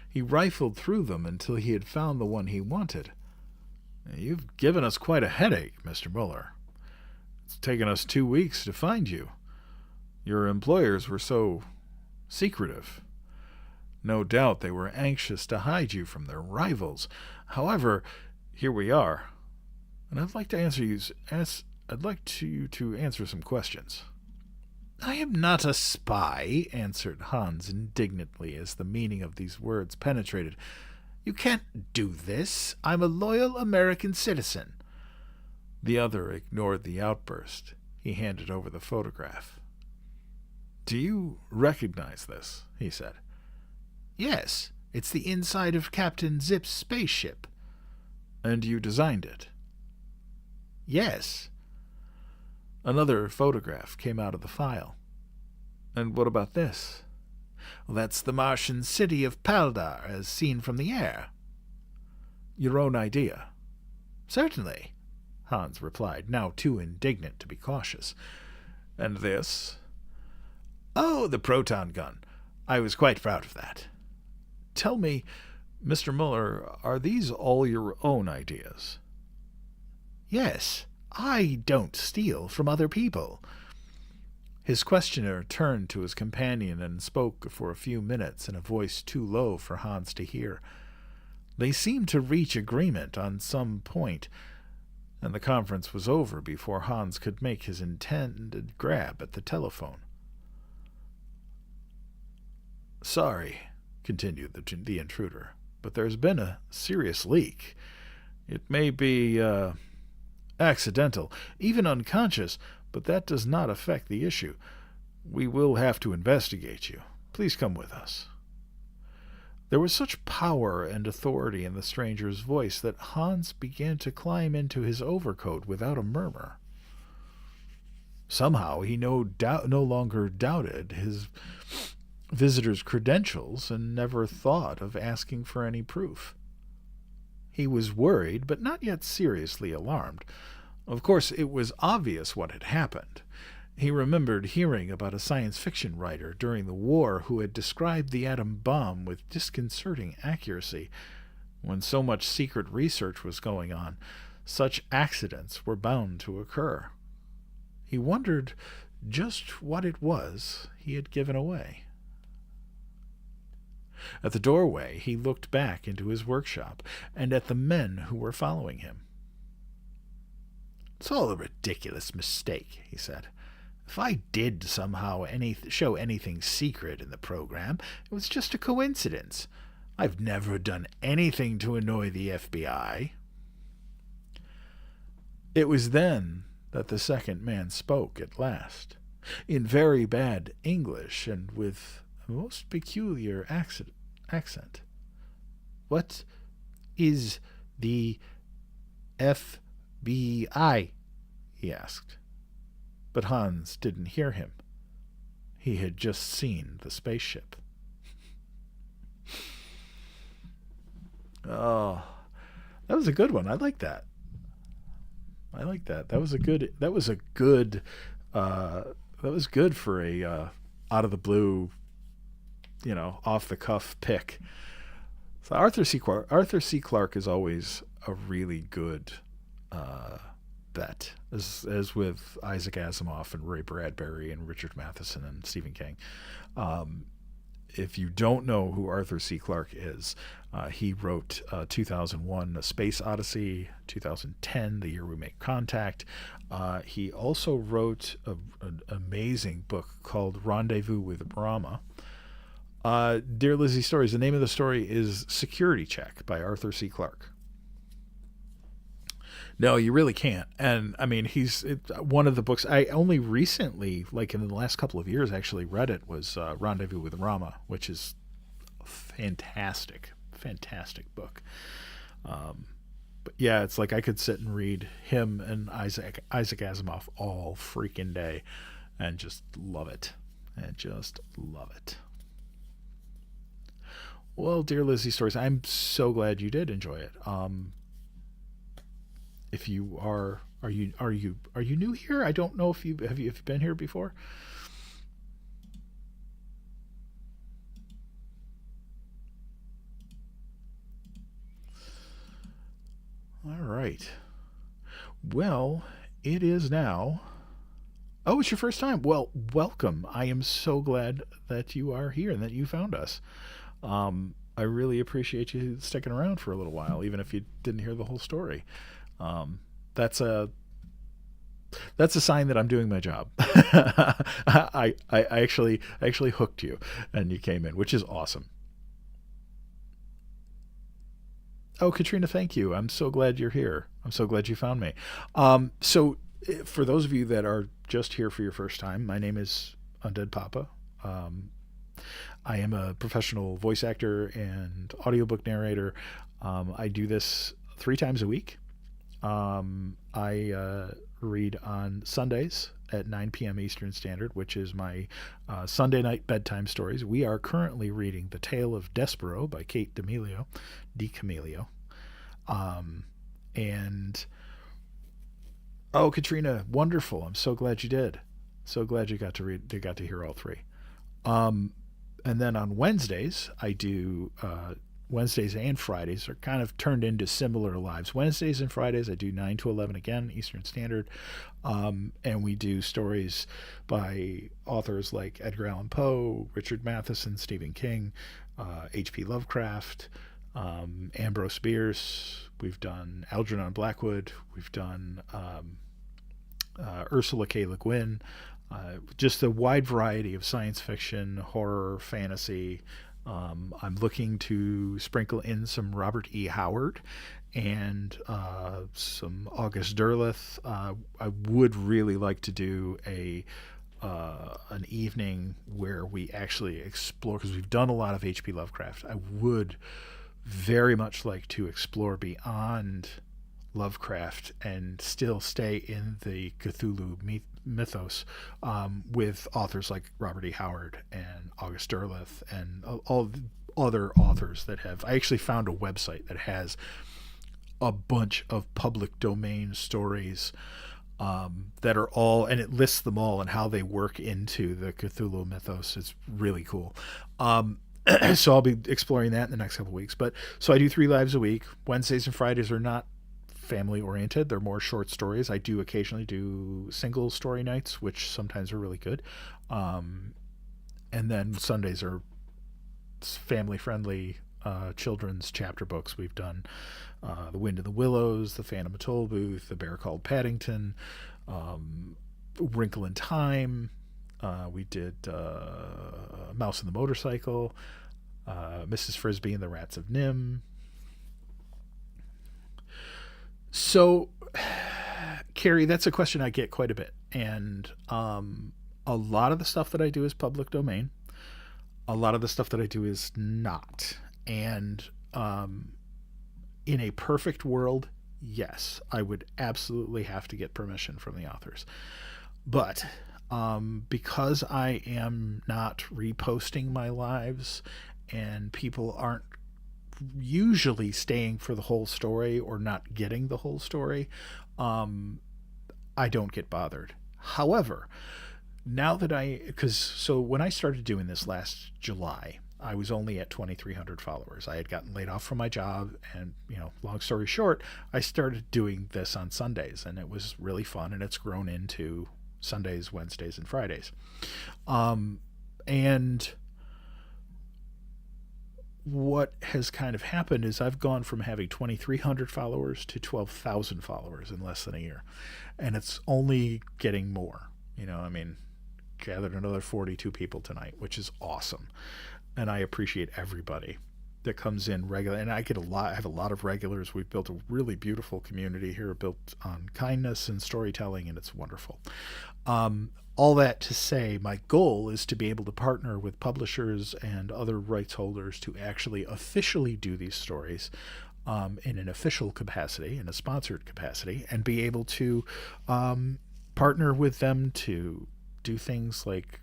He rifled through them until he had found the one he wanted. "You've given us quite a headache, Mr. Mueller. It's taken us 2 weeks to find you. Your employers were so secretive. No doubt they were anxious to hide you from their rivals. However, here we are, and I'd like you to answer some questions." "I am not a spy," answered Hans indignantly as the meaning of these words penetrated. "You can't do this. I'm a loyal American citizen." The other ignored the outburst. He handed over the photograph. "Do you recognize this?" he said. "Yes, it's the inside of Captain Zip's spaceship." "And you designed it?" "Yes." Another photograph came out of the file. "And what about this?" "Well, that's the Martian city of Paldar as seen from the air." "Your own idea?" "Certainly," Hans replied, now too indignant to be cautious. "And this?" "Oh, the proton gun. I was quite proud of that." "Tell me, Mr. Muller, are these all your own ideas?" "Yes. I don't steal from other people." His questioner turned to his companion and spoke for a few minutes in a voice too low for Hans to hear. They seemed to reach agreement on some point, and the conference was over before Hans could make his intended grab at the telephone. "Sorry," continued the intruder, "but there's been a serious leak. It may be, accidental, even unconscious, but that does not affect the issue. We will have to investigate you. Please come with us." There was such power and authority in the stranger's voice that Hans began to climb into his overcoat without a murmur. Somehow he no longer doubted his visitor's credentials and never thought of asking for any proof. He was worried, but not yet seriously alarmed. Of course, it was obvious what had happened. He remembered hearing about a science fiction writer during the war who had described the atom bomb with disconcerting accuracy. When so much secret research was going on, such accidents were bound to occur. He wondered just what it was he had given away. At the doorway, he looked back into his workshop and at the men who were following him. "It's all a ridiculous mistake," he said. "If I did somehow show anything secret in the program, it was just a coincidence. I've never done anything to annoy the FBI." It was then that the second man spoke at last, in very bad English and with a most peculiar accent. "What is the FBI?" he asked. But Hans didn't hear him. He had just seen the spaceship. Oh, that was a good one. I like that. That was good for a out of the blue, off the cuff pick. So Arthur C. Clarke is always a really good bet, as with Isaac Asimov and Ray Bradbury and Richard Matheson and Stephen King. If you don't know who Arthur C. Clarke is, he wrote 2001: A Space Odyssey, 2010: The Year We Make Contact. He also wrote an amazing book called Rendezvous with Brahma. Dear Lizzie Stories, the name of the story is Security Check by Arthur C. Clarke. No, you really can't. And I mean, one of the books I only recently, like in the last couple of years, actually read it was Rendezvous with Rama, which is a fantastic book. But yeah, it's like I could sit and read him and Isaac Asimov all freaking day and just love it. Well, dear Lizzie Stories, I'm so glad you did enjoy it. If you are you new here? I don't know if you have you been here before. All right. Well, it is now. Oh, it's your first time. Well, welcome. I am so glad that you are here and that you found us. I really appreciate you sticking around for a little while, even if you didn't hear the whole story. That's a sign that I'm doing my job. I actually hooked you and you came in, which is awesome. Oh, Katrina, thank you. I'm so glad you're here. I'm so glad you found me. So For those of you that are just here for your first time, my name is UndeadPapa. I am a professional voice actor and audiobook narrator. I do this 3 times a week. I read on Sundays at 9 p.m. Eastern Standard, which is my Sunday night bedtime stories. We are currently reading The Tale of Despero by Kate DiCamilio. And oh, Katrina, wonderful! I'm so glad you did. So glad you got to hear all three. And then on Wednesdays, I do Wednesdays and Fridays are kind of turned into similar lives. Wednesdays and Fridays, I do 9 to 11 again, Eastern Standard. And we do stories by authors like Edgar Allan Poe, Richard Matheson, Stephen King, H.P. Lovecraft, Ambrose Bierce. We've done Algernon Blackwood. We've done Ursula K. Le Guin. Just a wide variety of science fiction, horror, fantasy. I'm looking to sprinkle in some Robert E. Howard and some August Derleth. I would really like to do an evening where we actually explore, because we've done a lot of H.P. Lovecraft. I would very much like to explore beyond Lovecraft and still stay in the Cthulhu mythos with authors like Robert E. Howard and August Derleth and all other authors that have. I actually found a website that has a bunch of public domain stories that are all, and it lists them all and how they work into the Cthulhu mythos. It's really cool. So I'll be exploring that in the next couple of weeks. But so I do 3 lives a week. Wednesdays and Fridays are not family oriented. They're more short stories. I do occasionally do single story nights, which sometimes are really good. And then Sundays are family friendly children's chapter books. We've done The Wind in the Willows, The Phantom of Tollbooth, The Bear Called Paddington, Wrinkle in Time. We did Mouse and the Motorcycle, Mrs. Frisbee and the Rats of Nim. So, Carrie, that's a question I get quite a bit. And a lot of the stuff that I do is public domain. A lot of the stuff that I do is not. And in a perfect world, yes, I would absolutely have to get permission from the authors. But because I am not reposting my lives and people aren't usually staying for the whole story or not getting the whole story, I don't get bothered. However, now that so when I started doing this last July, I was only at 2,300 followers. I had gotten laid off from my job, and long story short, I started doing this on Sundays, and it was really fun, and it's grown into Sundays, Wednesdays, and Fridays. And what has kind of happened is I've gone from having 2,300 followers to 12,000 followers in less than a year. And it's only getting more. Gathered another 42 people tonight, which is awesome. And I appreciate everybody that comes in regular. And I have a lot of regulars. We've built a really beautiful community here, built on kindness and storytelling, and it's wonderful. All that to say, my goal is to be able to partner with publishers and other rights holders to actually officially do these stories in an official capacity, in a sponsored capacity, and be able to partner with them to do things like,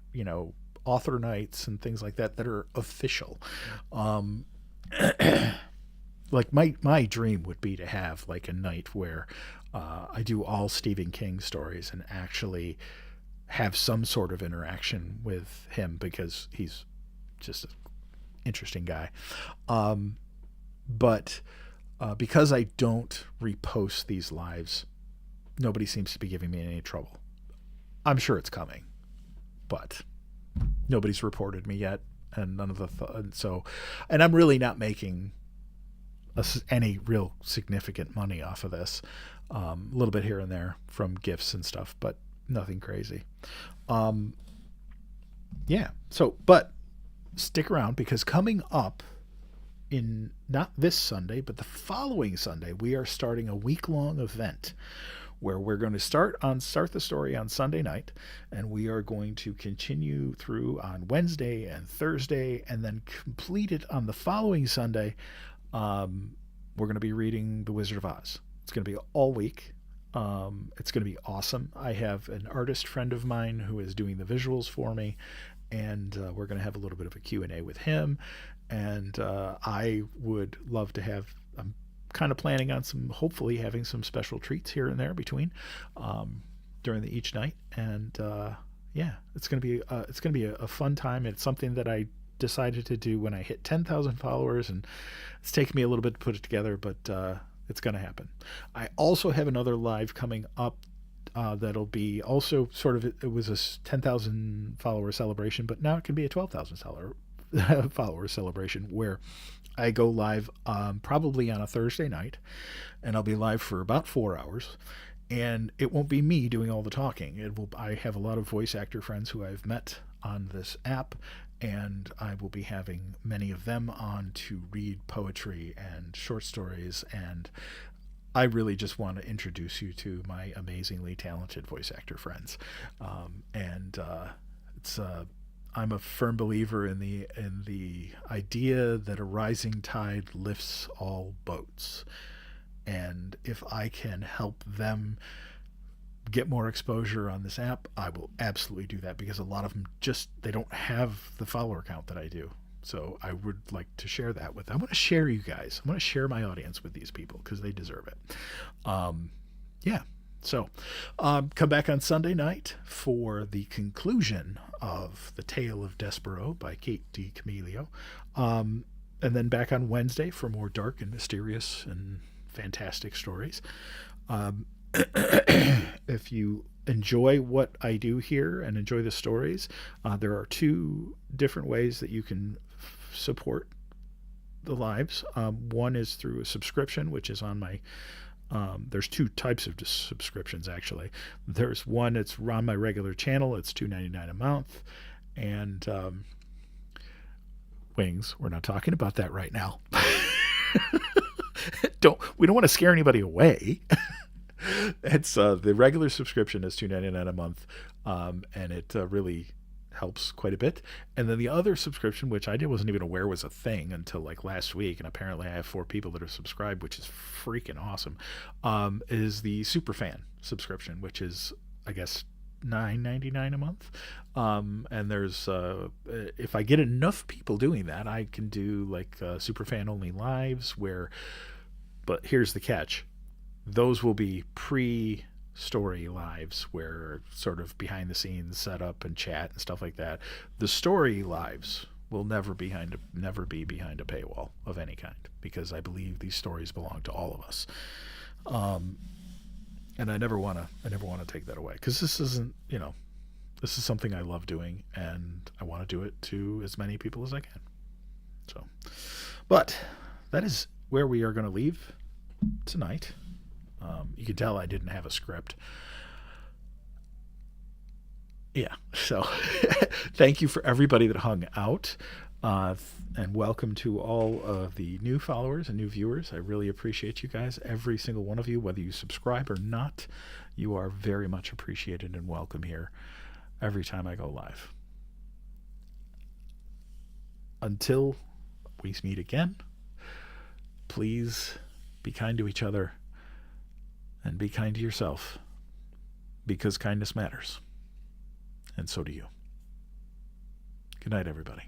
author nights and things like that are official. Like my dream would be to have like a night where I do all Stephen King stories and actually have some sort of interaction with him, because he's just an interesting guy. But because I don't repost these lives, nobody seems to be giving me any trouble. I'm sure it's coming, but nobody's reported me yet, and none of the and I'm really not making any real significant money off of this. A little bit here and there from gifts and stuff, but nothing crazy. But stick around, because coming up in not this Sunday, but the following Sunday, we are starting a week-long event where we're going to start the story on Sunday night, and we are going to continue through on Wednesday and Thursday, and then complete it on the following Sunday. We're going to be reading The Wizard of Oz. It's going to be all week. It's going to be awesome. I have an artist friend of mine who is doing the visuals for me, and we're going to have a little bit of a Q&A with him. And I would love to have, I'm kind of planning on hopefully having some special treats here and there between during each night. And yeah, it's going to be a fun time. It's something that I decided to do when I hit 10,000 followers, and it's taken me a little bit to put it together, but it's going to happen. I also have another live coming up that'll be also sort of, it was a 10,000 follower celebration, but now it can be a 12,000 follower celebration, where I go live probably on a Thursday night, and I'll be live for about 4 hours. And it won't be me doing all the talking. I have a lot of voice actor friends who I've met on this app, and I will be having many of them on to read poetry and short stories. And I really just want to introduce you to my amazingly talented voice actor friends. I'm a firm believer in the idea that a rising tide lifts all boats. And if I can help them get more exposure on this app, I will absolutely do that, because a lot of them they don't have the follower count that I do. So I would like to share that with them. I want to share you guys. I want to share my audience with these people because they deserve it. Yeah. So come back on Sunday night for the conclusion of The Tale of Despero by Kate DiCamillo. And then back on Wednesday for more dark and mysterious and fantastic stories. If you enjoy what I do here and enjoy the stories, there are 2 different ways that you can support the lives. One is through a subscription, which is on my there's 2 types of subscriptions, actually. There's one that's on my regular channel. It's $2.99 a month. And Wings, we're not talking about that right now. We don't want to scare anybody away. It's the regular subscription is $2.99 a month, and it really helps quite a bit. And then the other subscription, which I wasn't even aware was a thing until like last week, and apparently I have 4 people that are subscribed, which is freaking awesome, is the Superfan subscription, which is, I guess, $9.99 a month. And there's if I get enough people doing that, I can do like Superfan only lives but here's the catch. Those will be pre-story lives, where sort of behind the scenes setup and chat and stuff like that. The story lives will never be behind a paywall of any kind, because I believe these stories belong to all of us. And I never want to take that away, because this isn't, this is something I love doing, and I want to do it to as many people as I can. So, but that is where we are going to leave tonight. You can tell I didn't have a script. Yeah, so thank you for everybody that hung out, and welcome to all of the new followers and new viewers. I really appreciate you guys, every single one of you, whether you subscribe or not. You are very much appreciated and welcome here every time I go live. Until we meet again, please be kind to each other and be kind to yourself, because kindness matters. And so do you. Good night, everybody.